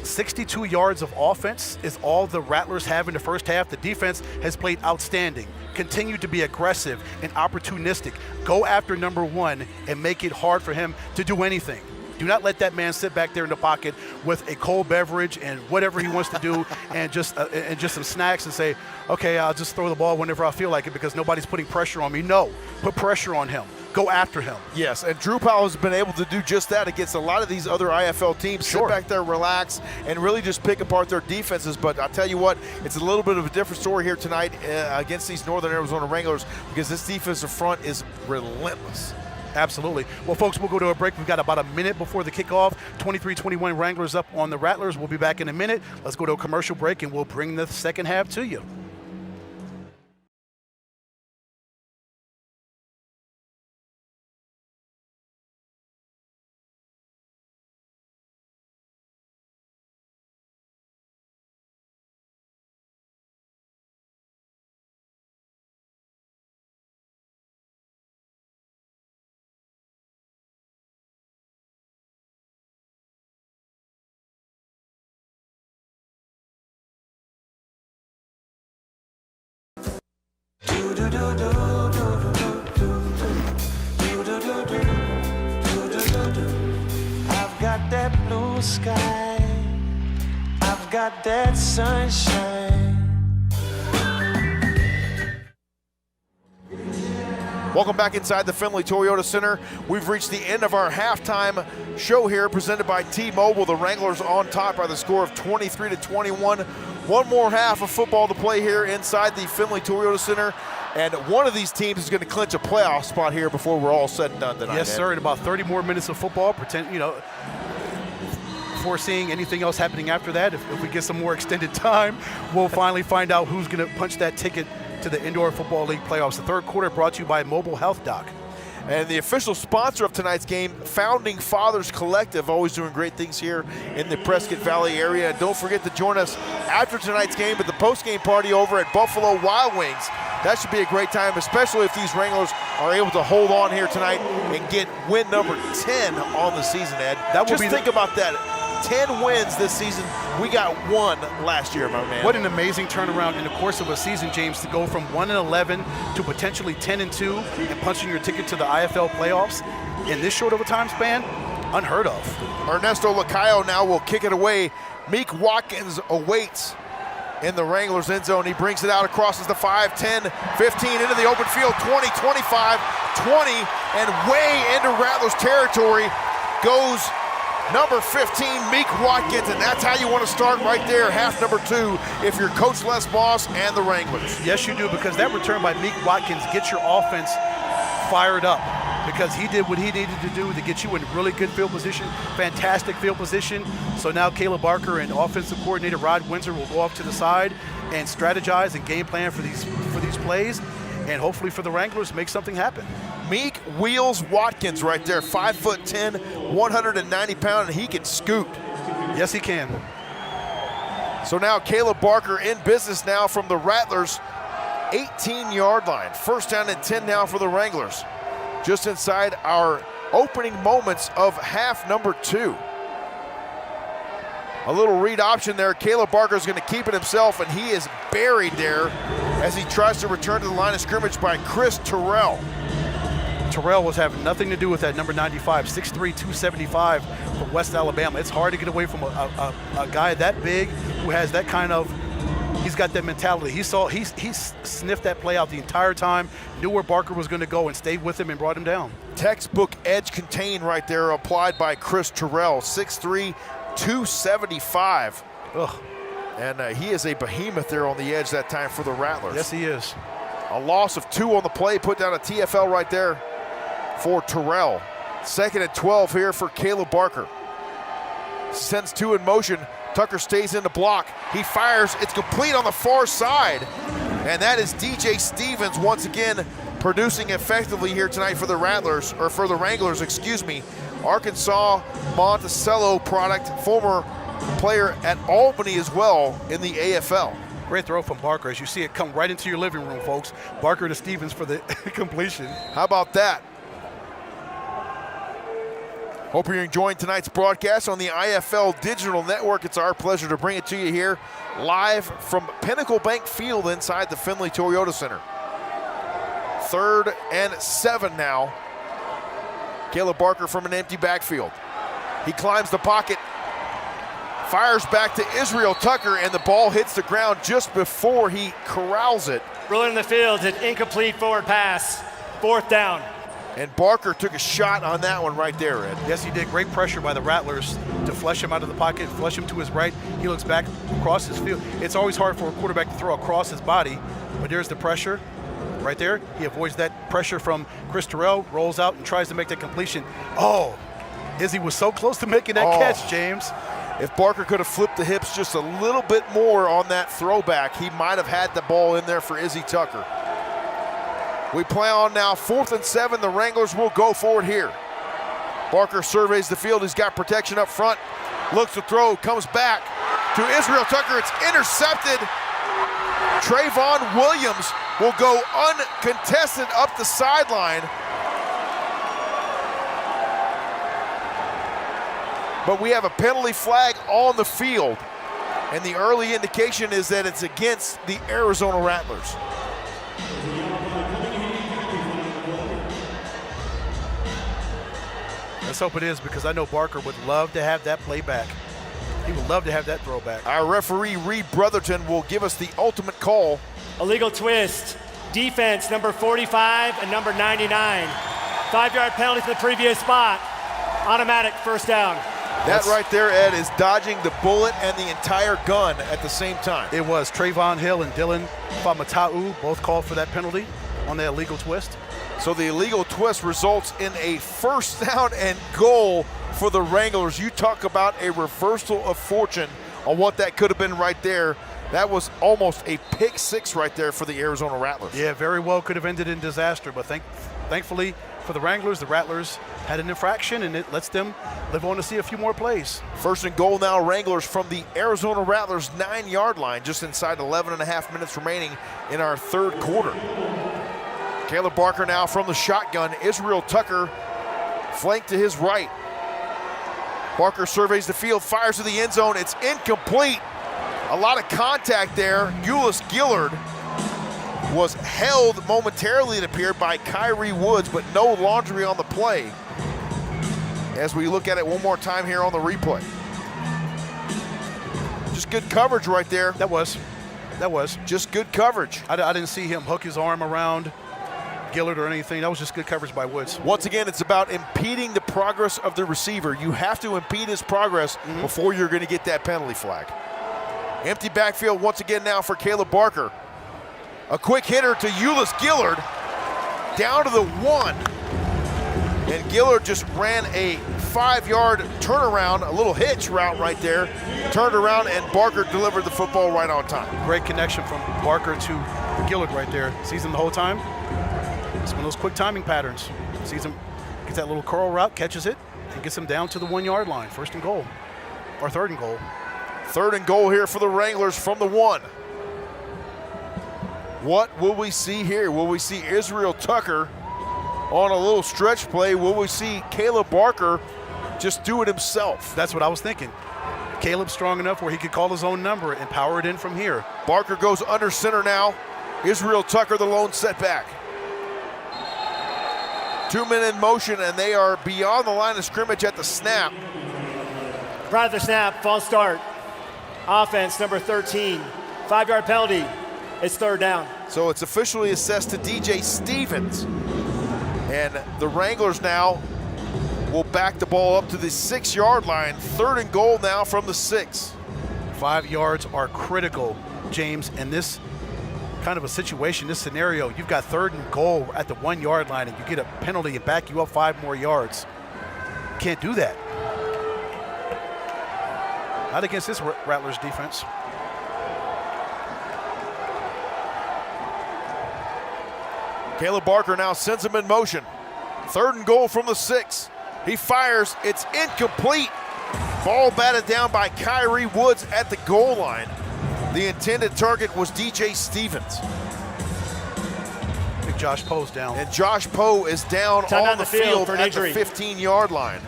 62 yards of offense is all the Rattlers have in the first half. The defense has played outstanding. Continue to be aggressive and opportunistic. Go after number 1 and make it hard for him to do anything. Do not let that man sit back there in the pocket with a cold beverage and whatever he wants to do and just some snacks and say, okay, I'll just throw the ball whenever I feel like it because nobody's putting pressure on me. No, put pressure on him. Go after him. Yes, and Drew Powell has been able to do just that against a lot of these other IFL teams. Sit back there, relax, and really just pick apart their defenses. But I'll tell you what, it's a little bit of a different story here tonight against these Northern Arizona Wranglers because this defensive front is relentless. Absolutely. Well, folks, we'll go to a break. We've got about a minute before the kickoff. 23-21 Wranglers up on the Rattlers. We'll be back in a minute. Let's go to a commercial break, and we'll bring the second half to you. I've got that blue sky, I've got that sunshine. Welcome back inside the Findlay Toyota Center. We've reached the end of our halftime show here presented by T-Mobile. The Wranglers on top by the score of 23-21. One more half of football to play here inside the Findlay Toyota Center. And one of these teams is going to clinch a playoff spot here before we're all said and done tonight. Yes, sir. In about 30 more minutes of football, foreseeing anything else happening after that, if we get some more extended time, we'll finally find out who's going to punch that ticket to the Indoor Football League playoffs. The third quarter brought to you by Mobile Health Doc. And the official sponsor of tonight's game, Founding Fathers Collective, always doing great things here in the Prescott Valley area. And don't forget to join us after tonight's game at the post-game party over at Buffalo Wild Wings. That should be a great time, especially if these Wranglers are able to hold on here tonight and get win number 10 on the season, Ed. Just think about that. 10 wins this season. We got 1 last year, my man. What an amazing turnaround in the course of a season, James, to go from 1-11 to potentially 10-2 and punching your ticket to the IFL playoffs in this short of a time span. Unheard of. Ernesto Lacayo now will kick it away. Meek Watkins awaits in the Wranglers end zone. He brings it out, crosses the 5, 10, 15, into the open field, 20, 25, 20, and way into Rattlers territory goes number 15, Meek Watkins, and that's how you want to start right there, half number 2, if you're Coach Les Moss and the Wranglers. Yes, you do, because that return by Meek Watkins gets your offense fired up, because he did what he needed to do to get you in really good field position, fantastic field position. So now Caleb Barker and offensive coordinator Rod Windsor will go off to the side and strategize and game plan for these plays, and hopefully for the Wranglers make something happen. Meek Wheels Watkins right there, 5'10", 190 pound, and he can scoot. Yes, he can. So now Caleb Barker in business now from the Rattlers 18-yard line. First down and 10 now for the Wranglers. Just inside our opening moments of half number 2. A little read option there. Caleb Barker is going to keep it himself, and he is buried there as he tries to return to the line of scrimmage by Chris Terrell. Terrell was having nothing to do with that number 95, 6'3", 275 from West Alabama. It's hard to get away from a guy that big who has that kind of, he's got that mentality. He sniffed that play out the entire time, knew where Barker was going to go and stayed with him and brought him down. Textbook edge contain right there applied by Chris Terrell, 6'3", 275. Ugh. And he is a behemoth there on the edge that time for the Rattlers. Yes, he is. A loss of 2 on the play, put down a TFL right there for Terrell. 2nd and 12 here for Caleb Barker. Sends 2 in motion. Tucker stays in the block. He fires. It's complete on the far side. And that is DJ Stevens once again producing effectively here tonight for the Rattlers, or for the Wranglers, excuse me. Arkansas Monticello product, former player at Albany as well in the AFL. Great throw from Barker as you see it come right into your living room, folks. Barker to Stevens for the completion. How about that? Hope you're enjoying tonight's broadcast on the IFL Digital Network. It's our pleasure to bring it to you here live from Pinnacle Bank Field inside the Findlay Toyota Center. 3rd and 7 now. Caleb Barker from an empty backfield. He climbs the pocket, fires back to Israel Tucker, and the ball hits the ground just before he corrals it. Rolling in the field, an incomplete forward pass, 4th down. And Barker took a shot on that one right there, Ed. Yes, he did. Great pressure by the Rattlers to flush him out of the pocket, flush him to his right. He looks back across his field. It's always hard for a quarterback to throw across his body, but there's the pressure right there. He avoids that pressure from Chris Terrell, rolls out and tries to make that completion. Oh, Izzy was so close to making that catch, James. If Barker could have flipped the hips just a little bit more on that throwback, he might have had the ball in there for Izzy Tucker. We play on now, 4th and 7. The Wranglers will go forward here. Barker surveys the field. He's got protection up front. Looks to throw, comes back to Israel Tucker. It's intercepted. Trayvon Williams will go uncontested up the sideline. But we have a penalty flag on the field. And the early indication is that it's against the Arizona Rattlers. Let's hope it is, because I know Barker would love to have that play back. He would love to have that throwback. Our referee, Reed Brotherton, will give us the ultimate call. Illegal twist. Defense, number 45 and number 99. 5-yard penalty from the previous spot. Automatic 1st down. That right there, Ed, is dodging the bullet and the entire gun at the same time. It was Trayvon Hill and Dylan Famatau both called for that penalty on the illegal twist. So the illegal twist results in a 1st down and goal for the Wranglers. You talk about a reversal of fortune on what that could have been right there. That was almost a pick six right there for the Arizona Rattlers. Yeah, very well could have ended in disaster, but thankfully for the Wranglers, the Rattlers had an infraction, and it lets them live on to see a few more plays. First and goal now, Wranglers from the Arizona Rattlers 9-yard line, just inside 11 and a half minutes remaining in our third quarter. Caleb Barker now from the shotgun. Israel Tucker flanked to his right. Barker surveys the field, fires to the end zone. It's incomplete. A lot of contact there. Ulyss Gillard was held momentarily, it appeared, by Kyrie Woods, but no laundry on the play. As we look at it one more time here on the replay. Just good coverage right there. That was. Just good coverage. I didn't see him hook his arm around Gillard or anything. That was just good coverage by Woods. Once again, it's about impeding the progress of the receiver. You have to impede his progress before you're going to get that penalty flag. Empty backfield once again now for Caleb Barker. A quick hitter to Ulyss Gillard, down to the 1. And Gillard just ran a 5-yard turnaround, a little hitch route right there. Turned around and Barker delivered the football right on time. Great connection from Barker to Gillard right there. Sees him the whole time. It's one of those quick timing patterns. Sees him, gets that little curl route, catches it, and gets him down to the 1-yard line. First and goal, or third and goal. Third and goal here for the Wranglers from the 1. What will we see here? Will we see Israel Tucker on a little stretch play? Will we see Caleb Barker just do it himself? That's what I was thinking. Caleb's strong enough where he could call his own number and power it in from here. Barker goes under center now. Israel Tucker, the lone setback. 2 men in motion, and they are beyond the line of scrimmage at the snap. Right at the snap, false start. Offense, number 13. 5-yard penalty. It's third down. So it's officially assessed to DJ Stevens. And the Wranglers now will back the ball up to the 6-yard line. Third and goal now from the 6. 5 yards are critical, James, in this kind of a situation, this scenario. You've got third and goal at the 1-yard line, and you get a penalty and back you up 5 more yards. Can't do that. Not against this Rattlers defense. Caleb Barker now sends him in motion. Third and goal from the 6. He fires, it's incomplete. Ball batted down by Kyrie Woods at the goal line. The intended target was DJ Stevens. I think Josh Poe's down. And Josh Poe is down on the field at the 15-yard line.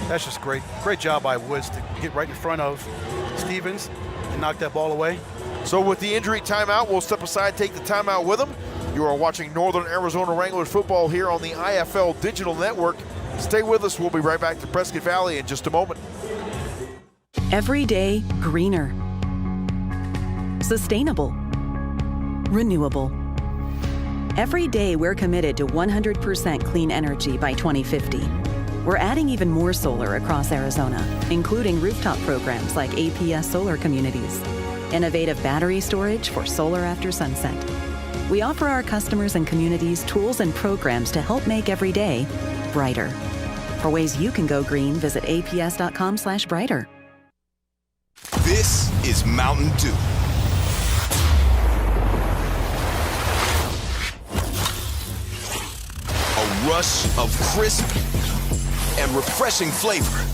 That's just great. Great job by Woods to get right in front of Stevens and knock that ball away. So with the injury timeout, we'll step aside, take the timeout with him. You are watching Northern Arizona Wranglers football here on the IFL Digital Network. Stay with us. We'll be right back to Prescott Valley in just a moment. Every day, greener. Sustainable. Renewable. Every day, we're committed to 100% clean energy by 2050. We're adding even more solar across Arizona, including rooftop programs like APS Solar Communities, innovative battery storage for solar after sunset. We offer our customers and communities tools and programs to help make every day brighter. For ways you can go green, visit aps.com/brighter. This is Mountain Dew. A rush of crisp and refreshing flavor.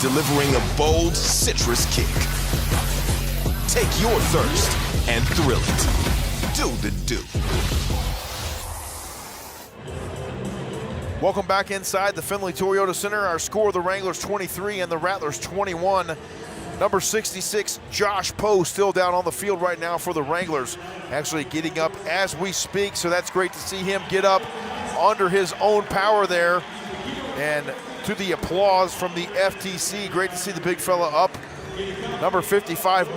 Delivering a bold citrus kick. Take your thirst and thrill it. Do the Dew. Welcome back inside the Findlay Toyota Center. Our score, the Wranglers 23 and the Rattlers 21. Number 66, Josh Poe, still down on the field right now for the Wranglers. Actually getting up as we speak, so that's great to see him get up under his own power there. And to the applause from the FTC, great to see the big fella up. Number 55,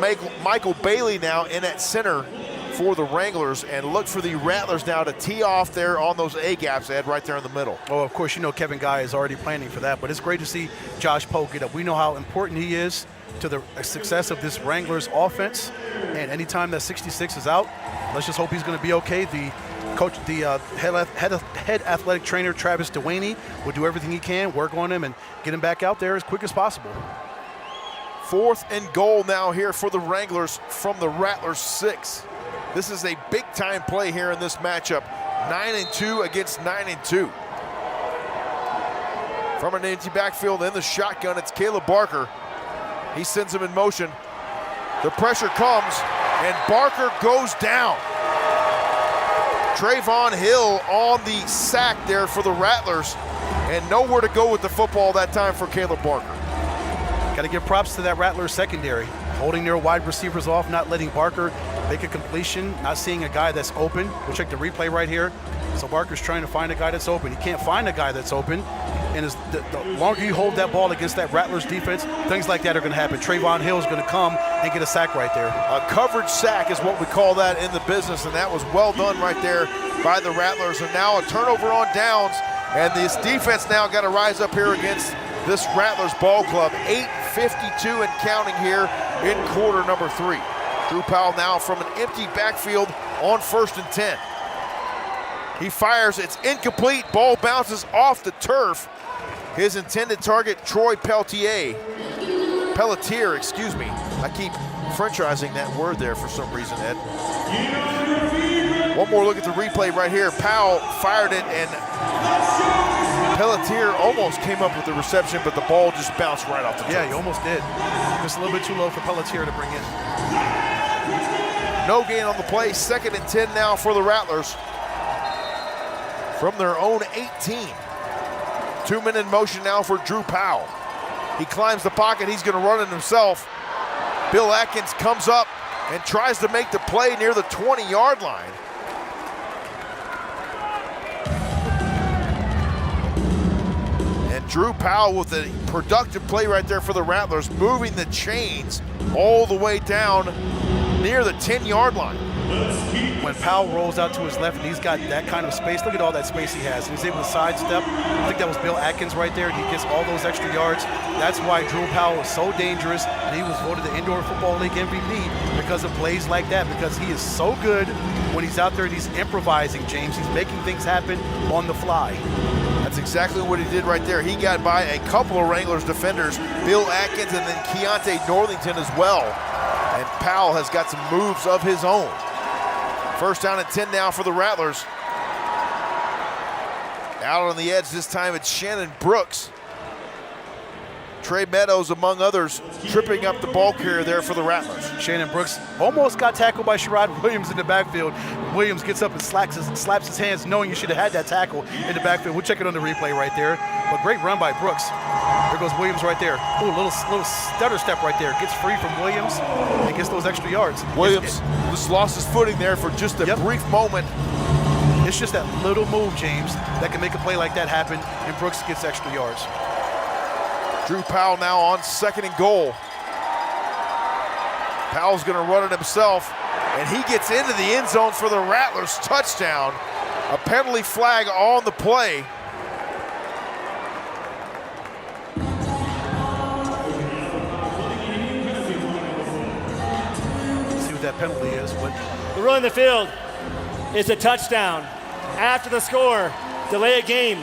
Michael Bailey now in at center for the Wranglers, and look for the Rattlers now to tee off there on those A-gaps, Ed, right there in the middle. Oh, of course, you know Kevin Guy is already planning for that, but it's great to see Josh Poe get up. We know how important he is to the success of this Wranglers offense, and anytime that 66 is out, let's just hope he's going to be okay. The head athletic trainer Travis Dewaney will do everything he can, work on him, and get him back out there as quick as possible. 4th and goal now here for the Wranglers from the Rattlers 6. This is a big-time play here in this matchup. 9-2 against 9-2. From an empty backfield in the shotgun, it's Caleb Barker. He sends him in motion. The pressure comes, and Barker goes down. Trayvon Hill on the sack there for the Rattlers, and nowhere to go with the football that time for Caleb Barker. Got to give props to that Rattlers secondary, holding their wide receivers off, not letting Barker make a completion, not seeing a guy that's open. We'll check the replay right here. So Barker's trying to find a guy that's open. He can't find a guy that's open. And the longer you hold that ball against that Rattlers defense, things like that are going to happen. Trayvon Hill is going to come and get a sack right there. A coverage sack is what we call that in the business, and that was well done right there by the Rattlers. And now a turnover on downs, and this defense now got to rise up here against this Rattlers ball club. 8:52 and counting here in quarter number 3. Drew Powell now from an empty backfield on 1st and 10. He fires, it's incomplete, ball bounces off the turf. His intended target, Troy Pelletier, excuse me. I keep Frenchizing that word there for some reason, Ed. One more look at the replay right here. Powell fired it, and Pelletier almost came up with the reception, but the ball just bounced right off the turf. Yeah, he almost did. Just a little bit too low for Pelletier to bring in. No gain on the play. 2nd and 10 now for the Rattlers from their own 18. 2-men in motion now for Drew Powell. He climbs the pocket. He's going to run it himself. Bill Atkins comes up and tries to make the play near the 20-yard line. And Drew Powell with a productive play right there for the Rattlers, moving the chains all the way down near the 10-yard line. When Powell rolls out to his left and he's got that kind of space, look at all that space he has. And he's able to sidestep. I think that was Bill Atkins right there. He gets all those extra yards. That's why Drew Powell is so dangerous, and he was voted the Indoor Football League MVP because of plays like that, because he is so good when he's out there and he's improvising, James. He's making things happen on the fly. That's exactly what he did right there. He got by a couple of Wranglers defenders, Bill Atkins and then Keontae Northington as well. And Powell has got some moves of his own. 1st down and 10 now for the Rattlers. Out on the edge this time, it's Shannon Brooks. Trey Meadows, among others, tripping up the ball carrier there for the Rattlers. Shannon Brooks almost got tackled by Sherrod Williams in the backfield. Williams gets up and slaps his hands, knowing you should have had that tackle in the backfield. We'll check it on the replay right there. But great run by Brooks. There goes Williams right there. Ooh, little stutter step right there. Gets free from Williams and gets those extra yards. Williams just lost his footing there for just a brief moment. It's just that little move, James, that can make a play like that happen, and Brooks gets extra yards. Drew Powell now on 2nd and goal. Powell's going to run it himself, and he gets into the end zone for the Rattlers. Touchdown. A penalty flag on the play. Let's see what that penalty is. The rule in the field is a touchdown. After the score, delay a game.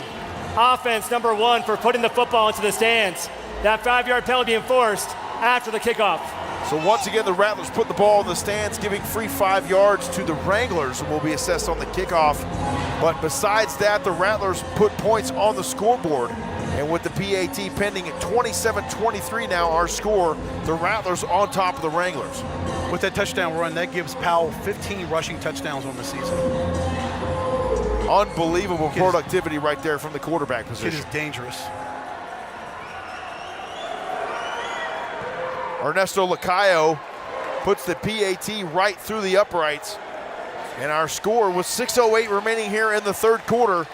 Offense number 1 for putting the football into the stands. That 5-yard penalty enforced after the kickoff. So once again, the Rattlers put the ball in the stands, giving free 5 yards to the Wranglers, who will be assessed on the kickoff. But besides that, the Rattlers put points on the scoreboard. And with the PAT pending at 27-23 now, our score, the Rattlers on top of the Wranglers. With that touchdown run, that gives Powell 15 rushing touchdowns on the season. Unbelievable productivity right there from the quarterback position. Kid is dangerous. Ernesto Lacayo puts the PAT right through the uprights. And our score with 6:08 remaining here in the 3rd quarter.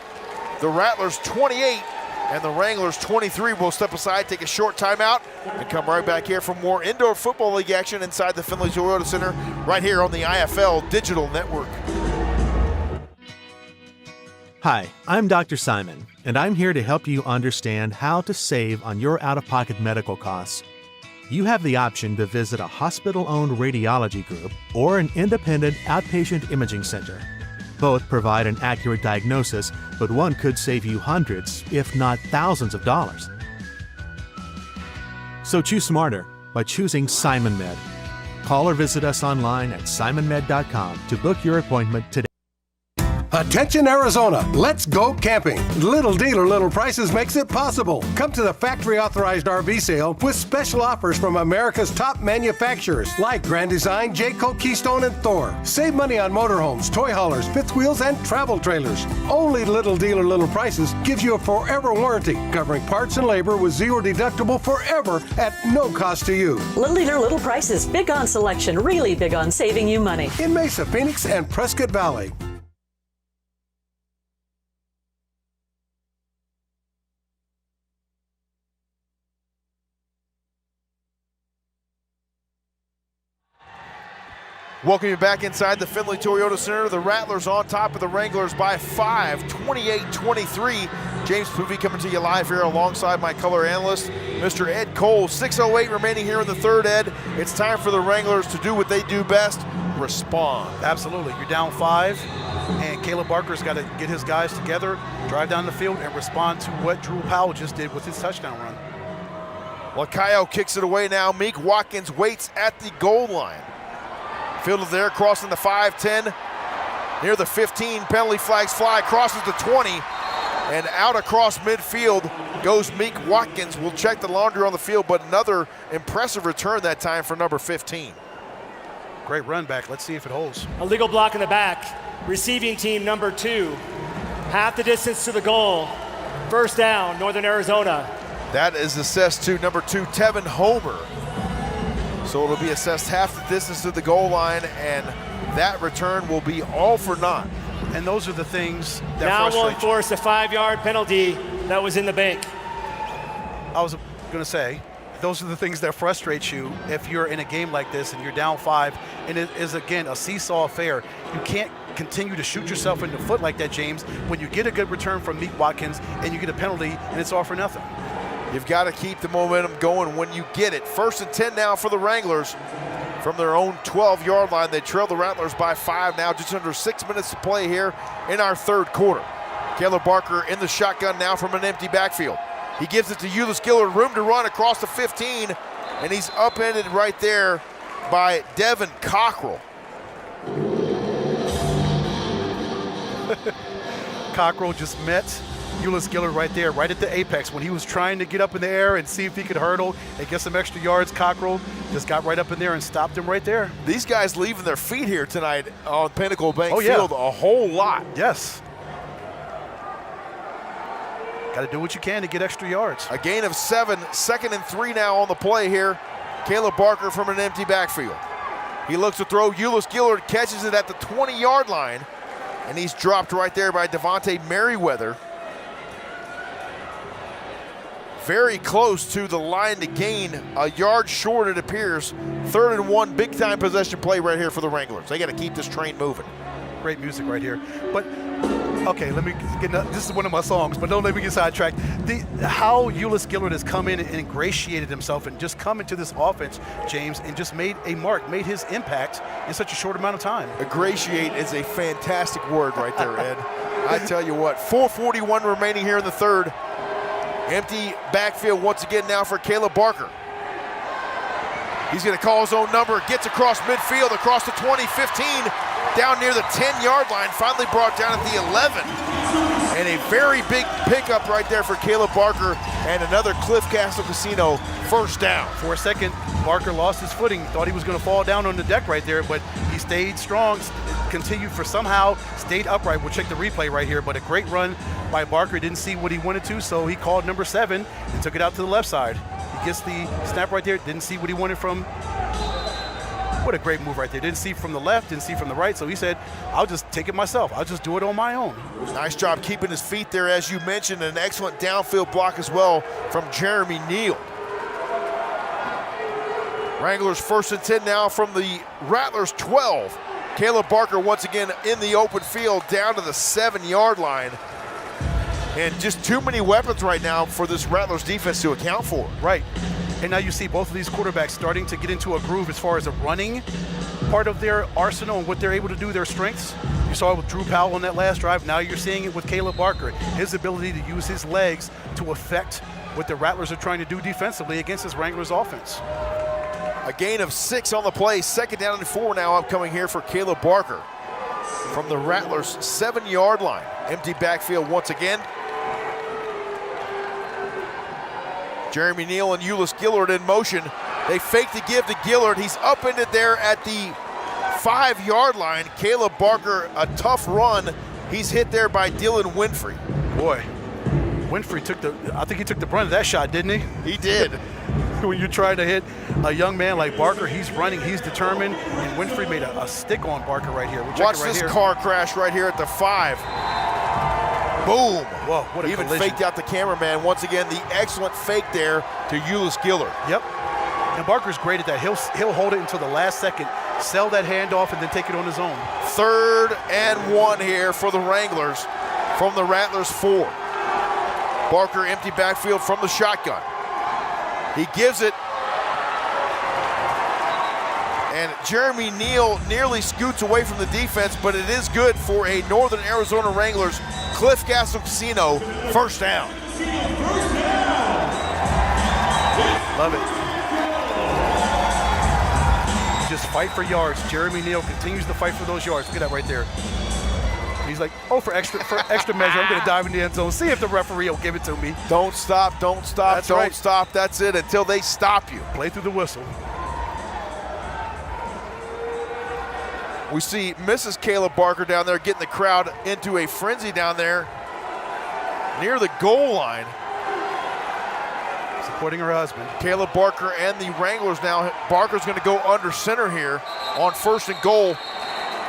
The Rattlers 28 and the Wranglers 23. We'll step aside, take a short timeout, and come right back here for more Indoor Football League action inside the Finley Toyota Center right here on the IFL Digital Network. Hi, I'm Dr. Simon, and I'm here to help you understand how to save on your out-of-pocket medical costs. You have the option to visit a hospital-owned radiology group or an independent outpatient imaging center. Both provide an accurate diagnosis, but one could save you hundreds, if not thousands of dollars. So choose smarter by choosing SimonMed. Call or visit us online at simonmed.com to book your appointment today. Attention Arizona, let's go camping. Little dealer, little prices makes it possible. Come to the factory authorized RV sale with special offers from America's top manufacturers like Grand Design, Jayco, Keystone, and Thor. Save money on motorhomes, toy haulers, fifth wheels, and travel trailers. Only Little Dealer, Little Prices gives you a forever warranty, covering parts and labor with zero deductible forever at no cost to you. Little Dealer, Little Prices, big on selection, really big on saving you money. In Mesa, Phoenix, and Prescott Valley. Welcome you back inside the Findlay Toyota Center. The Rattlers on top of the Wranglers by 5, 28-23. James Poovey coming to you live here alongside my color analyst, Mr. Ed Cole. 6:08 remaining here in the third, Ed. It's time for the Wranglers to do what they do best, respond. Absolutely. You're down 5, and Caleb Barker's got to get his guys together, drive down the field, and respond to what Drew Powell just did with his touchdown run. Lacayo kicks it away now. Meek Watkins waits at the goal line. Fielded there, crossing the 5-10, near the 15, penalty flags fly, crosses the 20, and out across midfield goes Meek Watkins. We'll check the laundry on the field, but another impressive return that time for number 15. Great run back. Let's see if it holds. Illegal block in the back. Receiving team number 2. Half the distance to the goal. First down, Northern Arizona. That is assessed to number 2, Tevin Homer. So it'll be assessed half the distance to the goal line, and that return will be all for naught. And those are the things that now frustrate we'll enforce a 5-yard penalty that was in the bank. I was going to say, those are the things that frustrate you if you're in a game like this and you're down 5, and it is, again, a seesaw affair. You can't continue to shoot yourself in the foot like that, James, when you get a good return from Meek Watkins and you get a penalty and it's all for nothing. You've got to keep the momentum going when you get it. 1st and 10 now for the Wranglers from their own 12-yard line. They trail the Rattlers by 5 now, just under 6 minutes to play here in our third quarter. Caleb Barker in the shotgun now from an empty backfield. He gives it to Ulis Gillard, room to run across the 15, and he's upended right there by Devin Cockrell. Cockrell just met Ulis Gillard right there, right at the apex. When he was trying to get up in the air and see if he could hurdle and get some extra yards, Cockrell just got right up in there and stopped him right there. These guys leaving their feet here tonight on Pinnacle Bank Field a whole lot. Yes. Got to do what you can to get extra yards. A gain of 7, 2nd and 3 now on the play here. Caleb Barker from an empty backfield. He looks to throw. Ulis Gillard catches it at the 20-yard line, and he's dropped right there by Devontae Merriweather. Very close to the line to gain, a yard short it appears. 3rd and 1, big time possession play right here for the Wranglers. They got to keep this train moving. Great music right here. But, okay, let me get, this is one of my songs, but don't let me get sidetracked. How Ulis Gillard has come in and ingratiated himself and just come into this offense, James, and just made a mark, made his impact in such a short amount of time. Ingratiate is a fantastic word right there, Ed. I tell you what, 4:41 remaining here in the third. Empty backfield once again now for Caleb Barker. He's going to call his own number, gets across midfield, across the 20, 15, down near the 10-yard line, finally brought down at the 11. And a very big pickup right there for Caleb Barker, and another Cliff Castle Casino first down. For a second, Barker lost his footing, thought he was going to fall down on the deck right there, but he stayed strong, continued for somehow, stayed upright. We'll check the replay right here, but a great run by Barker. Didn't see what he wanted to, so he called number 7 and took it out to the left side. He gets the snap right there, didn't see what he wanted from. What a great move right there. Didn't see from the left, didn't see from the right, so he said, I'll just take it myself. I'll just do it on my own. Nice job keeping his feet there, as you mentioned. An excellent downfield block as well from Jeremy Neal. Wranglers 1st and 10 now from the Rattlers 12. Caleb Barker once again in the open field down to the 7-yard line. And just too many weapons right now for this Rattlers defense to account for. Right. And now you see both of these quarterbacks starting to get into a groove as far as the running part of their arsenal and what they're able to do, their strengths. You saw it with Drew Powell on that last drive. Now you're seeing it with Caleb Barker. His ability to use his legs to affect what the Rattlers are trying to do defensively against this Wranglers offense. A gain of 6 on the play. 2nd down and 4 now upcoming here for Caleb Barker from the Rattlers 7-yard line. Empty backfield once again. Jeremy Neal and Ulis Gillard in motion. They fake the give to Gillard. He's upended there at the 5-yard line. Caleb Barker, a tough run. He's hit there by Dylan Winfrey. Boy, Winfrey I think he took the brunt of that shot, didn't he? He did. When you're trying to hit a young man like Barker, he's running, he's determined, and Winfrey made a stick on Barker right here. Watch this car crash right here at the 5. Boom. Whoa, what a Even collision. faked out the cameraman. Once again, the excellent fake there to Ulis Gillard. Yep. And Barker's great at that. He'll hold it until the last second, sell that handoff, and then take it on his own. 3rd and 1 here for the Wranglers from the Rattlers 4. Barker empty backfield from the shotgun. He gives it. And Jeremy Neal nearly scoots away from the defense, but it is good for a Northern Arizona Wranglers Cliff Castle Casino first down. Love it. Just fight for yards. Jeremy Neal continues to fight for those yards. Look at that right there. He's like, oh, for extra measure, I'm going to dive in the end zone. See if the referee will give it to me. Don't stop, don't stop, That's don't right. stop. That's it until they stop you. Play through the whistle. We see Mrs. Caleb Barker down there getting the crowd into a frenzy down there near the goal line. Supporting her husband. Caleb Barker and the Wranglers now. Barker's going to go under center here on 1st and goal.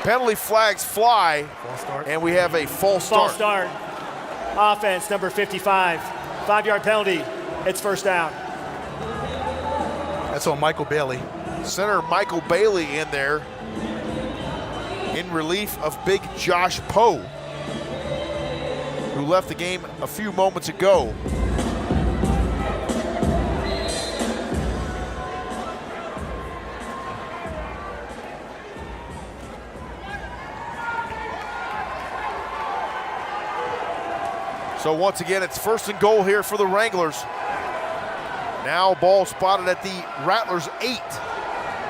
Penalty flags fly, false start. And we have a false start. False start. Offense, number 55. 5-yard penalty. It's first down. That's on Michael Bailey. Center Michael Bailey in there in relief of big Josh Poe, who left the game a few moments ago. So once again, it's 1st and goal here for the Wranglers. Now ball spotted at the Rattlers 8.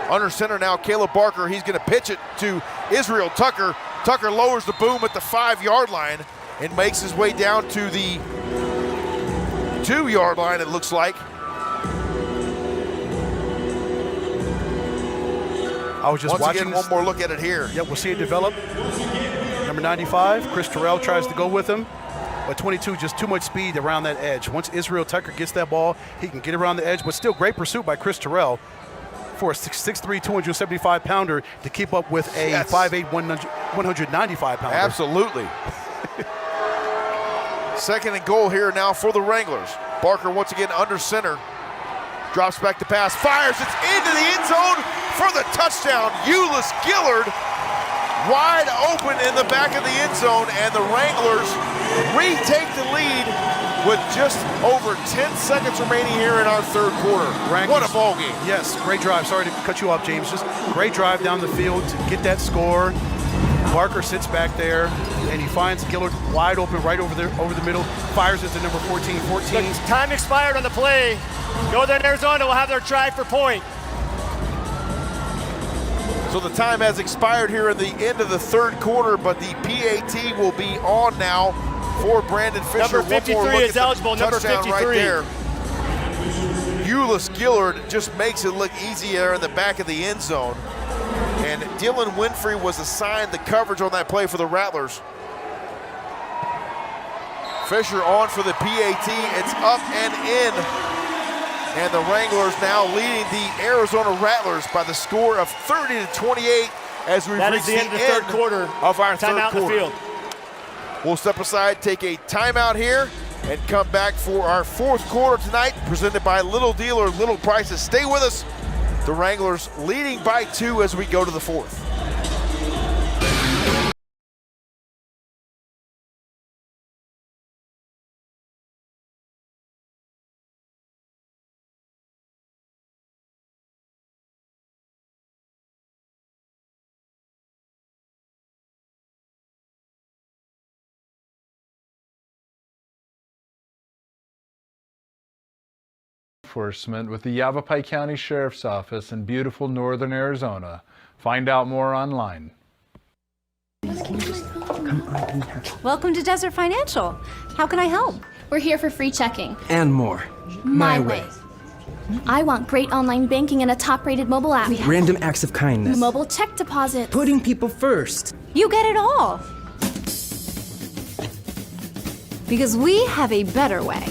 Under center now, Caleb Barker. He's going to pitch it to Israel Tucker. Tucker lowers the boom at the 5-yard line and makes his way down to the 2-yard line, it looks like. I was just watching again, one more look at it here. Yep, we'll see it develop. Number 95, Chris Terrell tries to go with him. But 22, just too much speed around that edge. Once Israel Tucker gets that ball, he can get around the edge, but still great pursuit by Chris Terrell for a 6'3", 275-pounder to keep up with a 5'8", 195-pounder. Absolutely. 2nd and goal here now for the Wranglers. Barker once again under center. Drops back to pass, fires, it's into the end zone for the touchdown. Ulis Gillard wide open in the back of the end zone, and the Wranglers retake the lead with just over 10 seconds remaining here in our 3rd quarter. What a ball game. Yes, great drive. Sorry to cut you off, James. Just great drive down the field to get that score. Barker sits back there, and he finds Gillard wide open right over the middle, fires it to number 14. Look, time expired on the play. Northern Arizona will have their try for point. So the time has expired here in the end of the 3rd quarter, but the PAT will be on now for Brandon Fisher. Number 53 is eligible, number 53. Right there. Ulis Gillard just makes it look easier in the back of the end zone. And Dylan Winfrey was assigned the coverage on that play for the Rattlers. Fisher on for the PAT. It's up and in. And the Wranglers now leading the Arizona Rattlers by the score of 30-28 as we reach the end of the 3rd quarter of our 3rd quarter. The field. We'll step aside, take a timeout here, and come back for our 4th quarter tonight, presented by Little Dealer, Little Prices. Stay with us. The Wranglers leading by 2 as we go to the 4th. enforcement with the Yavapai County Sheriff's Office in beautiful northern Arizona. Find out more online. Welcome to Desert Financial. How can I help? We're here for free checking. And more. My way. I want great online banking and a top-rated mobile app. Random acts of kindness. Mobile check deposit. Putting people first. You get it all. Because we have a better way.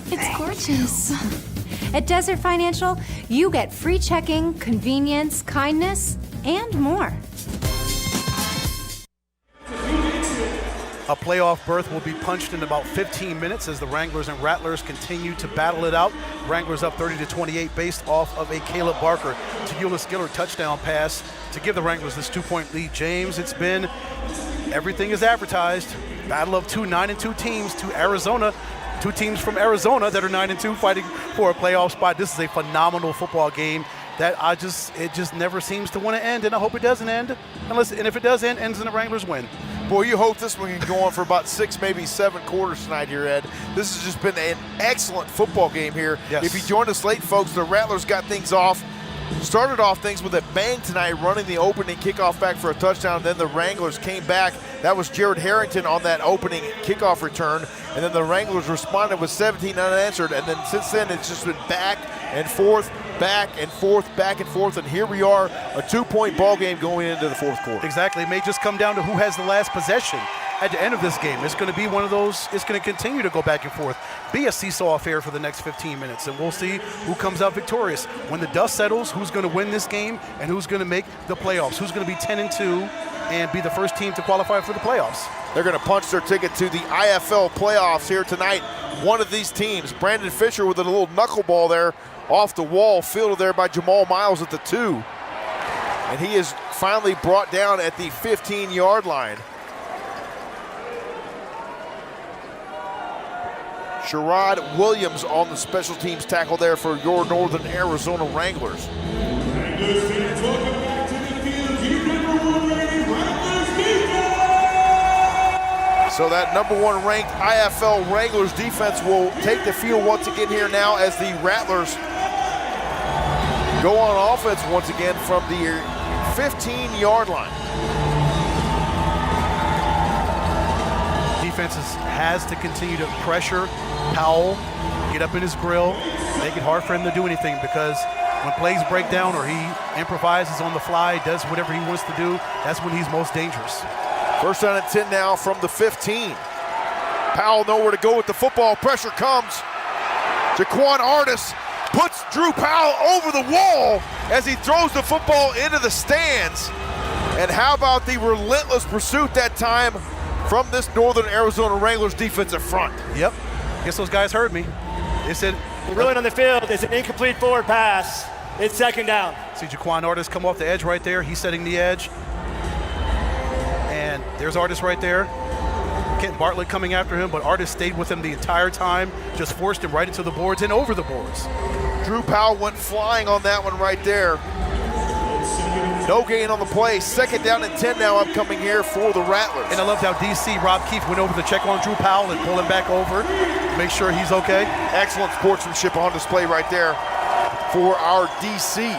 It's gorgeous. At Desert Financial, you get free checking, convenience, kindness, and more. A playoff berth will be punched in about 15 minutes as the Wranglers and Rattlers continue to battle it out. Wranglers up 30-28 based off of a Caleb Barker to Euless Gillard touchdown pass to give the Wranglers this 2-point lead. James, it's been everything is advertised. Battle of two 9-2 teams to Arizona. Two teams from Arizona that are 9-2 fighting for a playoff spot. This is a phenomenal football game that it just never seems to want to end, and I hope it doesn't end. And if it does end, ends in the Wranglers win. Boy, you hope this one can go on for about 6, maybe 7 quarters tonight here, Ed. This has just been an excellent football game here. Yes. If you joined us late, folks, the Rattlers got things off. Started off things with a bang tonight, running the opening kickoff back for a touchdown. Then the Wranglers came back. That was Jared Harrington on that opening kickoff return. And then the Wranglers responded with 17 unanswered. And then since then, it's just been back and forth, back and forth, back and forth. And here we are, a 2-point ball game going into the fourth quarter. Exactly. It may just come down to who has the last possession at the end of this game. It's going to be one of those, it's going to continue to go back and forth, be a seesaw affair for the next 15 minutes, and we'll see who comes out victorious. When the dust settles, who's going to win this game and who's going to make the playoffs, who's going to be 10-2 and be the first team to qualify for the playoffs. They're going to punch their ticket to the IFL playoffs here tonight. One of these teams, Brandon Fisher with a little knuckleball there off the wall, fielded there by Jamal Miles at the 2. And he is finally brought down at the 15-yard line. Sherrod Williams on the special teams tackle there for your Northern Arizona Wranglers. So that #1 ranked IFL Wranglers defense will take the field once again here now as the Rattlers go on offense once again from the 15-yard line. Defense has to continue to pressure Powell, get up in his grill, make it hard for him to do anything, because when plays break down or he improvises on the fly, does whatever he wants to do, that's when he's most dangerous. First down and 10 now from the 15. Powell nowhere to go with the football. Pressure comes. Jaquan Artis puts Drew Powell over the wall as he throws the football into the stands. And how about the relentless pursuit that time from this Northern Arizona Wranglers defensive front? Yep. Guess those guys heard me. They said, the ruling on the field is an incomplete forward pass. It's second down. See Jaquan Artis come off the edge right there. He's setting the edge. And there's Artis right there. Kent Bartlett coming after him, but Artis stayed with him the entire time, just forced him right into the boards and over the boards. Drew Powell went flying on that one right there. No gain on the play. Second down and 10 now upcoming here for the Rattlers. And I loved how DC Rob Keefe went over to check on Drew Powell and pull him back over, make sure he's okay. Excellent sportsmanship on display right there for our DC.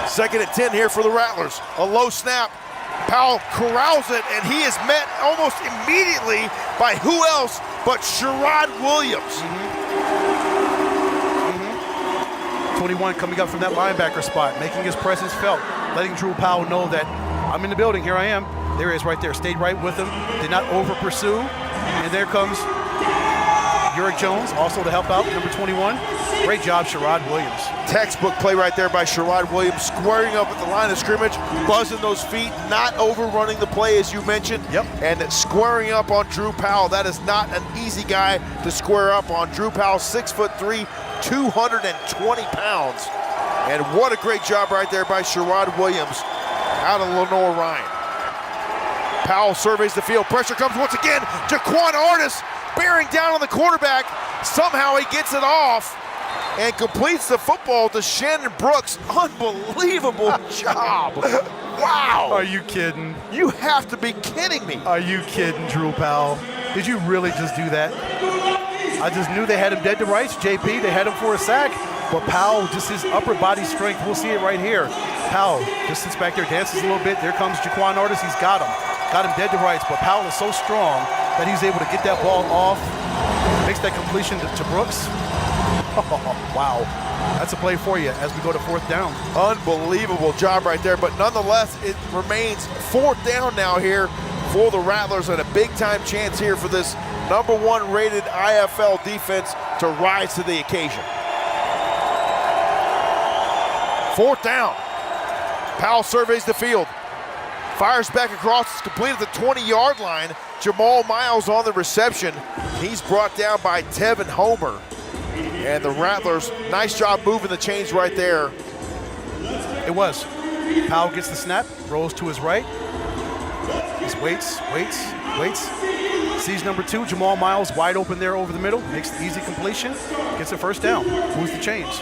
Second and 10 here for the Rattlers. A low snap. Powell corrals it, and he is met almost immediately by who else but Sherrod Williams. 21 coming up from that linebacker spot, making his presence felt, letting Drew Powell know that I'm in the building, here I am. There he is right there, stayed right with him, did not over pursue, and there comes Uric Jones, also to help out, number 21. Great job, Sherrod Williams. Textbook play right there by Sherrod Williams, squaring up at the line of scrimmage, buzzing those feet, not overrunning the play as you mentioned, and squaring up on Drew Powell. That is not an easy guy to square up on. Drew Powell, 6'3", 220 pounds. And what a great job right there by Sherrod Williams out of Lenore Ryan. Powell surveys the field. Pressure comes once again. Jaquan Artis bearing down on the quarterback. Somehow he gets it off and completes the football to Shannon Brooks. Unbelievable job. Wow. Are you kidding? You have to be kidding me. Are you kidding, Drew Powell? Did you really just do that? I just knew they had him dead to rights, JP. They had him for a sack. But Powell, just his upper body strength, we'll see it right here. Powell just sits back there, dances a little bit. There comes Jaquan Artis. He's got him. Got him dead to rights. But Powell is so strong that he's able to get that ball off. Makes that completion to Brooks. Oh, wow. That's a play for you as we go to 4th down. Unbelievable job right there. But nonetheless, it remains 4th down now here for the Rattlers, and a big-time chance here for this #1 rated IFL defense to rise to the occasion. 4th down. Powell surveys the field. Fires back across. It's complete at the 20-yard line. Jamal Miles on the reception. He's brought down by Tevin Homer. And the Rattlers, nice job moving the chains right there. It was. Powell gets the snap, rolls to his right. He waits. Sees number 2, Jamal Miles, wide open there over the middle. Makes the easy completion. Gets a 1st down. Moves the chains.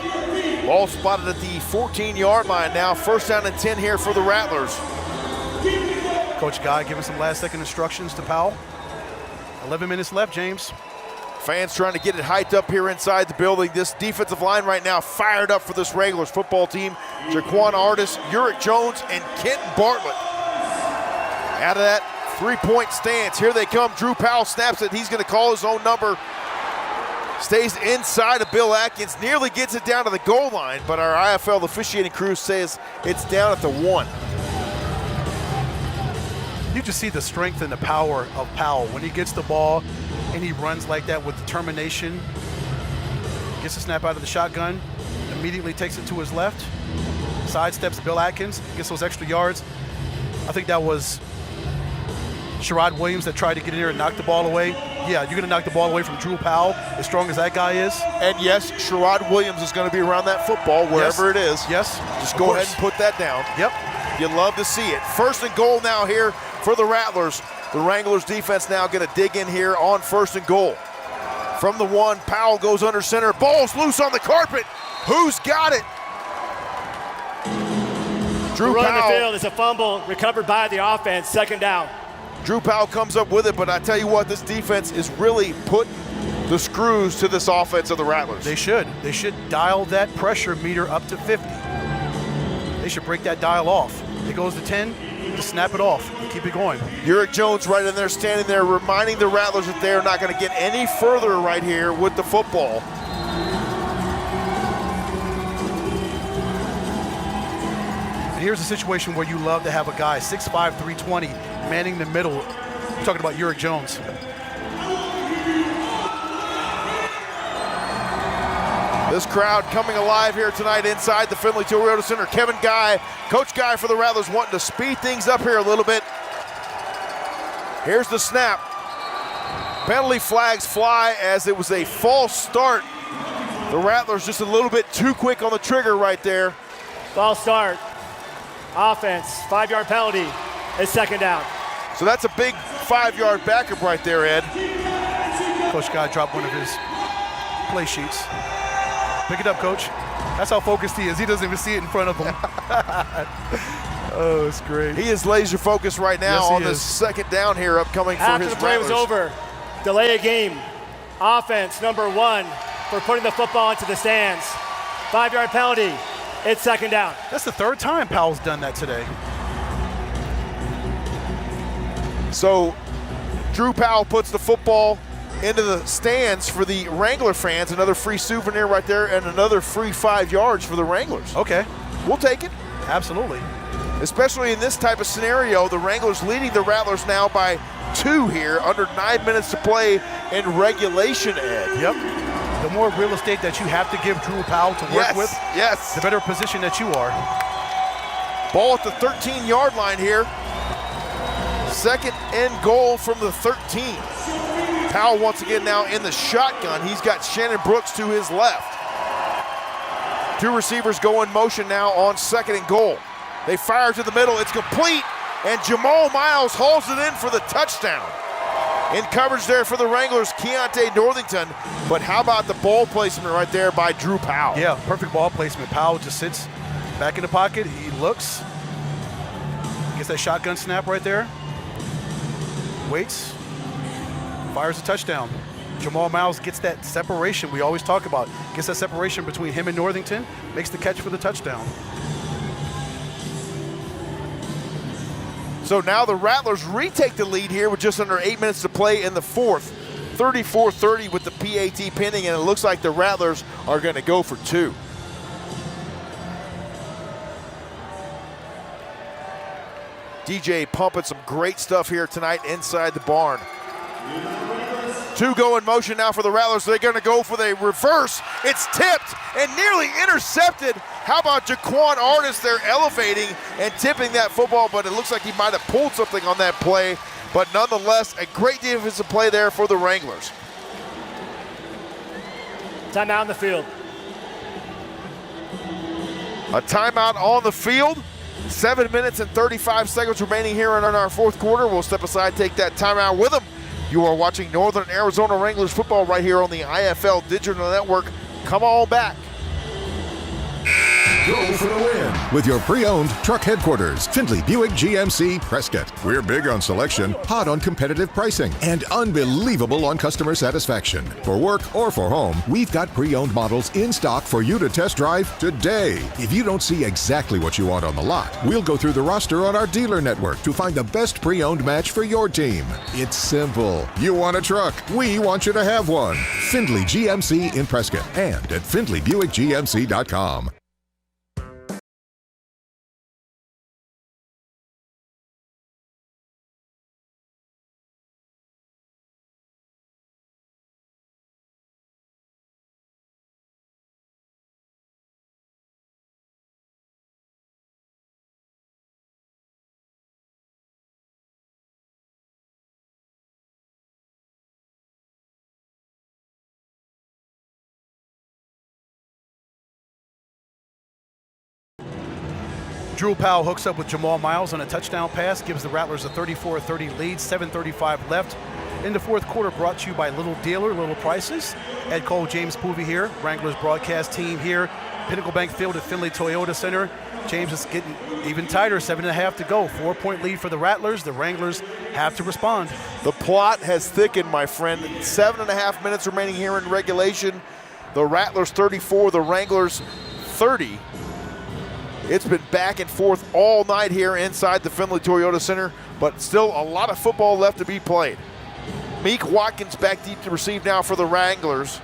Ball spotted at the 14-yard line now. 1st down and 10 here for the Rattlers. Coach Guy giving some last-second instructions to Powell. 11 minutes left, James. Fans trying to get it hyped up here inside the building. This defensive line right now fired up for this Wranglers football team. Jaquan Artis, Uric Jones, and Kenton Bartlett. Out of that 3-point stance, here they come. Drew Powell snaps it. He's going to call his own number. Stays inside of Bill Atkins, nearly gets it down to the goal line, but our IFL officiating crew says it's down at the 1. You just see the strength and the power of Powell when he gets the ball and he runs like that with determination. Gets the snap out of the shotgun, immediately takes it to his left, sidesteps Bill Atkins, gets those extra yards. I think that was Sherrod Williams that tried to get in there and knock the ball away. Yeah, you're going to knock the ball away from Drew Powell, as strong as that guy is. And yes, Sherrod Williams is going to be around that football wherever it is. Yes. Just go ahead and put that down. Yep. You'd love to see it. 1st and goal now here for the Rattlers. The Wranglers defense now going to dig in here on 1st and goal. From the 1, Powell goes under center. Ball's loose on the carpet. Who's got it? Drew Powell. The field is a fumble recovered by the offense. 2nd down. Drew Powell comes up with it, but I tell you what, this defense is really putting the screws to this offense of the Rattlers. They should. They should dial that pressure meter up to 50. They should break that dial off. It goes to 10, just snap it off and keep it going. Uric Jones right in there, standing there, reminding the Rattlers that they're not going to get any further right here with the football. And here's a situation where you love to have a guy, 6'5", 320, manning the middle. You're talking about Uric Jones. This crowd coming alive here tonight inside the Findlay Toyota Center. Kevin Guy, Coach Guy for the Rattlers, wanting to speed things up here a little bit. Here's the snap. Penalty flags fly as it was a false start. The Rattlers just a little bit too quick on the trigger right there. False start. Offense, 5-yard penalty. It's 2nd down. So that's a big 5-yard backup right there, Ed. Coach Guy dropped one of his play sheets. Pick it up, Coach. That's how focused he is. He doesn't even see it in front of him. Oh, it's great. He is laser focused right now on this 2nd down here upcoming for After his the play Rattlers. was over, delay a game. Offense, number 1, for putting the football into the stands. 5-yard penalty. It's 2nd down. That's the 3rd time Powell's done that today. So Drew Powell puts the football into the stands for the Wrangler fans. Another free souvenir right there and another free 5 yards for the Wranglers. Okay. We'll take it. Absolutely. Especially in this type of scenario, the Wranglers leading the Rattlers now by 2 here, under 9 minutes to play in regulation, Ed. Yep. The more real estate that you have to give Drew Powell to work with, the better position that you are. Ball at the 13-yard line here. 2nd and goal from the 13. Powell once again now in the shotgun. He's got Shannon Brooks to his left. 2 receivers go in motion now on 2nd and goal. They fire to the middle. It's complete, and Jamal Miles hauls it in for the touchdown. In coverage there for the Wranglers, Keontae Northington. But how about the ball placement right there by Drew Powell? Yeah, perfect ball placement. Powell just sits back in the pocket. He looks, gets that shotgun snap right there. Waits, fires a touchdown. Jamal Miles gets that separation we always talk about. Gets that separation between him and Northington, makes the catch for the touchdown. So now the Rattlers retake the lead here with just under 8 minutes to play in the fourth. 34-30 with the PAT pending, and it looks like the Rattlers are going to go for 2. DJ pumping some great stuff here tonight inside the barn. 2 go in motion now for the Rattlers. They're going to go for the reverse. It's tipped and nearly intercepted. How about Jaquan Artist there elevating and tipping that football, but it looks like he might have pulled something on that play. But nonetheless, a great defensive play there for the Wranglers. Timeout on the field. A timeout on the field. 7 minutes and 35 seconds remaining here in our fourth quarter. We'll step aside, take that timeout with them. You are watching Northern Arizona Wranglers football right here on the IFL Digital Network. Come on back. Go for the win with your pre-owned truck headquarters, Findlay Buick GMC Prescott. We're big on selection, hot on competitive pricing, and unbelievable on customer satisfaction. For work or for home, we've got pre-owned models in stock for you to test drive today. If you don't see exactly what you want on the lot, we'll go through the roster on our dealer network to find the best pre-owned match for your team. It's simple. You want a truck, we want you to have one. Findlay GMC in Prescott and at FindlayBuickGMC.com. Drew Powell hooks up with Jamal Miles on a touchdown pass, gives the Rattlers a 34-30 lead, 7:35 left. In the fourth quarter, brought to you by Little Dealer, Little Prices. Ed Cole, James Poovey here, Wranglers broadcast team here. Pinnacle Bank Field at Findlay Toyota Center. James is getting even tighter, 7.5 to go. 4-point lead for the Rattlers. The Wranglers have to respond. The plot has thickened, my friend. 7.5 minutes remaining here in regulation. The Rattlers 34, the Wranglers 30. It's been back and forth all night here inside the Findlay Toyota Center, but still a lot of football left to be played. Meek Watkins back deep to receive now for the Wranglers.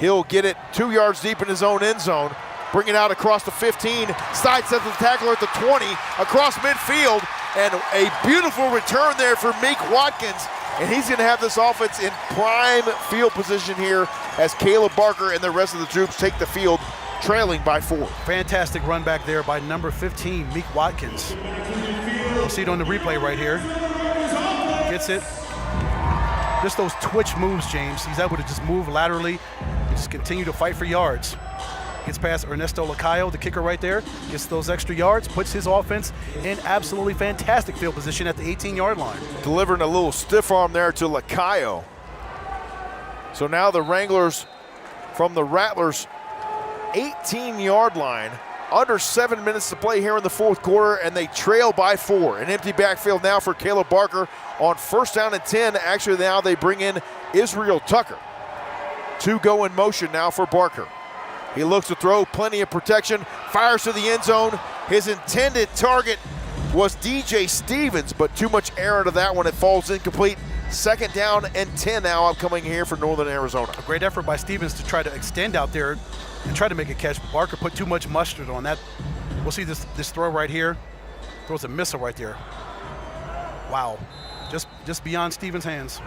He'll get it 2 yards deep in his own end zone, bring it out across the 15, sidesteps the tackler at the 20, across midfield, and a beautiful return there for Meek Watkins. And he's going to have this offense in prime field position here as Caleb Barker and the rest of the troops take the field, trailing by 4. Fantastic run back there by number 15, Meek Watkins. We'll see it on the replay right here. Gets it. Just those twitch moves, James. He's able to just move laterally and just continue to fight for yards. Gets past Ernesto Lacayo, the kicker right there. Gets those extra yards, puts his offense in absolutely fantastic field position at the 18-yard line. Delivering a little stiff arm there to Lacayo. So now the Wranglers from the Rattlers 18-yard line, under 7 minutes to play here in the fourth quarter, and they trail by 4. An empty backfield now for Caleb Barker on 1st down and 10. Actually, now they bring in Israel Tucker. 2 go in motion now for Barker. He looks to throw, plenty of protection, fires to the end zone. His intended target was DJ Stevens, but too much air into that one. It falls incomplete. 2nd down and 10 now upcoming here for Northern Arizona. A great effort by Stevens to try to extend out there and try to make a catch. Barker put too much mustard on that. We'll see this throw right here. Throws a missile right there. Wow, just beyond Stevens' hands.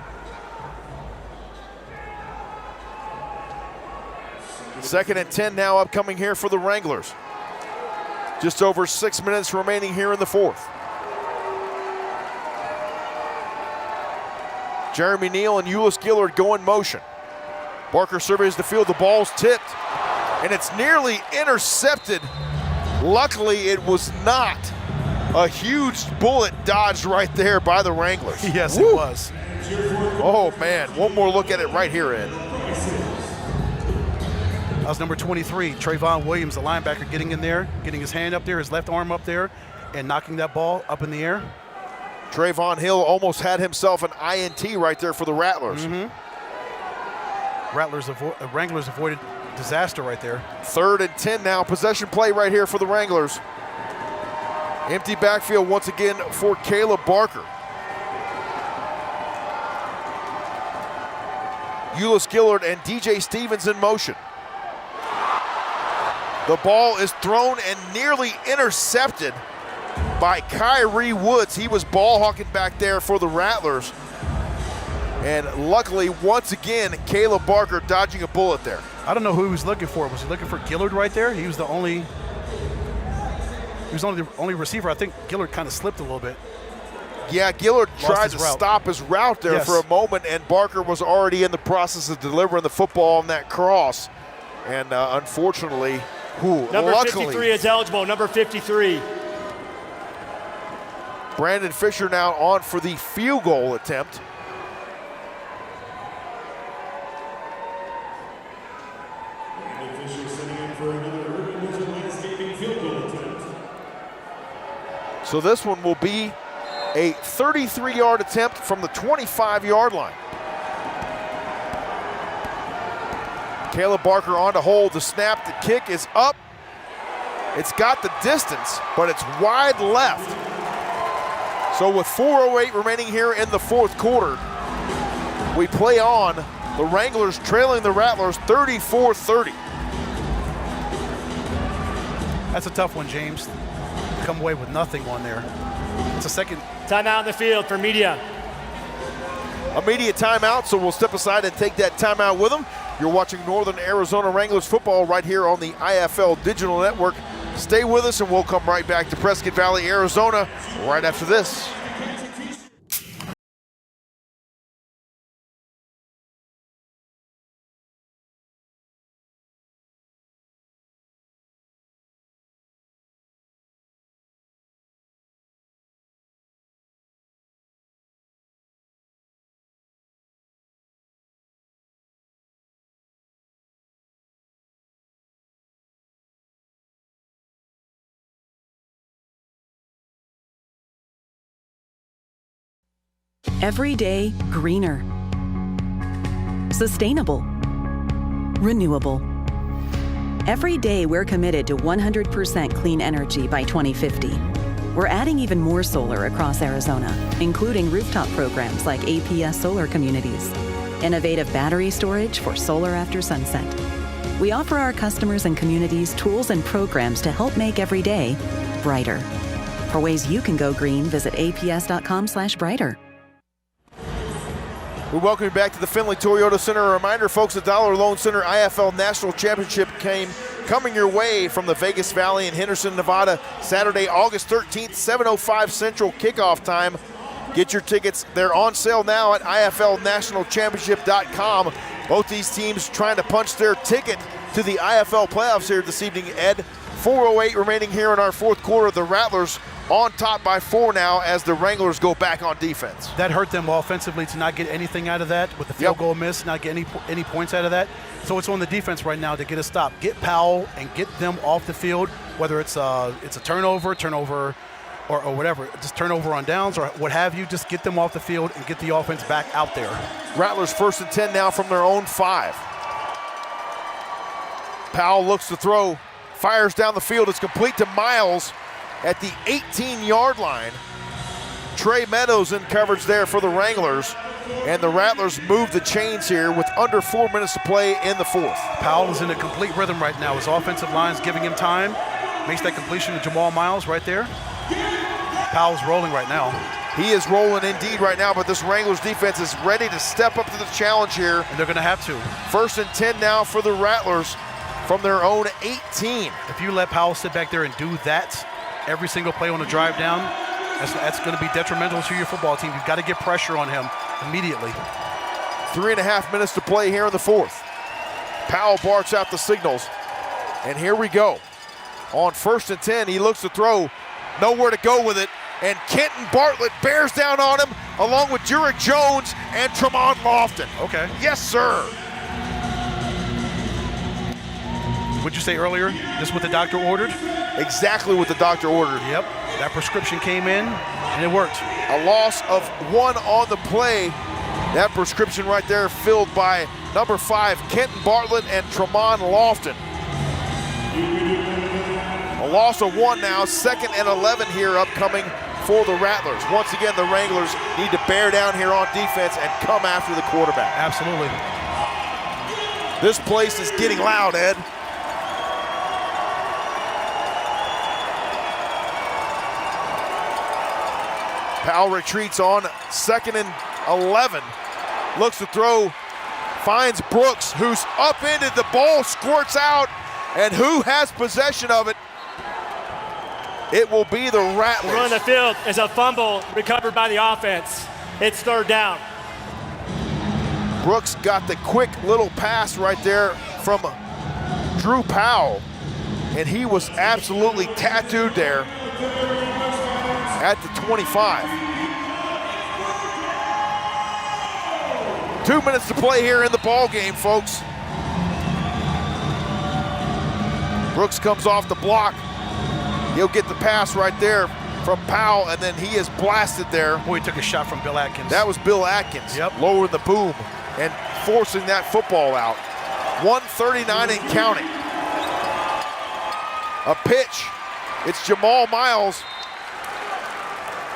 2nd and 10 now upcoming here for the Wranglers. Just over 6 minutes remaining here in the fourth. Jeremy Neal and Ulyss Gillard go in motion. Barker surveys the field, the ball's tipped, and it's nearly intercepted. Luckily, it was not. A huge bullet dodged right there by the Wranglers. Yes, Woo! It was. Oh, man, one more look at it right here, Ed. That was number 23, Trayvon Williams, the linebacker, getting in there, getting his hand up there, his left arm up there, and knocking that ball up in the air. Trayvon Hill almost had himself an INT right there for the Rattlers. Wranglers avoided disaster right there. 3rd and 10 now. Possession play right here for the Wranglers. Empty backfield once again for Caleb Barker. Euless Gillard and DJ Stevens in motion. The ball is thrown and nearly intercepted by Kyrie Woods. He was ball hawking back there for the Rattlers. And luckily, once again, Caleb Barker dodging a bullet there. I don't know who he was looking for. Was he looking for Gillard right there? He was the only receiver. I think Gillard kind of slipped a little bit. Yeah, Gillard tried to stop his route there for a moment, and Barker was already in the process of delivering the football on that cross. And unfortunately, Number 53 is eligible, number 53. Brandon Fisher now on for the field goal attempt. So this one will be a 33-yard attempt from the 25-yard line. Caleb Barker on to hold the snap. The kick is up. It's got the distance, but it's wide left. So with 4:08 remaining here in the fourth quarter, we play on. The Wranglers trailing the Rattlers 34-30. That's a tough one, James. Come away with nothing on there. It's a second. Timeout in the field for media. Immediate timeout, so we'll step aside and take that timeout with them. You're watching Northern Arizona Wranglers football right here on the IFL Digital Network. Stay with us and we'll come right back to Prescott Valley, Arizona right after this. Every day greener, sustainable, renewable. Every day we're committed to 100% clean energy by 2050. We're adding even more solar across Arizona, including rooftop programs like APS Solar Communities, innovative battery storage for solar after sunset. We offer our customers and communities tools and programs to help make every day brighter. For ways you can go green, visit aps.com/brighter. We welcome you back to the Findlay Toyota Center. A reminder, folks, the Dollar Loan Center IFL National Championship coming your way from the Vegas Valley in Henderson, Nevada, Saturday, August 13th, 7:05 Central kickoff time. Get your tickets. They're on sale now at IFLNationalChampionship.com. Both these teams trying to punch their ticket to the IFL playoffs here this evening, Ed. 4:08 remaining here in our fourth quarter. The Rattlers on top by 4 now as the Wranglers go back on defense. That hurt them offensively to not get anything out of that with the field goal miss, not get any points out of that. So it's on the defense right now to get a stop. Get Powell and get them off the field, whether it's a turnover or whatever, just turnover on downs or what have you. Just get them off the field and get the offense back out there. Rattlers 1st and 10 now from their own 5. Powell looks to throw, fires down the field. It's complete to Miles at the 18-yard line. Trey Meadows in coverage there for the Wranglers. And the Rattlers move the chains here with under 4 minutes to play in the fourth. Powell is in a complete rhythm right now. His offensive line's giving him time. Makes that completion to Jamal Miles right there. Powell's rolling right now. He is rolling indeed right now, but this Wranglers defense is ready to step up to the challenge here. And they're going to have to. 1st and 10 now for the Rattlers from their own 18. If you let Powell sit back there and do that every single play on the drive down, that's going to be detrimental to your football team. You've got to get pressure on him immediately. 3.5 minutes to play here in the fourth. Powell barks out the signals. And here we go. On 1st and 10, he looks to throw. Nowhere to go with it. And Kenton Bartlett bears down on him along with Jurek Jones and Tremont Lofton. Okay. Yes, sir. What'd you say earlier? This is what the doctor ordered? Exactly what the doctor ordered. Yep. That prescription came in and it worked. A loss of 1 on the play. That prescription right there filled by number 5, Kenton Bartlett and Tremont Lofton. A loss of 1 now, 2nd and 11 here upcoming for the Rattlers. Once again, the Wranglers need to bear down here on defense and come after the quarterback. Absolutely. This place is getting loud, Ed. Powell retreats on 2nd and 11. Looks to throw, finds Brooks, who's upended. The ball squirts out, and who has possession of it? It will be the Rattlers. The run on the field is a fumble recovered by the offense. It's 3rd down. Brooks got the quick little pass right there from Drew Powell, and he was absolutely tattooed there at the 25. 2 minutes to play here in the ball game, folks. Brooks comes off the block. He'll get the pass right there from Powell, and then he is blasted there. Boy, he took a shot from Bill Atkins. That was Bill Atkins, lowering the boom and forcing that football out. 1:39 and counting. A pitch. It's Jamal Miles,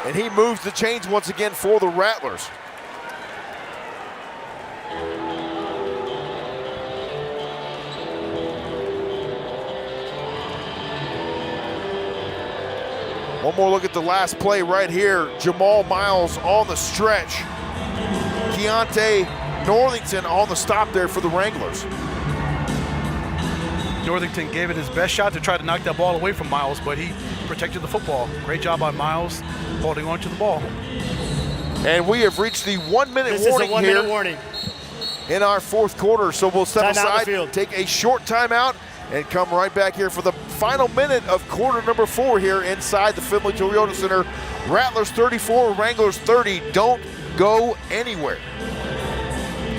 and he moves the chains once again for the Rattlers. One more look at the last play right here. Jamal Miles on the stretch. Keontae Northington on the stop there for the Wranglers. Northington gave it his best shot to try to knock that ball away from Miles, but he protected the football. Great job by Miles holding on to the ball. And we have reached the 1 minute This warning is a 1 minute here warning. in our 4th quarter. So we'll step Time out aside, the field. take a short timeout, and come right back here for the final minute of quarter number 4 here inside the Findlay Toyota Center. Rattlers 34, Wranglers 30. Don't go anywhere.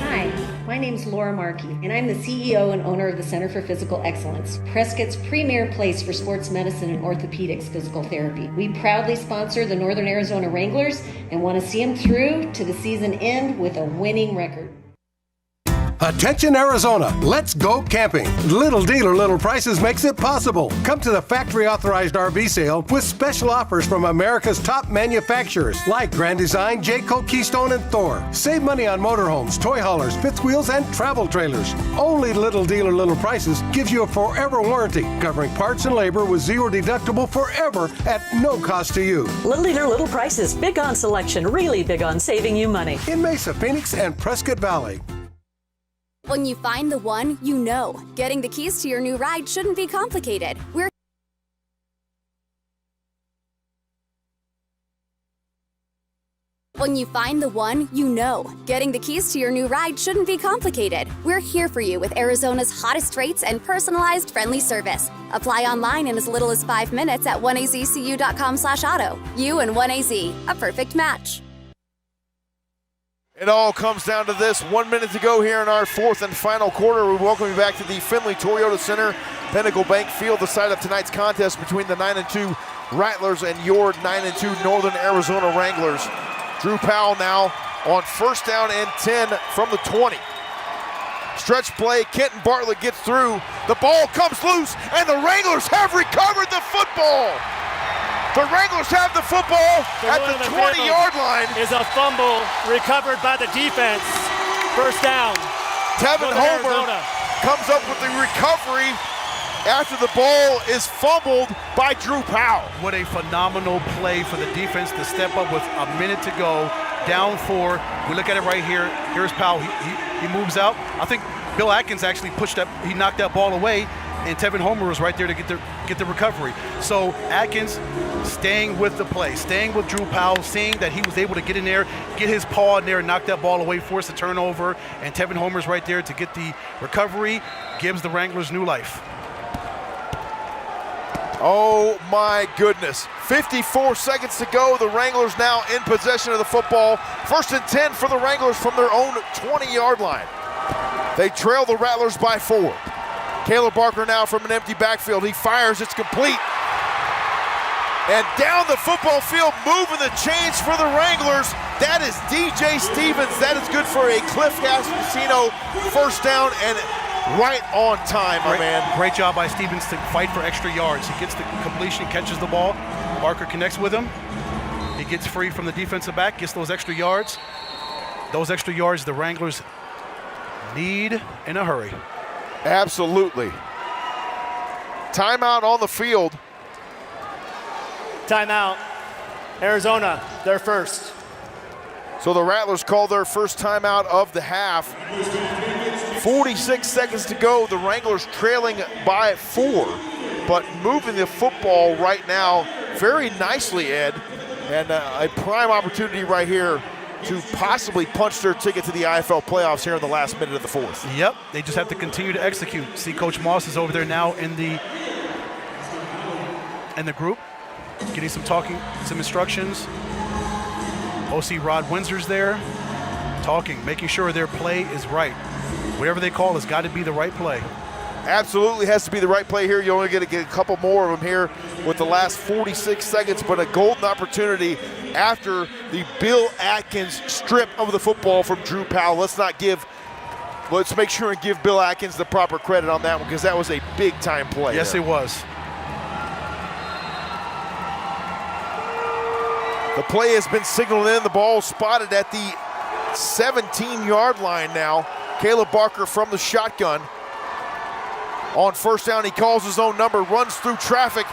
Hi, my name's Laura Markey, and I'm the CEO and owner of the Center for Physical Excellence, Prescott's premier place for sports medicine and orthopedics physical therapy. We proudly sponsor the Northern Arizona Wranglers and want to see them through to the season end with a winning record. Attention Arizona, let's go camping. Little dealer, little prices makes it possible. Come to the factory authorized RV sale with special offers from America's top manufacturers like Grand Design, Jayco, Keystone, and Thor. Save money on motorhomes, toy haulers, fifth wheels, and travel trailers. Only Little Dealer, Little Prices gives you a forever warranty, covering parts and labor with 0 deductible forever at no cost to you. Little Dealer, Little Prices, big on selection, really big on saving you money. In Mesa, Phoenix, and Prescott Valley. When you find the one, you know. Getting the keys to your new ride shouldn't be complicated. When you find the one, you know. Getting the keys to your new ride shouldn't be complicated. We're here for you with Arizona's hottest rates and personalized friendly service. Apply online in as little as 5 minutes at 1azcu.com/auto. You and 1AZ, a perfect match. It all comes down to this. 1 minute to go here in our 4th and final quarter. We welcome you back to the Findlay Toyota Center, Pinnacle Bank Field, the site of tonight's contest between the 9-2 Rattlers and your 9-2 Northern Arizona Wranglers. Drew Powell now on 1st down and 10 from the 20. Stretch play, Kenton Bartlett gets through. The ball comes loose, and the Wranglers have recovered the football. The Wranglers have the football at the 20-yard line. Is a fumble recovered by the defense. 1st down. Tevin Homer comes up with the recovery after the ball is fumbled by Drew Powell. What a phenomenal play for the defense to step up with a minute to go, down 4. We look at it right here. Here's Powell. He moves out. I think Bill Atkins actually he knocked that ball away, and Tevin Homer was right there to get the recovery. So Atkins staying with the play, staying with Drew Powell, seeing that he was able to get in there, get his paw in there, and knock that ball away, force a turnover, and Tevin Homer's right there to get the recovery, gives the Wranglers new life. Oh my goodness. 54 seconds to go. The Wranglers now in possession of the football. 1st and 10 for the Wranglers from their own 20-yard line. They trail the Rattlers by 4. Caleb Barker now from an empty backfield. He fires, it's complete. And down the football field, moving the chains for the Wranglers. That is DJ Stevens. That is good for a Cliff Casino first down and right on time, my man. Great job by Stevens to fight for extra yards. He gets the completion, catches the ball. Barker connects with him. He gets free from the defensive back, gets those extra yards. Those extra yards the Wranglers need in a hurry. Absolutely. Timeout on the field. Timeout. Arizona, their first. So the Rattlers call their first timeout of the half. 46 seconds to go. The Wranglers trailing by 4, but moving the football right now very nicely, Ed. And a prime opportunity right here to possibly punch their ticket to the IFL playoffs here in the last minute of the fourth. Yep, they just have to continue to execute. See, Coach Moss is over there now in the group, getting some instructions. OC Rod Windsor's there, talking, making sure their play is right. Whatever they call has got to be the right play. Absolutely has to be the right play here. You're only going to get a couple more of them here with the last 46 seconds, but a golden opportunity after the Bill Atkins strip of the football from Drew Powell. Let's make sure and give Bill Atkins the proper credit on that one, because that was a big-time play. Yes, there. It was. The play has been signaled in. The ball spotted at the 17-yard line now. Caleb Barker from the shotgun. On first down, he calls his own number, runs through traffic,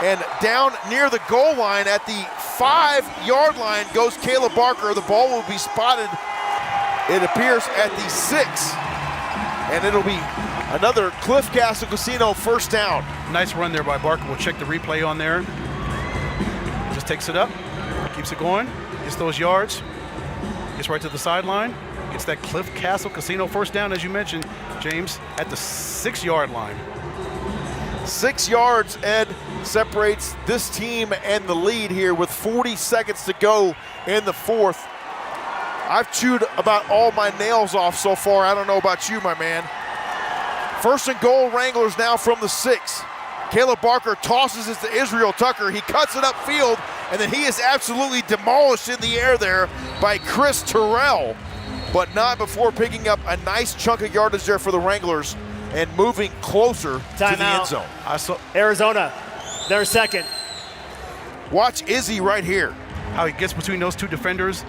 and down near the goal line at the 5-yard line goes Caleb Barker. The ball will be spotted, it appears, at the 6. And it'll be another Cliff Casino first down. Nice run there by Barker. We'll check the replay on there. Just takes it up, keeps it going, gets those yards, gets right to the sideline. It's that Cliff Casino first down, as you mentioned, James, at the 6-yard line. 6 yards, Ed, separates this team and the lead here with 40 seconds to go in the fourth. I've chewed about all my nails off so far. I don't know about you, my man. First and goal, Wranglers now from the 6. Caleb Barker tosses it to Israel Tucker. He cuts it upfield, and then he is absolutely demolished in the air there by Chris Terrell, but not before picking up a nice chunk of yardage there for the Wranglers and moving closer to the end zone. Arizona, their second. Watch Izzy right here. How he gets between those two defenders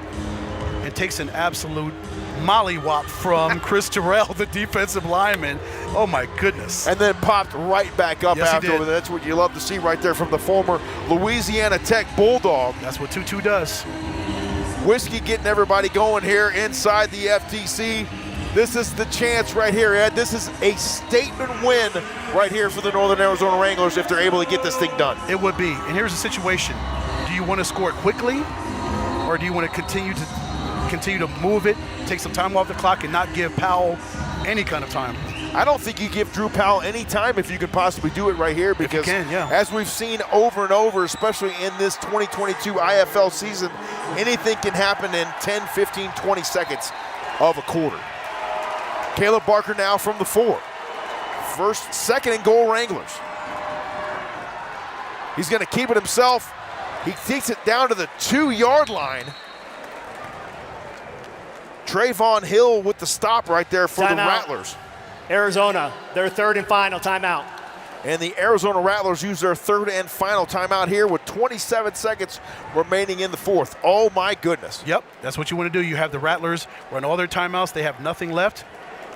and takes an absolute mollywop from Chris Terrell, the defensive lineman. Oh my goodness. And then popped right back up after. That's what you love to see right there from the former Louisiana Tech Bulldog. That's what 2-2 does. Whiskey getting everybody going here inside the FTC. This is the chance right here, Ed. This is a statement win right here for the Northern Arizona Wranglers if they're able to get this thing done. It would be. And here's the situation. Do you want to score it quickly, or do you want to continue to move it, take some time off the clock, and not give Powell any kind of time? I don't think you give Drew Powell any time if you could possibly do it right here, because as we've seen over and over, especially in this 2022 IFL season, anything can happen in 10, 15, 20 seconds of a quarter. Caleb Barker now from the 4. Second and goal, Wranglers. He's going to keep it himself. He takes it down to the 2-yard line. Trayvon Hill with the stop right there for the Rattlers. Arizona, their third and final timeout. And the Arizona Rattlers use their third and final timeout here with 27 seconds remaining in the fourth. Oh my goodness. Yep, that's what you want to do. You have the Rattlers run all their timeouts. They have nothing left,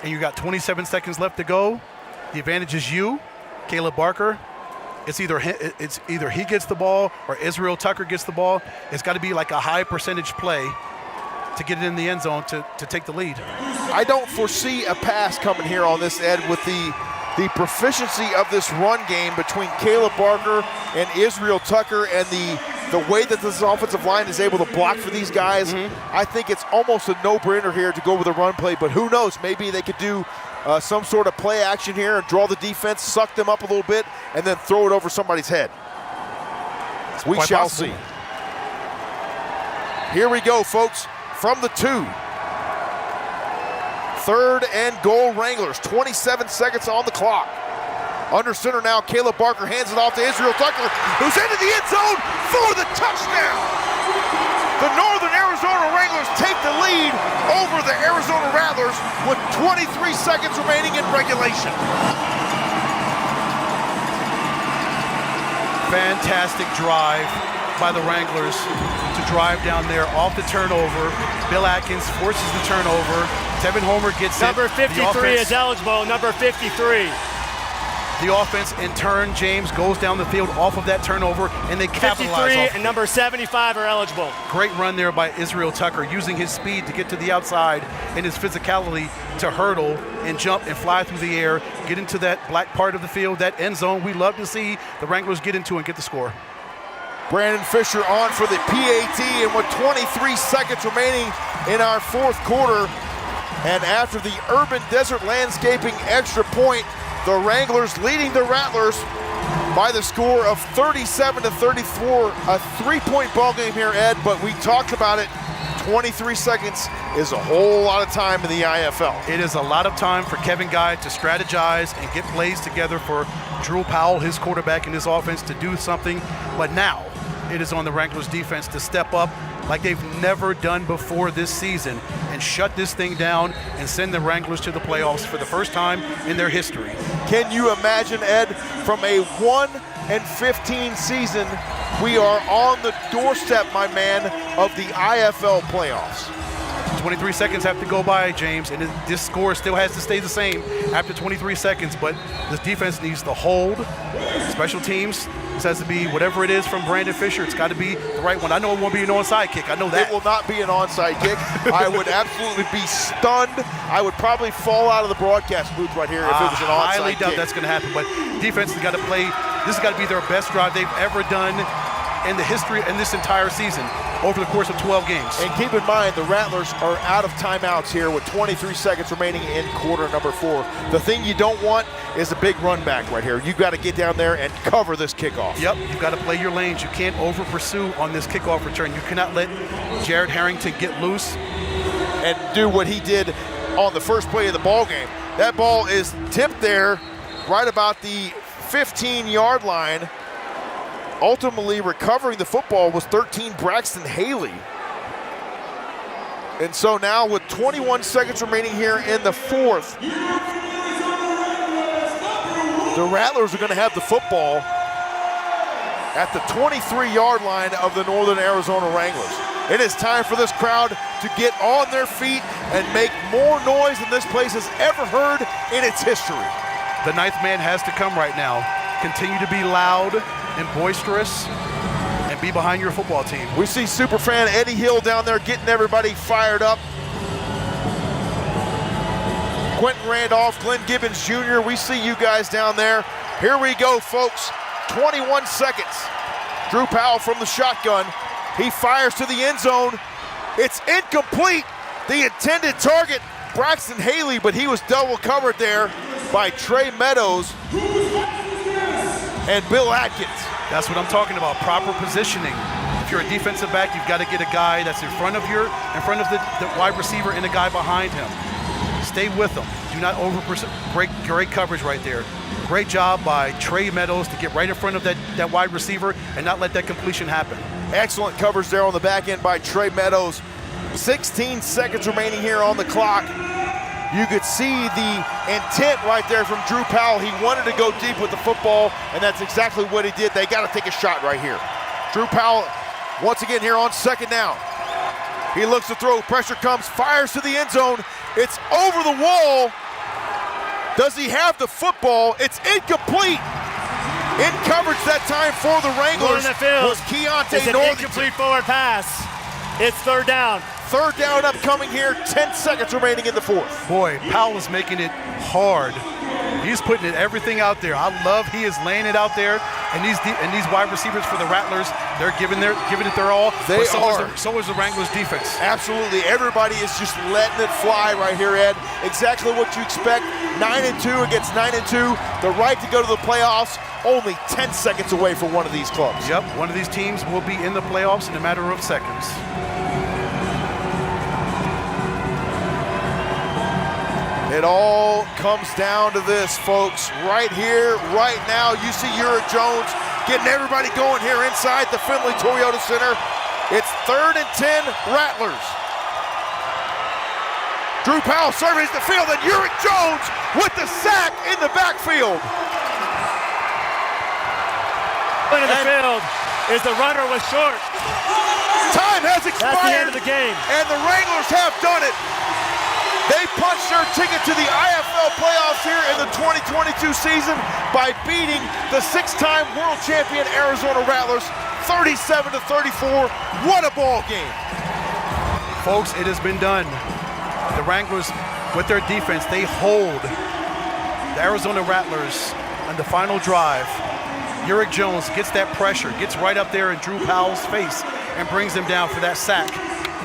and you got 27 seconds left to go. The advantage is you, Caleb Barker. It's either he gets the ball or Israel Tucker gets the ball. It's got to be like a high percentage play to get it in the end zone to take the lead. I don't foresee a pass coming here on this, Ed, with the proficiency of this run game between Caleb Barker and Israel Tucker, and the way that this offensive line is able to block for these guys. I think it's almost a no-brainer here to go with a run play, but who knows, maybe they could do some sort of play action here and draw the defense, suck them up a little bit, and then throw it over somebody's head. We shall see. Here we go, folks. From the 2. Third and goal, Wranglers. 27 seconds on the clock. Under center now, Caleb Barker hands it off to Israel Tucker, who's into the end zone for the touchdown. The Northern Arizona Wranglers take the lead over the Arizona Rattlers with 23 seconds remaining in regulation. Fantastic drive by the Wranglers to drive down there off the turnover. Bill Atkins forces the turnover. Tevin Homer gets Number it. 53 is eligible, number 53. The offense, in turn, James, goes down the field off of that turnover, and they capitalize 53 off and number 75 are eligible. Great run there by Israel Tucker, using his speed to get to the outside and his physicality to hurdle and jump and fly through the air, get into that black part of the field, that end zone we love to see the Wranglers get into and get the score. Brandon Fisher on for the PAT, and with 23 seconds remaining in our fourth quarter, and after the Urban Desert Landscaping extra point, the Wranglers leading the Rattlers by the score of 37-34. A three-point ball game here, Ed, but we talked about it. 23 seconds is a whole lot of time in the IFL. It is a lot of time for Kevin Guy to strategize and get plays together for Drew Powell, his quarterback, and his offense to do something. But now it is on the Wranglers defense to step up like they've never done before this season and shut this thing down and send the Wranglers to the playoffs for the first time in their history. Can you imagine, Ed, from a 1-15 season, we are on the doorstep, my man, of the IFL playoffs. 23 seconds have to go by, James, and this score still has to stay the same after 23 seconds, but this defense needs to hold. Special teams, this has to be whatever it is from Brandon Fisher. It's got to be the right one. I know it won't be an onside kick. I know that. It will not be an onside kick. I would absolutely be stunned. I would probably fall out of the broadcast booth right here if it was an onside highly doubt kick. that's going to happen, but defense has got to play. This has got to be their best drive they've ever done in the history in this entire season over the course of 12 games. And keep in mind, the Rattlers are out of timeouts here with 23 seconds remaining in quarter number 4. The thing you don't want is a big run back right here. You've got to get down there and cover this kickoff. Yep, you've got to play your lanes. You can't over pursue on this kickoff return. You cannot let Jared Harrington get loose and do what he did on the first play of the ball game. That ball is tipped there right about the 15-yard line. Ultimately recovering the football was 13 Braxton Haley. And so now with 21 seconds remaining here in the fourth, the Rattlers are going to have the football at the 23-yard line of the Northern Arizona Wranglers. It is time for this crowd to get on their feet and make more noise than this place has ever heard in its history. The ninth man has to come right now. Continue to be loud and boisterous and be behind your football team. We see superfan Eddie Hill down there getting everybody fired up. Quentin Randolph, Glenn Gibbons Jr., we see you guys down there. Here we go, folks. 21 seconds. Drew Powell from the shotgun. He fires to the end zone. It's incomplete. The intended target, Braxton Haley, but he was double covered there by Trey Meadows and Bill Atkins. That's what I'm talking about, proper positioning. If you're a defensive back, you've got to get a guy that's in front of the wide receiver and a guy behind him. Stay with them. Do not great coverage right there. Great job by Trey Meadows to get right in front of that wide receiver and not let that completion happen. Excellent coverage there on the back end by Trey Meadows. 16 seconds remaining here on the clock. You could see the intent right there from Drew Powell. He wanted to go deep with the football, and that's exactly what he did. They got to take a shot right here. Drew Powell, once again here on second down. He looks to throw, pressure comes, fires to the end zone. It's over the wall. Does he have the football? It's incomplete. In coverage that time for the Wranglers was Keontae It's an Northington. incomplete forward pass. It's third down. Third down upcoming here, 10 seconds remaining in the fourth. Boy, Powell is making it hard. He's putting everything out there. I love he is laying it out there, and these wide receivers for the Rattlers, they're giving it their all. They but are. So is the Wranglers defense. Absolutely, everybody is just letting it fly right here, Ed. Exactly what you expect. 9-2 against 9-2. The right to go to the playoffs. Only 10 seconds away for one of these clubs. Yep, one of these teams will be in the playoffs in a matter of seconds. It all comes down to this, folks. Right here, right now, you see Uric Jones getting everybody going here inside the Findlay Toyota Center. It's 3rd and 10, Rattlers. Drew Powell surveys the field, and Uric Jones with the sack in the backfield. In the field is the runner was short. Time has expired. That's the end of the game. And the Wranglers have done it. They punched their ticket to the IFL playoffs here in the 2022 season by beating the 6-time world champion Arizona Rattlers 37-34. What a ball game. Folks, it has been done. The Wranglers, with their defense, they hold the Arizona Rattlers on the final drive. Uric Jones gets that pressure, gets right up there in Drew Powell's face, and brings them down for that sack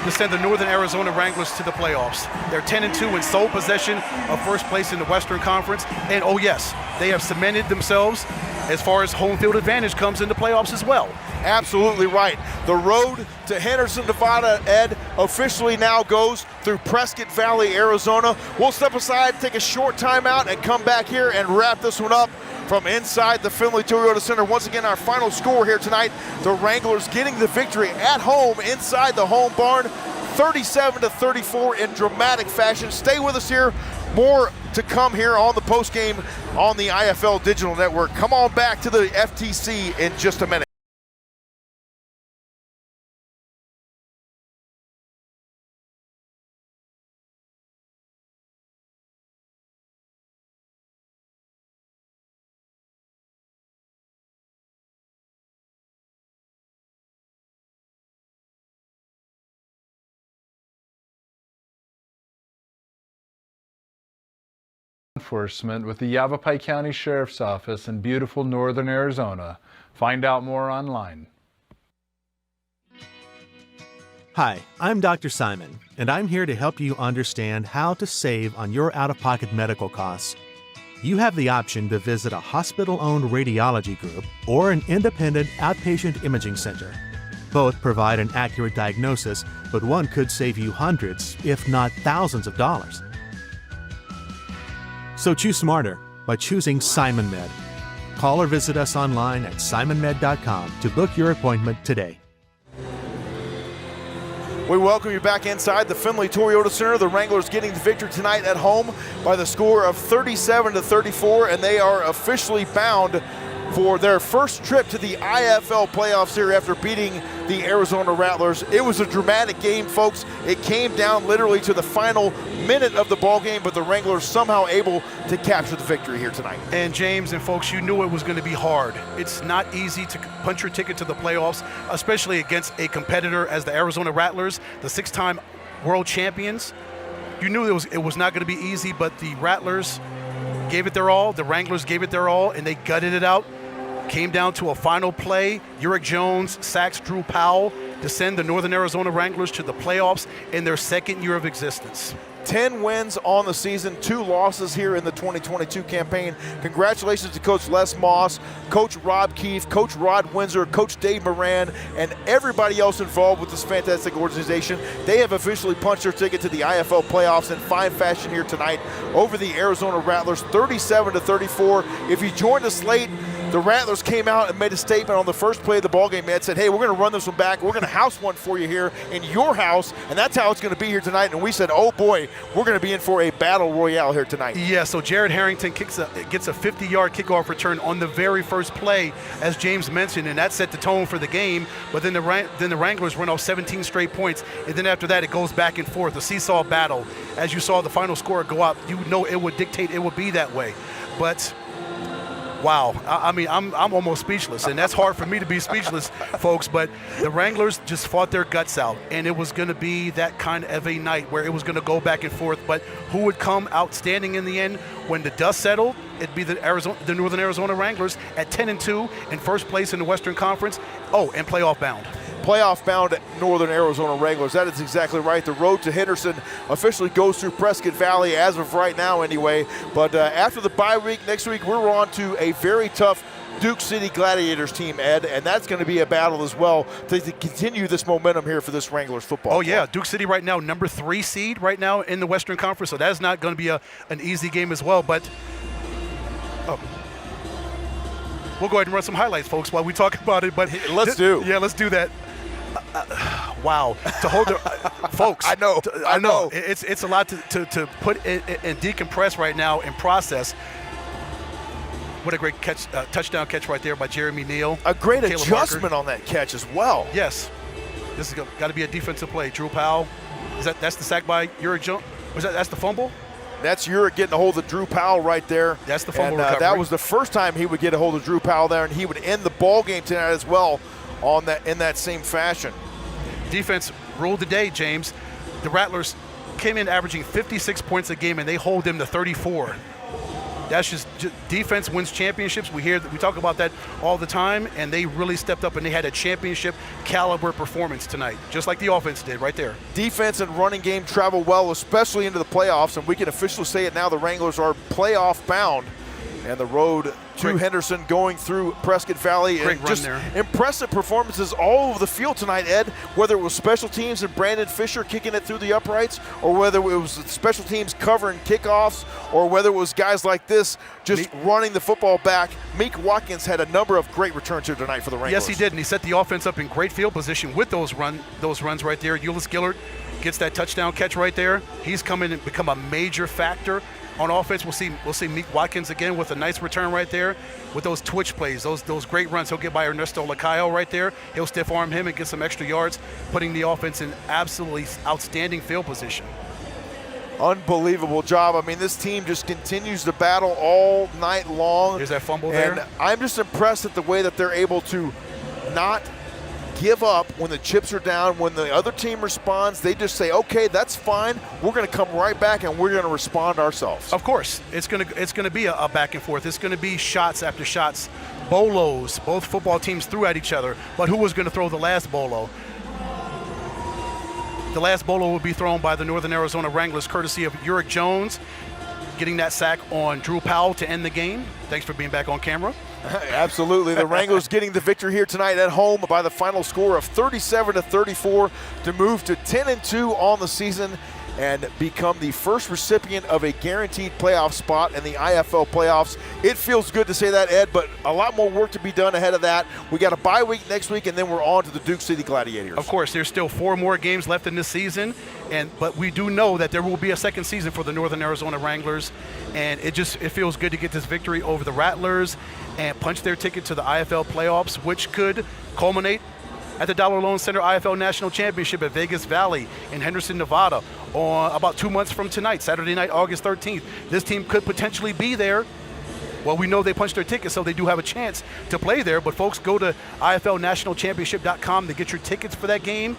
to send the Northern Arizona Wranglers to the playoffs. They're 10-2 in sole possession of first place in the Western Conference. And oh yes, they have cemented themselves as far as home field advantage comes in the playoffs as well. Absolutely right. The road to Henderson, Nevada, Ed, officially now goes through Prescott Valley, Arizona. We'll step aside, take a short timeout, and come back here and wrap this one up from inside the Findlay Toyota Center. Once again, our final score here tonight, the Wranglers getting the victory at home inside the home barn, 37-34 in dramatic fashion. Stay with us here. More to come here on the postgame on the IFL Digital Network. Come on back to the FTC in just a minute. Enforcement with the Yavapai County Sheriff's Office in beautiful northern Arizona. Find out more online. Hi, I'm Dr. Simon, and I'm here to help you understand how to save on your out-of-pocket medical costs. You have the option to visit a hospital-owned radiology group or an independent outpatient imaging center. Both provide an accurate diagnosis, but one could save you hundreds, if not thousands of dollars. So choose smarter by choosing SimonMed. Call or visit us online at simonmed.com to book your appointment today. We welcome you back inside the Findlay Toyota Center. The Wranglers getting the victory tonight at home by the score of 37-34, and they are officially bound for their first trip to the IFL playoffs here after beating the Arizona Rattlers. It was a dramatic game, folks. It came down literally to the final minute of the ball game, but the Wranglers somehow able to capture the victory here tonight. And James and folks, you knew it was going to be hard. It's not easy to punch your ticket to the playoffs, especially against a competitor as the Arizona Rattlers, the 6-time world champions. You knew it was not going to be easy, but the Rattlers gave it their all. The Wranglers gave it their all, and they gutted it out. Came down to a final play. Uric Jones sacks Drew Powell to send the Northern Arizona Wranglers to the playoffs in their second year of existence. 10 wins on the season, 2 losses here in the 2022 campaign. Congratulations to Coach Les Moss, Coach Rob Keefe, Coach Rod Windsor, Coach Dave Moran, and everybody else involved with this fantastic organization. They have officially punched their ticket to the IFL playoffs in fine fashion here tonight over the Arizona Rattlers, 37-34. If you joined us late, the Rattlers came out and made a statement on the first play of the ballgame. Ed said, hey, we're going to run this one back. We're going to house one for you here in your house, and that's how it's going to be here tonight. And we said, oh, boy, we're going to be in for a battle royale here tonight. Yeah, so Jared Harrington gets a 50-yard kickoff return on the very first play, as James mentioned, and that set the tone for the game. But then the Wranglers run off 17 straight points, and then after that it goes back and forth, a seesaw battle. As you saw the final score go up, you know it would dictate it would be that way. But wow, I mean, I'm almost speechless, and that's hard for me to be speechless, folks, but the Wranglers just fought their guts out, and it was going to be that kind of a night where it was going to go back and forth, but who would come outstanding in the end? When the dust settled, it'd be the Northern Arizona Wranglers at 10-2 in first place in the Western Conference. Oh, and playoff bound. Playoff-bound Northern Arizona Wranglers. That is exactly right. The road to Henderson officially goes through Prescott Valley as of right now anyway. But after the bye week, next week, we're on to a very tough Duke City Gladiators team, Ed, and that's going to be a battle as well to continue this momentum here for this Wranglers football club. Yeah, Duke City right now, number 3 seed right now in the Western Conference, so that's not going to be an easy game as well, but we'll go ahead and run some highlights, folks, while we talk about it. But let's do that. Wow, to hold the folks. I know. It's a lot to put in and decompress right now and process. What a great catch, touchdown catch right there by Jeremy Neal. A great adjustment on that catch as well. Yes, this has got to be a defensive play. Drew Powell, that's the sack by Uric Jones? That's the fumble? That's Uric getting a hold of Drew Powell right there. That's the fumble and, recovery. That was the first time he would get a hold of Drew Powell there, and he would end the ball game tonight as well in that same fashion. Defense ruled the day, James. The Rattlers came in averaging 56 points a game, and they hold them to 34. That's just defense wins championships. We talk about that all the time, and they really stepped up and they had a championship caliber performance tonight, just like the offense did right there. Defense and running game travel well, especially into the playoffs, and we can officially say it now, the Wranglers are playoff bound. And the road to Henderson going through Prescott Valley. Great and just run there. Impressive performances all over the field tonight, Ed, whether it was special teams and Brandon Fisher kicking it through the uprights, or whether it was special teams covering kickoffs, or whether it was guys like this just running the football back. Meek Watkins had a number of great returns here tonight for the Wranglers. Yes, he did, and he set the offense up in great field position with those runs right there. Ulis Gillard gets that touchdown catch right there. He's come in and become a major factor. On offense, we'll see Meek Watkins again with a nice return right there with those twitch plays, those great runs. He'll get by Ernesto Lacayo right there. He'll stiff arm him and get some extra yards, putting the offense in absolutely outstanding field position. Unbelievable job. I mean, this team just continues to battle all night long. There's that fumble there. And I'm just impressed at the way that they're able to not give up when the chips are down. When the other team responds, they just say, okay, that's fine. We're going to come right back and we're going to respond ourselves. Of course. It's going to be a back and forth. It's going to be shots after shots, bolos. Both football teams threw at each other, but who was going to throw the last bolo? The last bolo will be thrown by the Northern Arizona Wranglers, courtesy of Uric Jones, getting that sack on Drew Powell to end the game. Thanks for being back on camera. Absolutely. The Wranglers getting the victory here tonight at home by the final score of 37-34 to move to 10-2 on the season and become the first recipient of a guaranteed playoff spot in the IFL playoffs. It feels good to say that, Ed, but a lot more work to be done ahead of that. We got a bye week next week, and then we're on to the Duke City Gladiators. Of course, there's still 4 more games left in this season, but we do know that there will be a second season for the Northern Arizona Wranglers, and it feels good to get this victory over the Rattlers and punch their ticket to the IFL playoffs, which could culminate at the Dollar Loan Center IFL National Championship at Vegas Valley in Henderson, Nevada on about 2 months from tonight, Saturday night, August 13th. This team could potentially be there. Well, we know they punched their ticket, so they do have a chance to play there. But folks, go to IFLNationalChampionship.com to get your tickets for that game,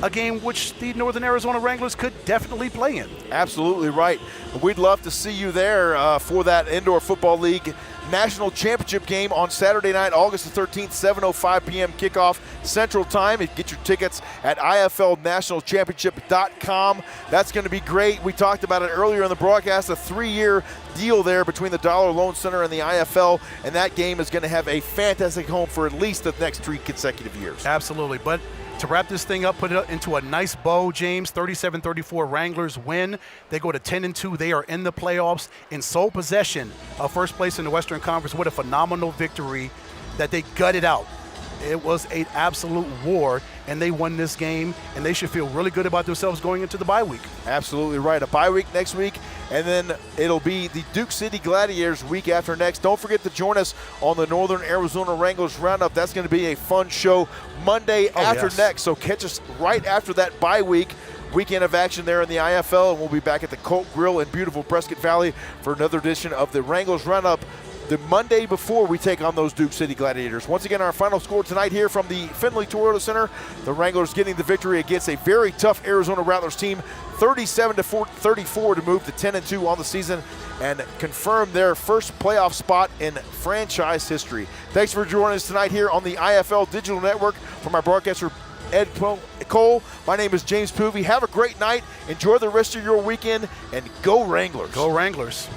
a game which the Northern Arizona Wranglers could definitely play in. Absolutely right. We'd love to see you there for that Indoor Football League National Championship game on Saturday night, August the 13th, 7:05 p.m. kickoff Central Time. Get your tickets at IFLNationalChampionship.com. That's going to be great. We talked about it earlier in the broadcast, a 3-year deal there between the Dollar Loan Center and the IFL, and that game is going to have a fantastic home for at least the next 3 consecutive years. Absolutely. But to wrap this thing up, put it into a nice bow, James, 37-34 Wranglers win. They go to 10-2. They are in the playoffs in sole possession of first place in the Western Conference. What a phenomenal victory that they gutted out. It was an absolute war, and they won this game, and they should feel really good about themselves going into the bye week. Absolutely right. A bye week next week, and then it'll be the Duke City Gladiators week after next. Don't forget to join us on the Northern Arizona Wranglers Roundup. That's going to be a fun show Monday after next, so catch us right after that bye weekend of action there in the IFL, and we'll be back at the Colt Grill in beautiful Prescott Valley for another edition of the Wranglers Roundup the Monday before we take on those Duke City Gladiators. Once again, our final score tonight here from the Findlay Toyota Center, the Wranglers getting the victory against a very tough Arizona Rattlers team, 37-34 to move to 10-2 on the season and confirm their first playoff spot in franchise history. Thanks for joining us tonight here on the IFL Digital Network. From our broadcaster, Ed Cole, my name is James Poovey. Have a great night. Enjoy the rest of your weekend, and go Wranglers. Go Wranglers.